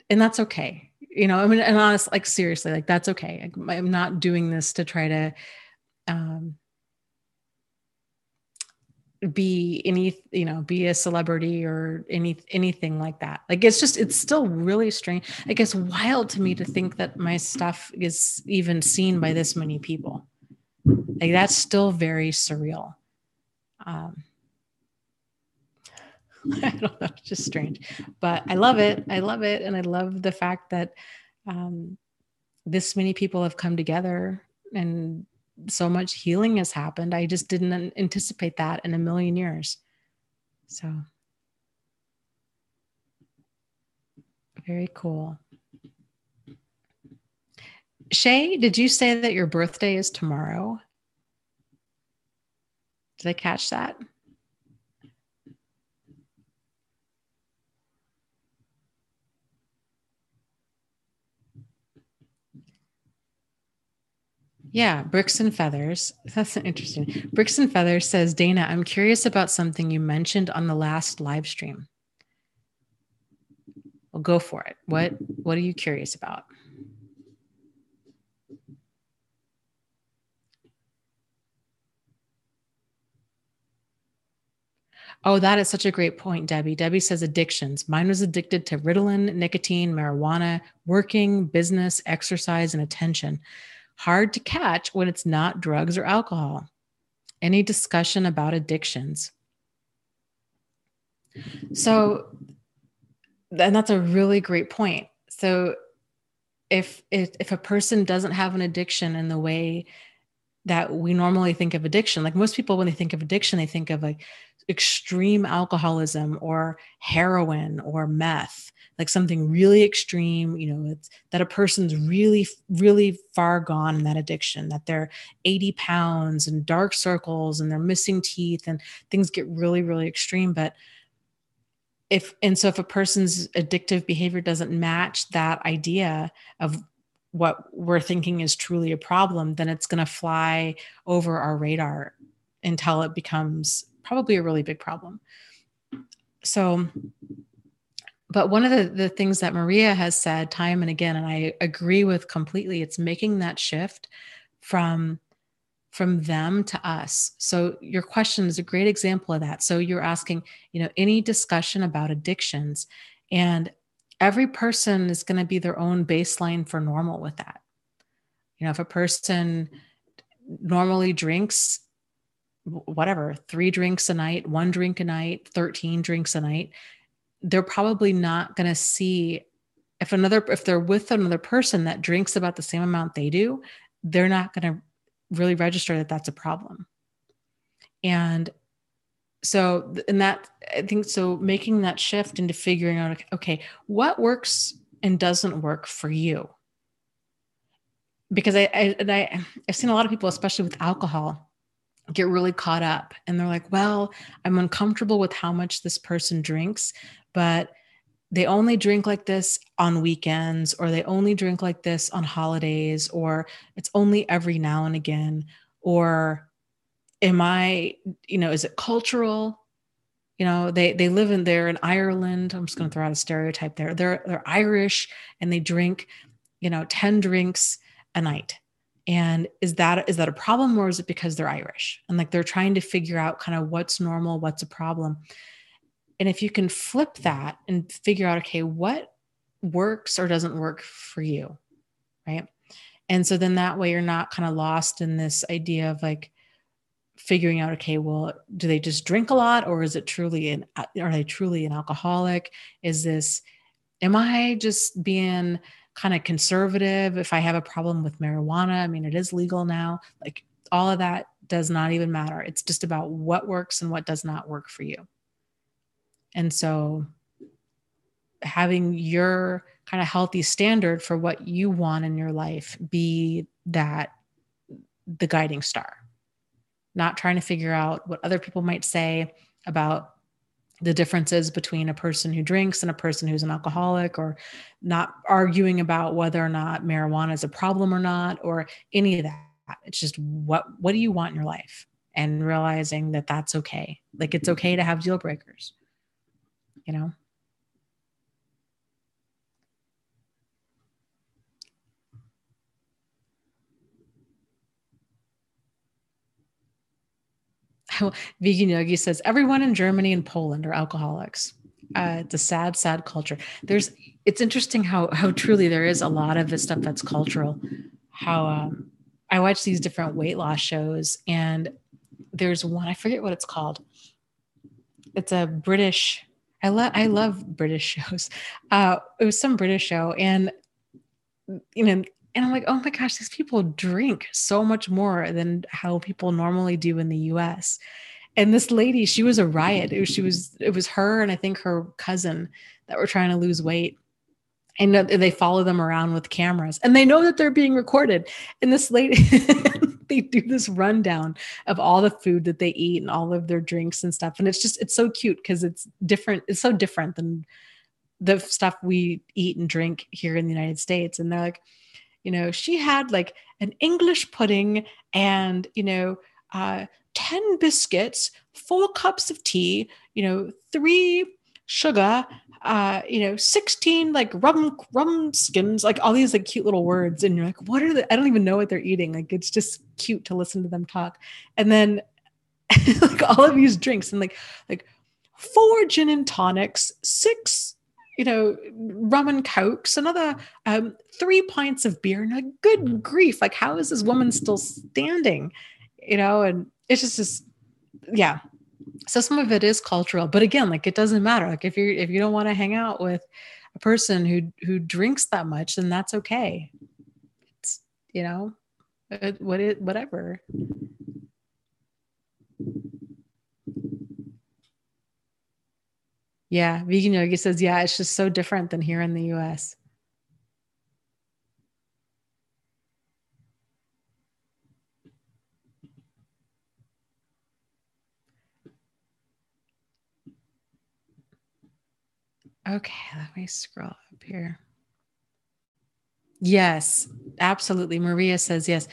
that's okay. You know, I mean, and honestly, like seriously, like that's okay. I'm not doing this to try to be be a celebrity or anything like that. Like it's still really strange. Like it's wild to me to think that my stuff is even seen by this many people. Like that's still very surreal. I don't know, it's just strange, but I love it. I love it. And I love the fact that this many people have come together and so much healing has happened. I just didn't anticipate that in a million years. So very cool. Shay, did you say that your birthday is tomorrow? Did I catch that? Yeah, Bricks and Feathers. That's interesting. Bricks and Feathers says, Dana, I'm curious about something you mentioned on the last live stream. Well, go for it. What are you curious about? Oh, that is such a great point, Debbie. Debbie says addictions. Mine was addicted to Ritalin, nicotine, marijuana, working, business, exercise, and attention. Hard to catch when it's not drugs or alcohol. Any discussion about addictions? So, and that's a really great point. So if a person doesn't have an addiction in the way that we normally think of addiction, like most people, when they think of addiction, they think of like extreme alcoholism or heroin or meth, like something really extreme, it's that a person's really, really far gone in that addiction, that they're 80 pounds and dark circles and they're missing teeth and things get really, really extreme. But so if a person's addictive behavior doesn't match that idea of what we're thinking is truly a problem, then it's going to fly over our radar until it becomes probably a really big problem. So, but one of the things that Maria has said time and again, and I agree with completely, it's making that shift from them to us. So your question is a great example of that. So you're asking, any discussion about addictions, and every person is going to be their own baseline for normal with that. If a person normally drinks whatever, 3 drinks a night, 1 drink a night, 13 drinks a night, they're probably not going to see if they're with another person that drinks about the same amount they do, they're not going to really register that that's a problem. And so, I think so, making that shift into figuring out, okay, what works and doesn't work for you? Because I've seen a lot of people, especially with alcohol, get really caught up and they're like, well, I'm uncomfortable with how much this person drinks, but they only drink like this on weekends, or they only drink like this on holidays, or it's only every now and again, or is it cultural? They're in Ireland. I'm just going to throw out a stereotype there. They're Irish and they drink, 10 drinks a night. And is that a problem, or is it because they're Irish? And like, they're trying to figure out kind of what's normal, what's a problem. And if you can flip that and figure out, okay, what works or doesn't work for you, right? And so then that way you're not kind of lost in this idea of like figuring out, okay, well, do they just drink a lot, or is it are they truly an alcoholic? Am I just being kind of conservative if I have a problem with marijuana? I mean, it is legal now. Like, all of that does not even matter. It's just about what works and what does not work for you. And so having your kind of healthy standard for what you want in your life be the guiding star, not trying to figure out what other people might say about the differences between a person who drinks and a person who's an alcoholic, or not arguing about whether or not marijuana is a problem or not, or any of that. It's just what do you want in your life, and realizing that that's okay. Like, it's okay to have deal breakers, Vegan Yogi says everyone in Germany and Poland are alcoholics. It's a sad, sad culture. It's interesting how truly there is a lot of this stuff that's cultural. How I watch these different weight loss shows, and there's one, I forget what it's called. It's a British. I love British shows. It was some British show, and and I'm like, oh my gosh, these people drink so much more than how people normally do in the US. And this lady, she was a riot. It was her and I think her cousin that were trying to lose weight. And they follow them around with cameras, and they know that they're being recorded. And this lady, they do this rundown of all the food that they eat and all of their drinks and stuff. And it's so cute because it's different. It's so different than the stuff we eat and drink here in the United States. And they're like, she had like an English pudding and, 10 biscuits, 4 cups of tea, 3 sugar, 16 like rum skins, like all these like cute little words. And you're like, what are I don't even know what they're eating. Like, it's just cute to listen to them talk. And then like all of these drinks and like 4 gin and tonics, 6 rum and cokes, another 3 pints of beer. And like, good grief, like, how is this woman still standing? And it's just, yeah. So some of it is cultural, but again, like it doesn't matter. Like if you don't want to hang out with a person who drinks that much, then that's okay. It's, whatever. Yeah. Vegan Yogi says, yeah, it's just so different than here in the US. Okay, let me scroll up here. Yes, absolutely. Maria says yes.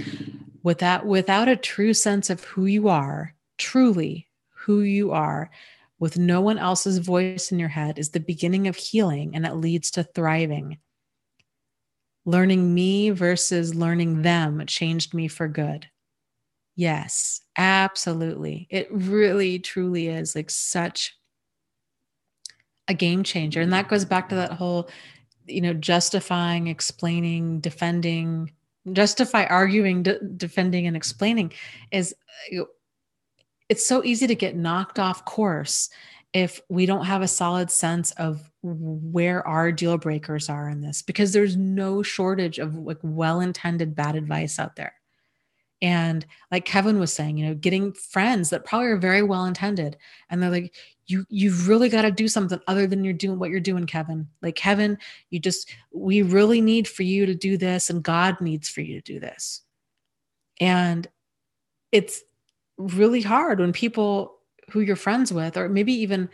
Without a true sense of who you are, truly who you are, with no one else's voice in your head is the beginning of healing, and it leads to thriving. Learning me versus learning them changed me for good. Yes, absolutely. It really truly is like such a game changer. And that goes back to that whole, justifying, explaining, defending, justify, arguing, defending, and explaining is, it's so easy to get knocked off course if we don't have a solid sense of where our deal breakers are in this, because there's no shortage of like well-intended bad advice out there. And like Kevin was saying, getting friends that probably are very well intended, and they're like, you've really got to do something other than you're doing what you're doing, Kevin. Like, Kevin, we really need for you to do this, and God needs for you to do this. And it's really hard when people who you're friends with, or maybe even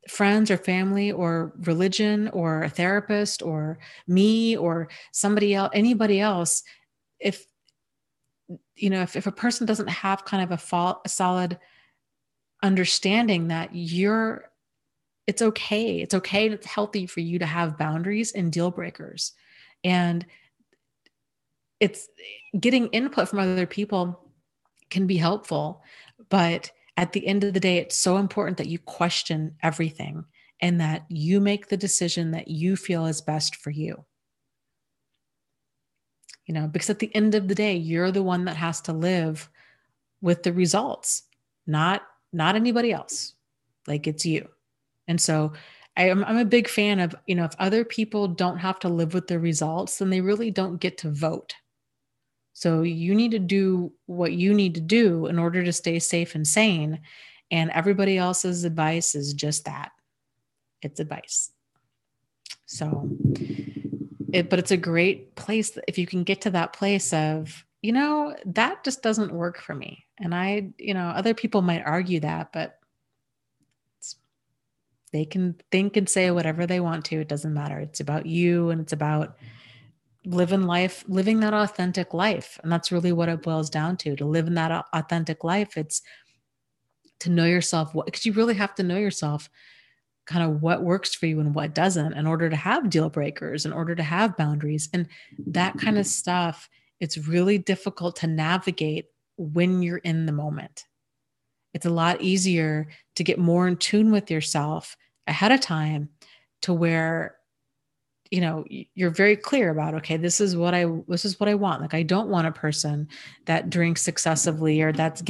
friends or family or religion or a therapist or me or somebody else, anybody else, if if a person doesn't have kind of a solid understanding that it's okay. It's okay. And it's healthy for you to have boundaries and deal breakers. And it's getting input from other people can be helpful. But at the end of the day, it's so important that you question everything and that you make the decision that you feel is best for you. Because at the end of the day, you're the one that has to live with the results, not anybody else. Like, it's you. And so I'm a big fan of, if other people don't have to live with the results, then they really don't get to vote. So you need to do what you need to do in order to stay safe and sane. And everybody else's advice is just that. It's advice. So but it's a great place if you can get to that place of, that just doesn't work for me. And other people might argue that, but they can think and say whatever they want to. It doesn't matter. It's about you, and it's about living that authentic life. And that's really what it boils down to live in that authentic life. It's to know yourself, because you really have to know yourself, kind of what works for you and what doesn't, in order to have deal breakers, in order to have boundaries and that kind of stuff. It's really difficult to navigate when you're in the moment. It's a lot easier to get more in tune with yourself ahead of time, to where you're very clear about, okay, this is what I want. Like, I don't want a person that drinks excessively, or that's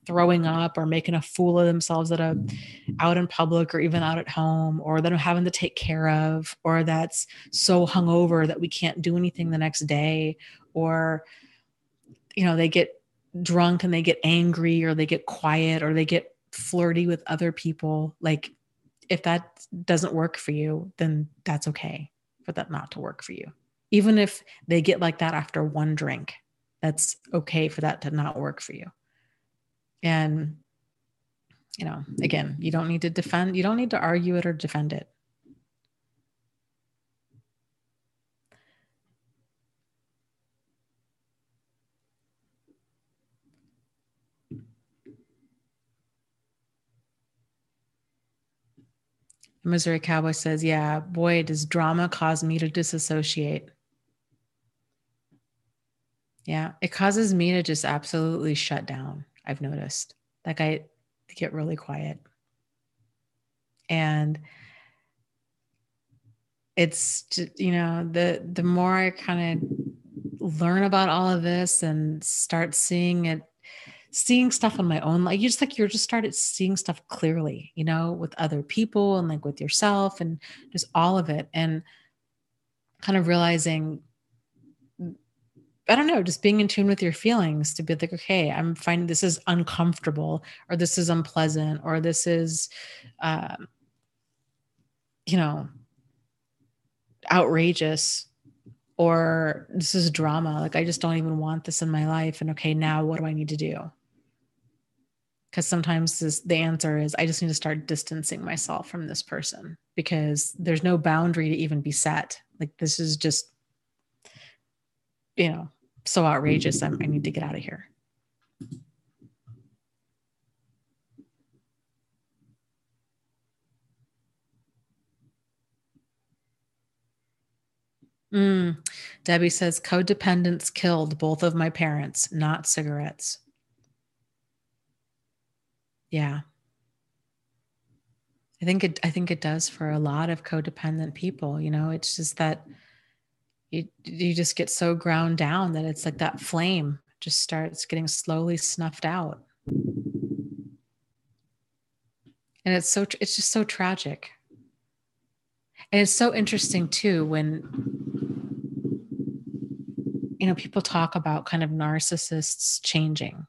throwing up or making a fool of themselves out in public, or even out at home, or that I'm having to take care of, or that's so hungover that we can't do anything the next day, or they get drunk and they get angry, or they get quiet, or they get flirty with other people. Like, if that doesn't work for you, then that's okay for that not to work for you. Even if they get like that after one drink, that's okay for that to not work for you. And, again, you don't need to argue it or defend it. Missouri Cowboy says, yeah, boy, does drama cause me to disassociate. Yeah, it causes me to just absolutely shut down. I've noticed. Like, I get really quiet. And it's just, the more I kind of learn about all of this and start seeing seeing stuff on my own, like you're just started seeing stuff clearly, with other people and like with yourself and just all of it. And kind of realizing, I don't know, just being in tune with your feelings to be like, okay, I'm finding this is uncomfortable, or this is unpleasant, or this is, um, you know, outrageous, or this is drama. Like, I just don't even want this in my life. And okay, now what do I need to do? Because sometimes the answer is I just need to start distancing myself from this person because there's no boundary to even be set. Like, this is just, so outrageous. I need to get out of here. Debbie says codependence killed both of my parents, not cigarettes. Yeah. I think it does for a lot of codependent people. It's just that you just get so ground down that it's like that flame just starts getting slowly snuffed out. And it's just so tragic. And it's so interesting too when people talk about kind of narcissists changing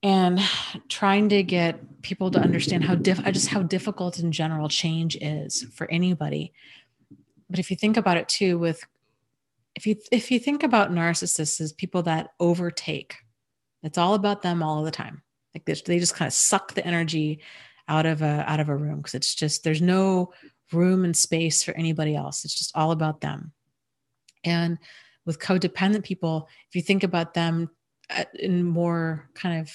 and trying to get people to understand how difficult in general change is for anybody. But if you think about it too, if you think about narcissists as people that overtake, it's all about them all the time. Like they just kind of suck the energy out of a room because it's just there's no room and space for anybody else. It's just all about them. And with codependent people, if you think about them in more kind of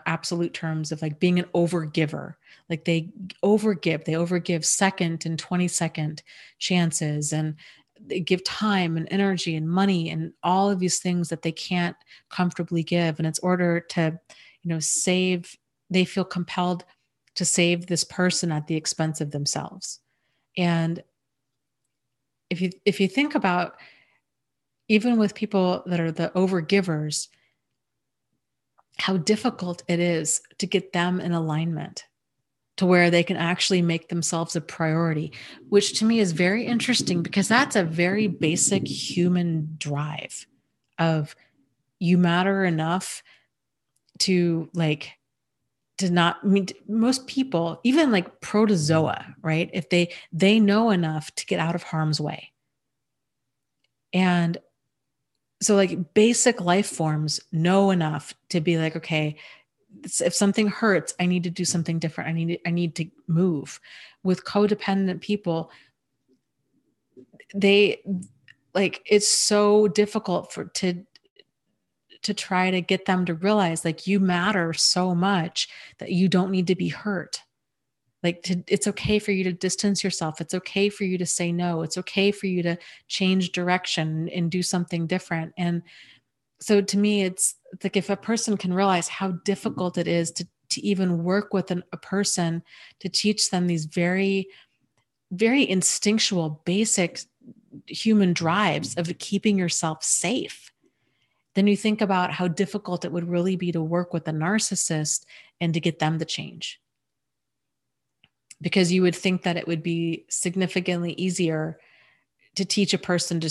absolute terms of like being an overgiver, like they overgive second and 20-second chances, and they give time and energy and money and all of these things that they can't comfortably give. And it's order to, save, they feel compelled to save this person at the expense of themselves. And if you think about, even with people that are the overgivers, how difficult it is to get them in alignment to where they can actually make themselves a priority, which to me is very interesting because that's a very basic human drive of you matter enough to not, I mean, most people, even like protozoa, right? If they know enough to get out of harm's way. And so like basic life forms know enough to be like, okay, if something hurts, I need to do something different. I need to move. With codependent people, it's so difficult to try to get them to realize like you matter so much that you don't need to be hurt. It's okay for you to distance yourself. It's okay for you to say no. It's okay for you to change direction and do something different. And so to me, it's like if a person can realize how difficult it is to even work with a person to teach them these very, very instinctual, basic human drives of keeping yourself safe, then you think about how difficult it would really be to work with a narcissist and to get them to change. Because you would think that it would be significantly easier to teach a person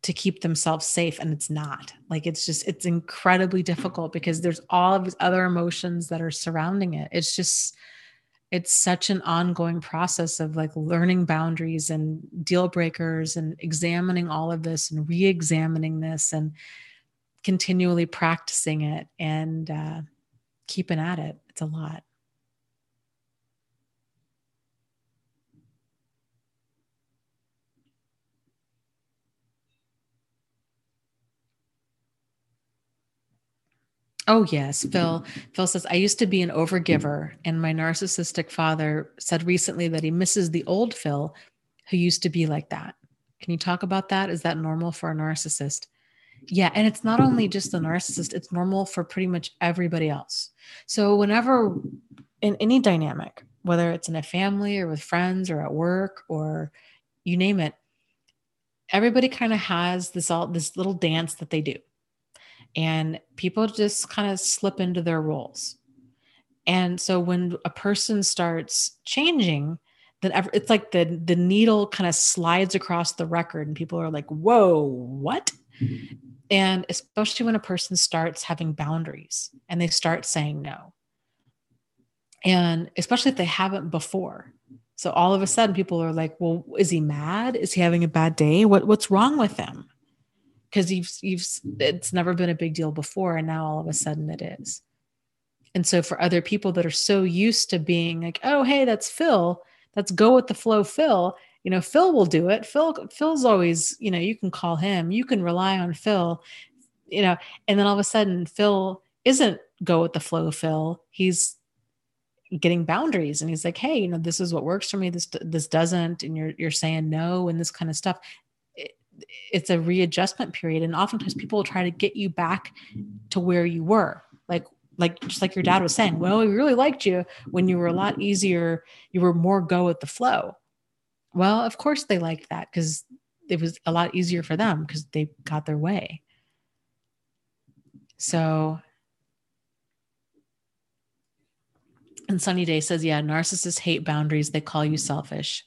to keep themselves safe. And it's not. It's incredibly difficult because there's all of these other emotions that are surrounding it. It's such an ongoing process of like learning boundaries and deal breakers and examining all of this and re-examining this and continually practicing it and keeping at it. It's a lot. Oh, yes. Phil says, I used to be an overgiver, and my narcissistic father said recently that he misses the old Phil who used to be like that. Can you talk about that? Is that normal for a narcissist? Yeah. And it's not only just the narcissist, it's normal for pretty much everybody else. So whenever in any dynamic, whether it's in a family or with friends or at work or you name it, everybody kind of has this little dance that they do. and people just kind of slip into their roles. And so when a person starts changing, then it's like the needle kind of slides across the record and people are like, whoa, what? And especially when a person starts having boundaries and they start saying no. And especially if they haven't before. So all of a sudden people are like, well, is he mad? Is he having a bad day? What's wrong with him? Because it's never been a big deal before. And now all of a sudden it is. And so for other people that are so used to being like, oh, hey, that's Phil. Let's go with the flow, Phil. Phil will do it. Phil's always, you can call him. You can rely on Phil, and then all of a sudden Phil isn't go with the flow, Phil. He's getting boundaries and he's like, hey, this is what works for me. This doesn't. And you're saying no and this kind of stuff. It's a readjustment period. And oftentimes people will try to get you back to where you were. Like just like your dad was saying, well, we really liked you when you were a lot easier. You were more go with the flow. Well, of course they liked that because it was a lot easier for them because they got their way. So, and Sunny Day says, yeah, narcissists hate boundaries. They call you selfish.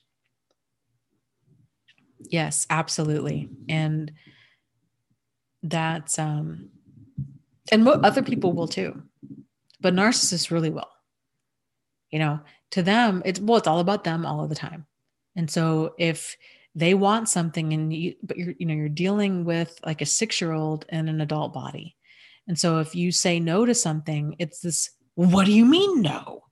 Yes, absolutely. And that's, and other people will too, but narcissists really will. To them, it's all about them all of the time. And so if they want something and you're dealing with like a 6-year-old in an adult body. And so if you say no to something, it's this, what do you mean no?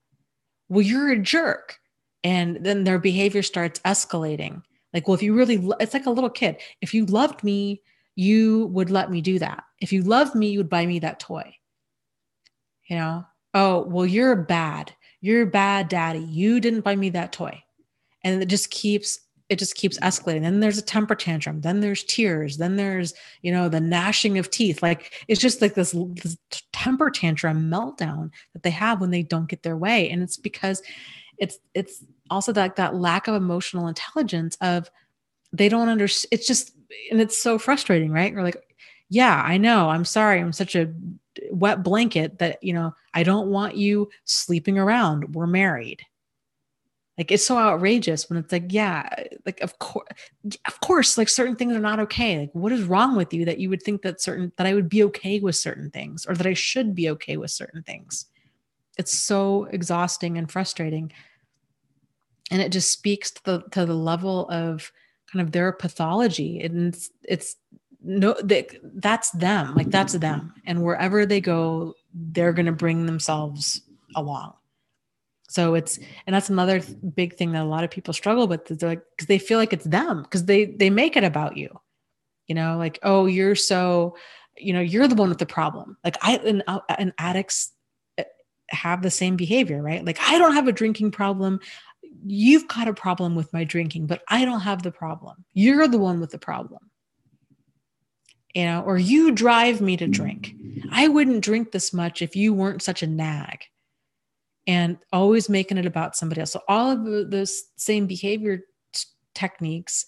Well, you're a jerk. And then their behavior starts escalating. Like, well, if you really, it's like a little kid. If you loved me, you would let me do that. If you loved me, you would buy me that toy. Oh, well, you're bad. You're a bad daddy. You didn't buy me that toy. And it just keeps escalating. Then there's a temper tantrum. Then there's tears. Then there's, the gnashing of teeth. Like, it's just like this temper tantrum meltdown that they have when they don't get their way. And it's because it's also that lack of emotional intelligence of they don't understand. It's just, and it's so frustrating, right? You're like, yeah, I know. I'm sorry. I'm such a wet blanket that, I don't want you sleeping around. We're married. Like, it's so outrageous when it's like, yeah, like, of course, like certain things are not okay. Like, what is wrong with you that you would think that I would be okay with certain things or that I should be okay with certain things? It's so exhausting and frustrating. And it just speaks to the level of kind of their pathology. And it's no, that's them. Like, that's them. And wherever they go, they're going to bring themselves along. So and that's another big thing that a lot of people struggle with. They're like, because they feel like it's them, because they make it about you, like, oh, you're so, you're the one with the problem. Like and addicts have the same behavior, right? Like, I don't have a drinking problem. You've got a problem with my drinking, but I don't have the problem. You're the one with the problem. Or you drive me to drink. I wouldn't drink this much if you weren't such a nag. And always making it about somebody else. So all of those same behavior techniques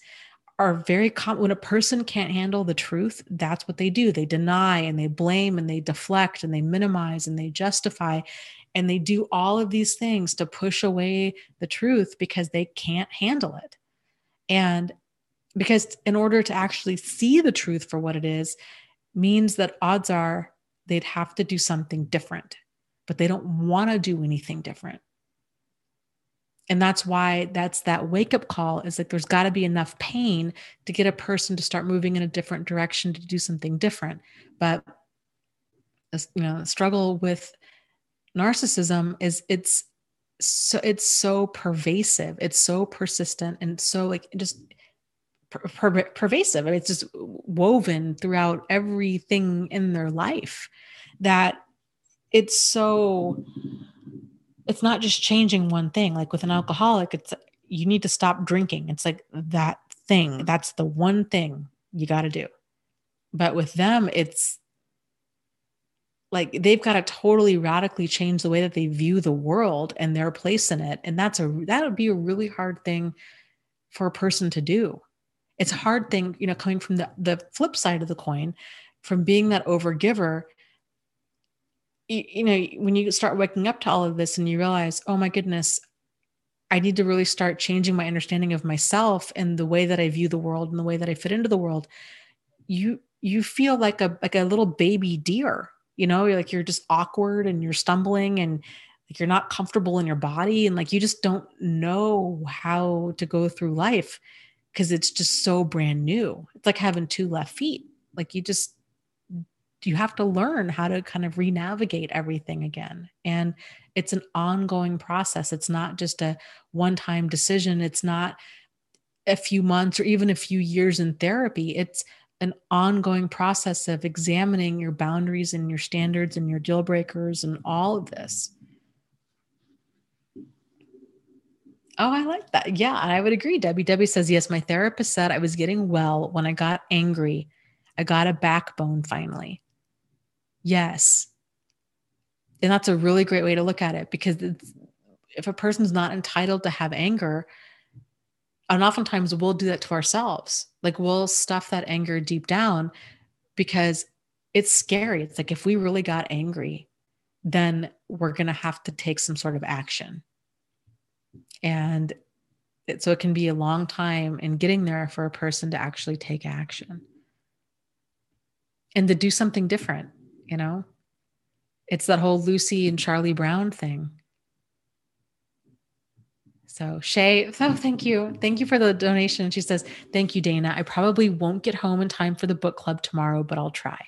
are very common. When a person can't handle the truth, that's what they do. They deny and they blame and they deflect and they minimize and they justify. And they do all of these things to push away the truth because they can't handle it. And because in order to actually see the truth for what it is, means that odds are they'd have to do something different. But they don't want to do anything different. And that's why that's that wake-up call is like, there's got to be enough pain to get a person to start moving in a different direction to do something different. But, the struggle with narcissism is it's so pervasive. It's so persistent and so like just pervasive. I mean, it's just woven throughout everything in their life that it's not just changing one thing. Like with an alcoholic, it's, you need to stop drinking. It's like that thing. That's the one thing you got to do. But with them, it's like, they've got to totally radically change the way that they view the world and their place in it. And that would be a really hard thing for a person to do. It's a hard thing, coming from the flip side of the coin, from being that overgiver, you know, when you start waking up to all of this and you realize, oh my goodness, I need to really start changing my understanding of myself and the way that I view the world and the way that I fit into the world. You feel like a little baby deer, you know, you're like, you're just awkward and you're stumbling and like you're not comfortable in your body. And like, you just don't know how to go through life because it's just so brand new. It's like having two left feet. Like you have to learn how to kind of re-navigate everything again. And it's an ongoing process. It's not just a one-time decision. It's not a few months or even a few years in therapy. It's an ongoing process of examining your boundaries and your standards and your deal breakers and all of this. Oh, I like that. Yeah, I would agree. Debbie says, yes, my therapist said I was getting well when I got angry. I got a backbone finally. Yes. And that's a really great way to look at it, because if a person's not entitled to have anger, and oftentimes we'll do that to ourselves, like we'll stuff that anger deep down because it's scary. It's like, if we really got angry, then we're going to have to take some sort of action. And so it can be a long time in getting there for a person to actually take action and to do something different. You know, it's that whole Lucy and Charlie Brown thing. So Shay, oh, thank you. Thank you for the donation. She says, thank you, Dana. I probably won't get home in time for the book club tomorrow, but I'll try.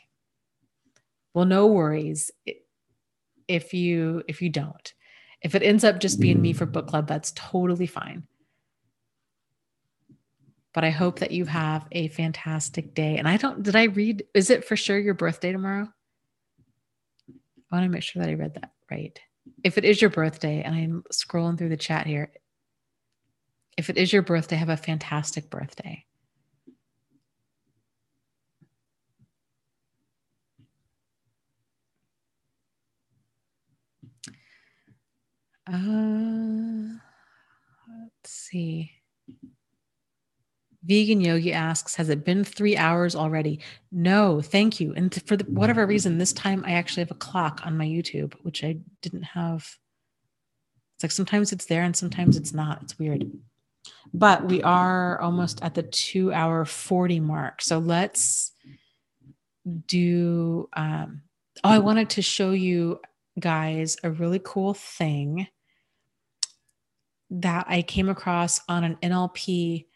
Well, no worries. If you don't, if it ends up just being me for book club, that's totally fine. But I hope that you have a fantastic day. And did I read, is it for sure your birthday tomorrow? I want to make sure that I read that right. If it is your birthday, and I'm scrolling through the chat here, if it is your birthday, have a fantastic birthday. Let's see. Vegan Yogi asks, has it been 3 hours already? No, thank you. And for whatever reason, this time I actually have a clock on my YouTube, which I didn't have. It's like sometimes it's there and sometimes it's not. It's weird. But we are almost at the 2 hour 40 mark. So let's do, I wanted to show you guys a really cool thing that I came across on an NLP,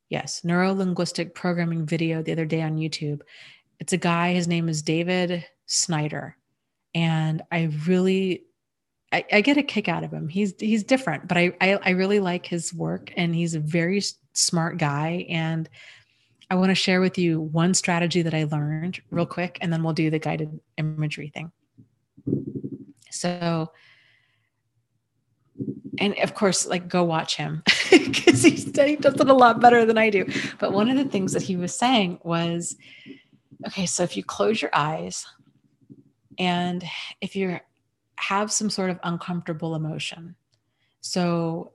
yes, neuro-linguistic programming video the other day on YouTube. It's a guy, his name is David Snyder. And I get a kick out of him. He's different, but I really like his work, and he's a very smart guy. And I want to share with you one strategy that I learned real quick, and then we'll do the guided imagery thing. So, and of course, like, go watch him because he does it a lot better than I do. But one of the things that he was saying was, okay, so if you close your eyes and if you have some sort of uncomfortable emotion, so,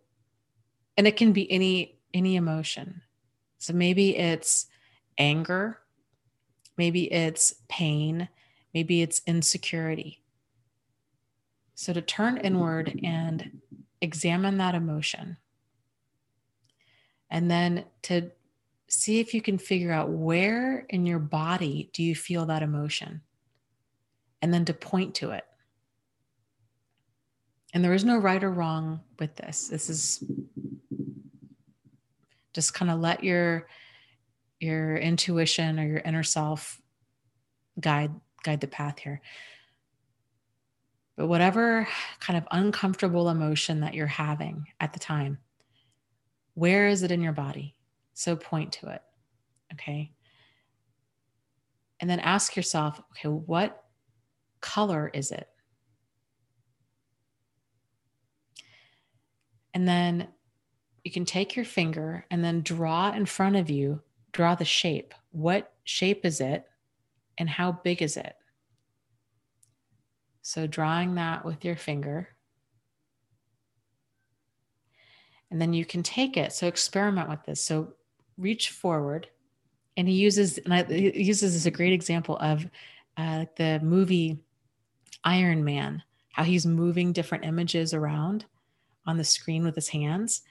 and it can be any emotion. So maybe it's anger, maybe it's pain, maybe it's insecurity. So to turn inward and examine that emotion, and then to see if you can figure out where in your body do you feel that emotion, and then to point to it. And there is no right or wrong with this. This is just kind of let your intuition or your inner self guide the path here. But whatever kind of uncomfortable emotion that you're having at the time, where is it in your body? So point to it. Okay. And then ask yourself, okay, what color is it? And then you can take your finger and then draw in front of you, draw the shape. What shape is it? And how big is it? So drawing that with your finger. And then you can take it. So experiment with this. So reach forward And he uses as a great example of the movie Iron Man, how he's moving different images around on the screen with his hands.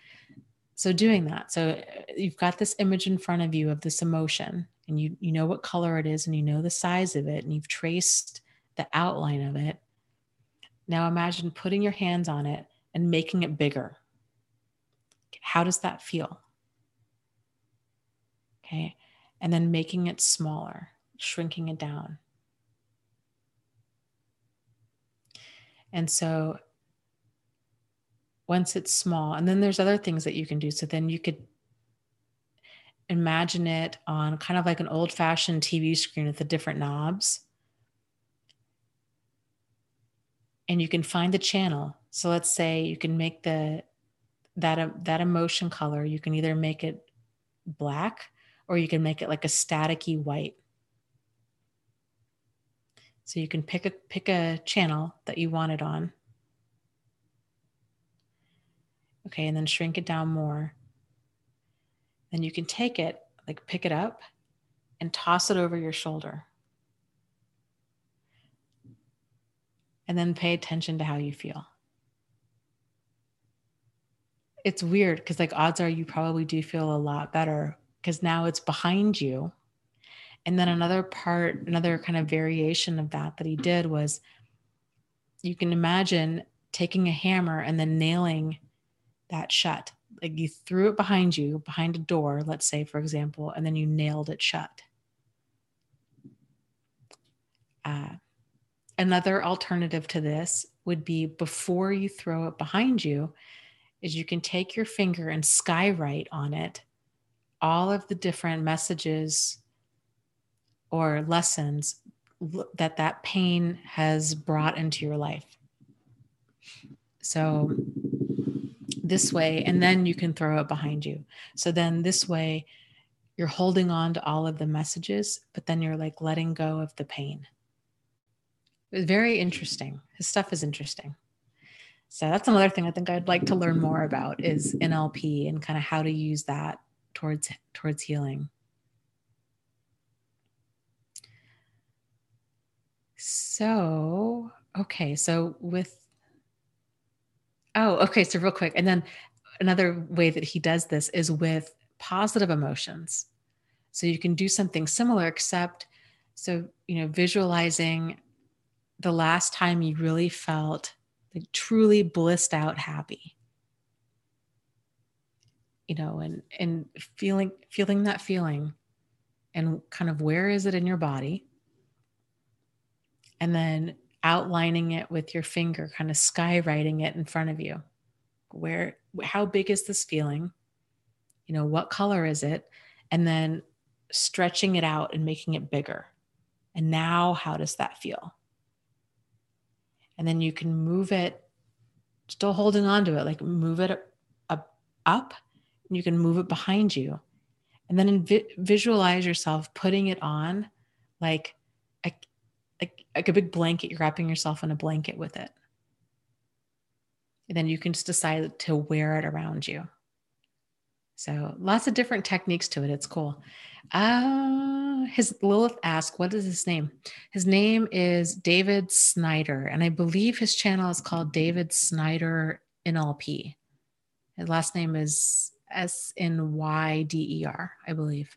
So doing that. So you've got this image in front of you of this emotion, and you know what color it is, and you know the size of it, and you've traced the outline of it. Now imagine putting your hands on it and making it bigger. How does that feel? Okay. And then making it smaller, shrinking it down. And so once it's small, and then there's other things that you can do. So then you could imagine it on kind of like an old-fashioned TV screen with the different knobs. And you can find the channel. So let's say you can make that emotion color, you can either make it black or you can make it like a staticky white. So you can pick a channel that you want it on. Okay, and then shrink it down more. Then you can take it, like pick it up and toss it over your shoulder. And then pay attention to how you feel. It's weird because like odds are you probably do feel a lot better because now it's behind you. And then another kind of variation of that he did was you can imagine taking a hammer and then nailing that shut. Like you threw it behind you, behind a door, let's say, for example, and then you nailed it shut. Another alternative to this would be before you throw it behind you, is you can take your finger and skywrite on it all of the different messages or lessons that pain has brought into your life. So this way, and then you can throw it behind you. So then this way, you're holding on to all of the messages, but then you're like letting go of the pain. It's very interesting. His stuff is interesting. So that's another thing I think I'd like to learn more about is NLP and kind of how to use that towards healing. So, okay. So so real quick. And then another way that he does this is with positive emotions. So you can do something similar, except, visualizing the last time you really felt like truly blissed out happy, and feeling that feeling and kind of where is it in your body? And then outlining it with your finger, kind of skywriting it in front of you. How big is this feeling? What color is it? And then stretching it out and making it bigger. And now how does that feel? And then you can move it, still holding on to it, like move it up, and you can move it behind you. And then visualize yourself putting it on like a big blanket. You're wrapping yourself in a blanket with it. And then you can just decide to wear it around you. So lots of different techniques to it. It's cool. Lilith asked, what is his name? His name is David Snyder. And I believe his channel is called David Snyder NLP. His last name is Snyder, I believe.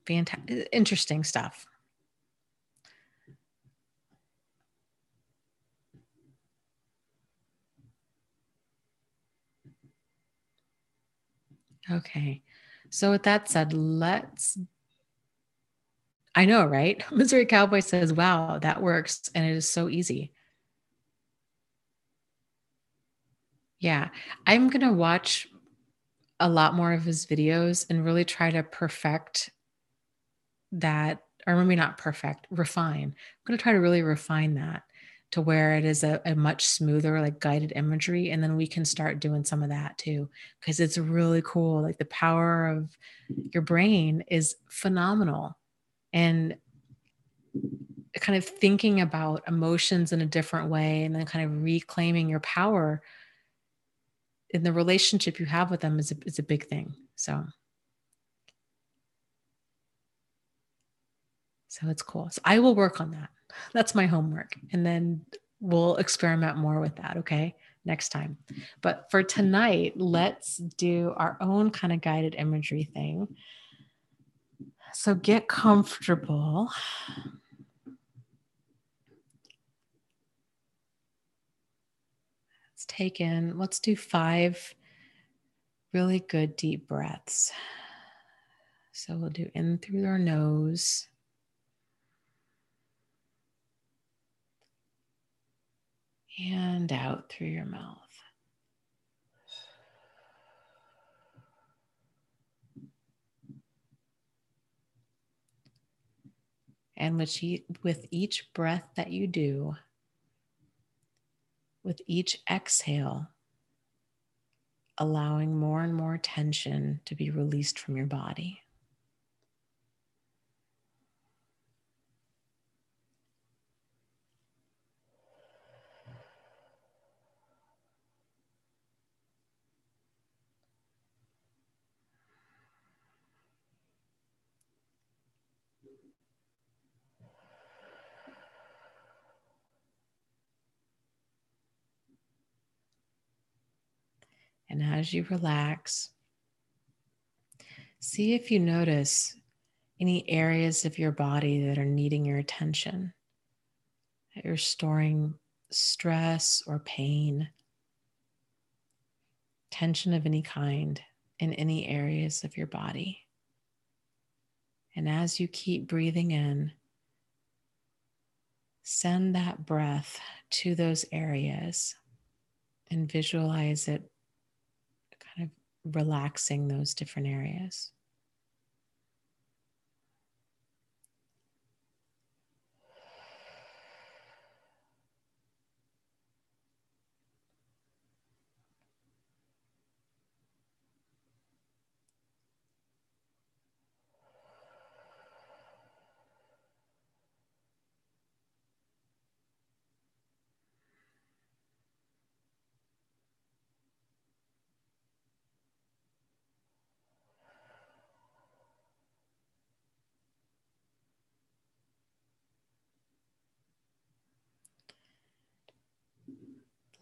Fantastic, interesting stuff. Okay. So with that said, I know, right? Missouri Cowboy says, wow, that works. And it is so easy. Yeah. I'm going to watch a lot more of his videos and really try to perfect that, or maybe not perfect, refine. I'm going to try to really refine that to where it is a much smoother, like guided imagery. And then we can start doing some of that too, because it's really cool. Like the power of your brain is phenomenal. And kind of thinking about emotions in a different way and then kind of reclaiming your power in the relationship you have with them is a big thing. So it's cool. So I will work on that. That's my homework. And then we'll experiment more with that. Okay. Next time. But for tonight, let's do our own kind of guided imagery thing. So get comfortable. Let's do 5 really good deep breaths. So we'll do in through our nose. And out through your mouth. And with each breath that you do, with each exhale, allowing more and more tension to be released from your body. And as you relax, see if you notice any areas of your body that are needing your attention, that you're storing stress or pain, tension of any kind in any areas of your body. And as you keep breathing in, send that breath to those areas and visualize it kind of relaxing those different areas.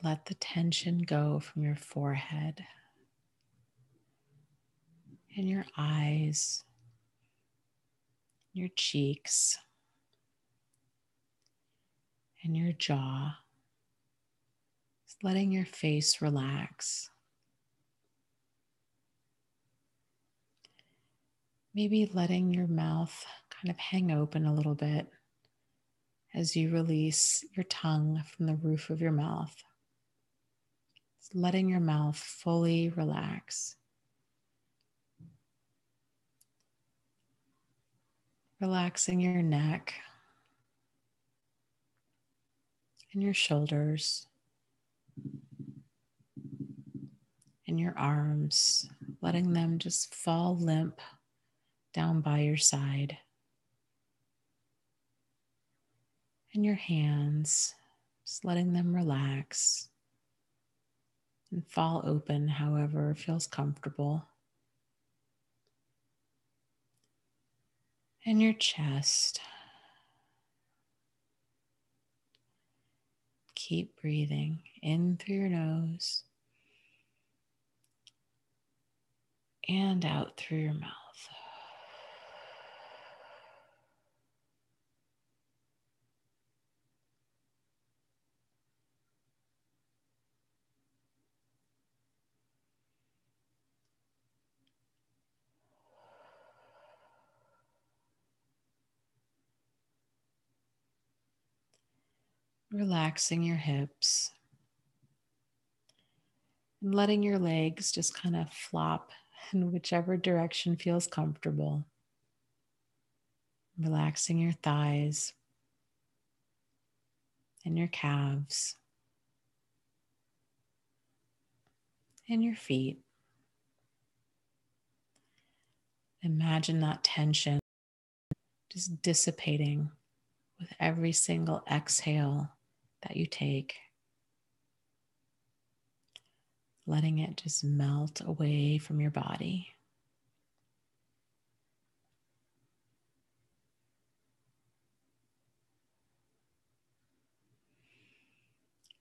Let the tension go from your forehead and your eyes, your cheeks, and your jaw. Just letting your face relax. Maybe letting your mouth kind of hang open a little bit as you release your tongue from the roof of your mouth. Just letting your mouth fully relax. Relaxing your neck and your shoulders and your arms, letting them just fall limp down by your side. And your hands, just letting them relax and fall open however feels comfortable. And your chest. Keep breathing in through your nose and out through your mouth. Relaxing your hips and letting your legs just kind of flop in whichever direction feels comfortable. Relaxing your thighs and your calves and your feet. Imagine that tension just dissipating with every single exhale that you take. Letting it just melt away from your body.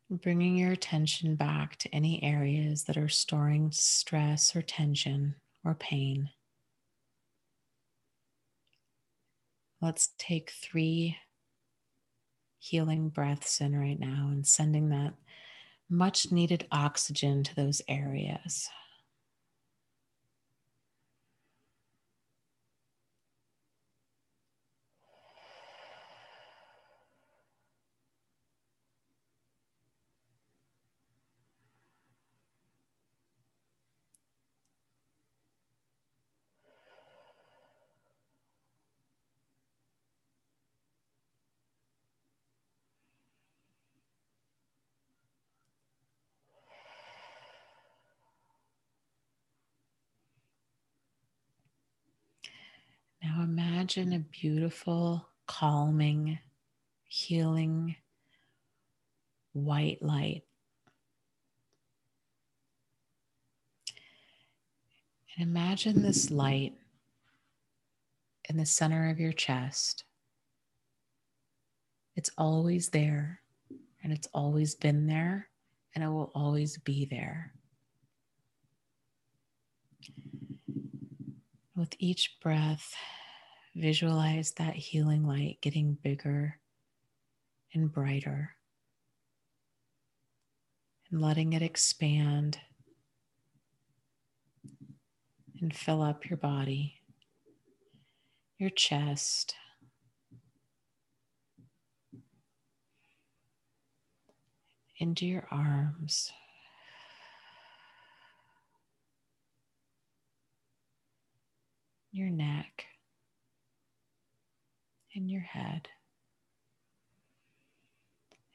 Bringing your attention back to any areas that are storing stress or tension or pain. Let's take 3 healing breaths in right now and sending that much needed oxygen to those areas. Now imagine a beautiful, calming, healing white light. And imagine this light in the center of your chest. It's always there, and it's always been there, and it will always be there. With each breath, visualize that healing light getting bigger and brighter, and letting it expand and fill up your body, your chest, into your arms, your neck, and your head,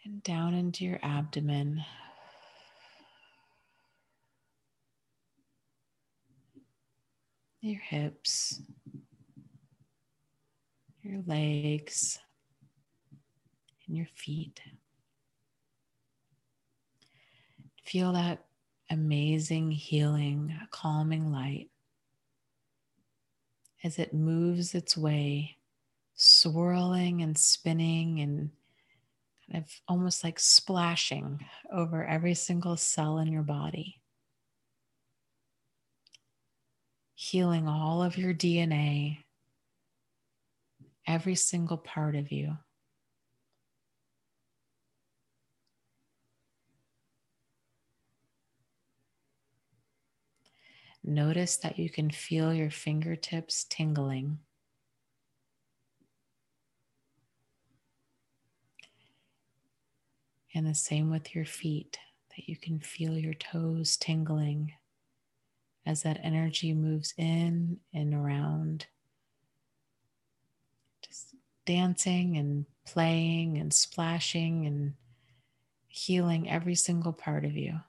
and down into your abdomen, your hips, your legs, and your feet. Feel that amazing, healing, calming light as it moves its way, swirling and spinning and kind of almost like splashing over every single cell in your body, healing all of your DNA, every single part of you. Notice that you can feel your fingertips tingling. And the same with your feet, that you can feel your toes tingling as that energy moves in and around, just dancing and playing and splashing and healing every single part of you.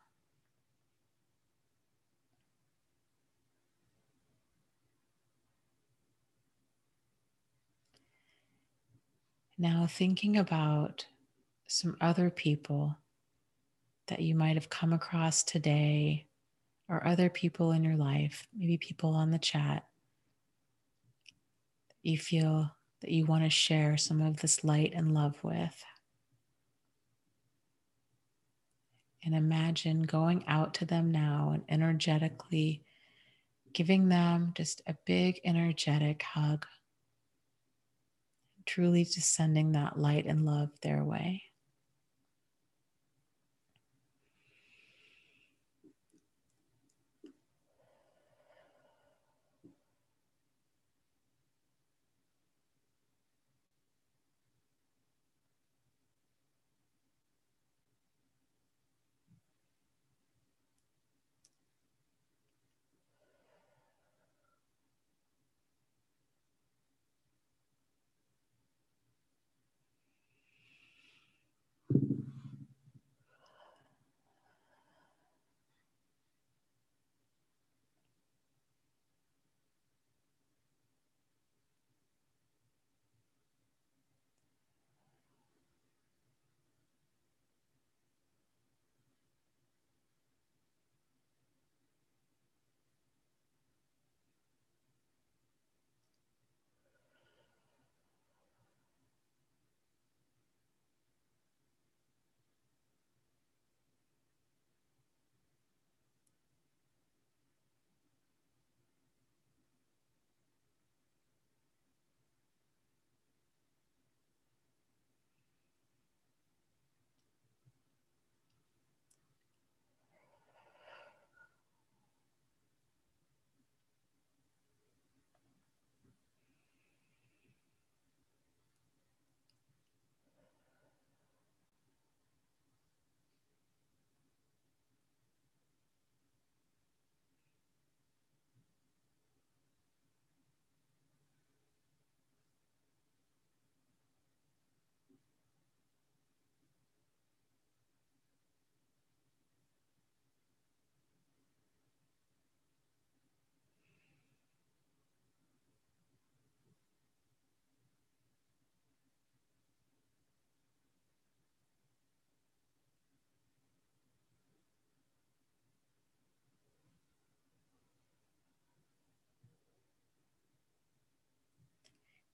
Now thinking about some other people that you might have come across today, or other people in your life, maybe people on the chat, you feel that you want to share some of this light and love with. And imagine going out to them now and energetically giving them just a big energetic hug, truly just sending that light and love their way.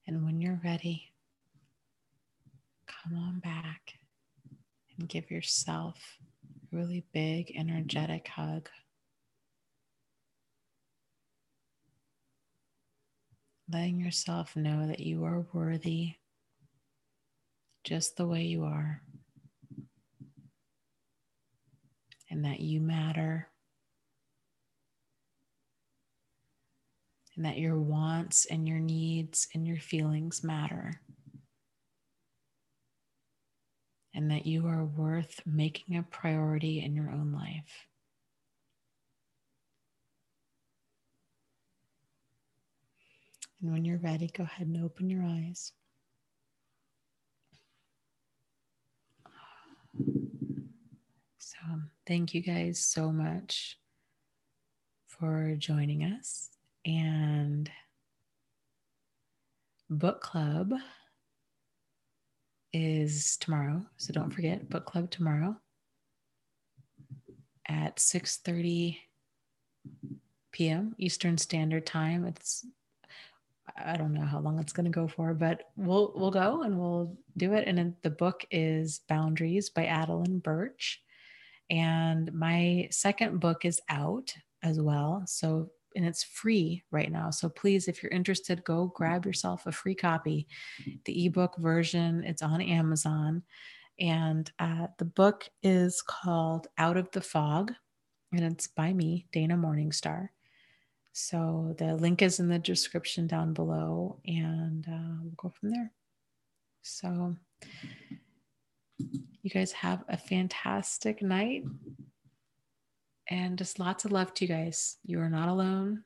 And when you're ready, come on back and give yourself a really big, energetic hug. Letting yourself know that you are worthy just the way you are, and that you matter, and that your wants and your needs and your feelings matter, and that you are worth making a priority in your own life. And when you're ready, go ahead and open your eyes. So thank you guys so much for joining us. And book club is tomorrow. So don't forget, book club tomorrow at 6:30 p.m. Eastern Standard Time. I don't know how long it's going to go for, but we'll go and we'll do it. And the book is Boundaries by Adeline Birch. And my second book is out as well. So, and it's free right now. So please, if you're interested, go grab yourself a free copy. The ebook version, it's on Amazon. And the book is called Out of the Fog, and it's by me, Dana Morningstar. So the link is in the description down below, and we'll go from there. So you guys have a fantastic night, and just lots of love to you guys. You are not alone.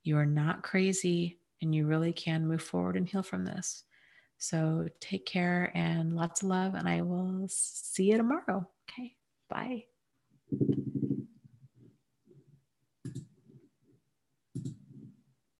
You are not crazy, and you really can move forward and heal from this. So take care and lots of love, and I will see you tomorrow. Okay, bye.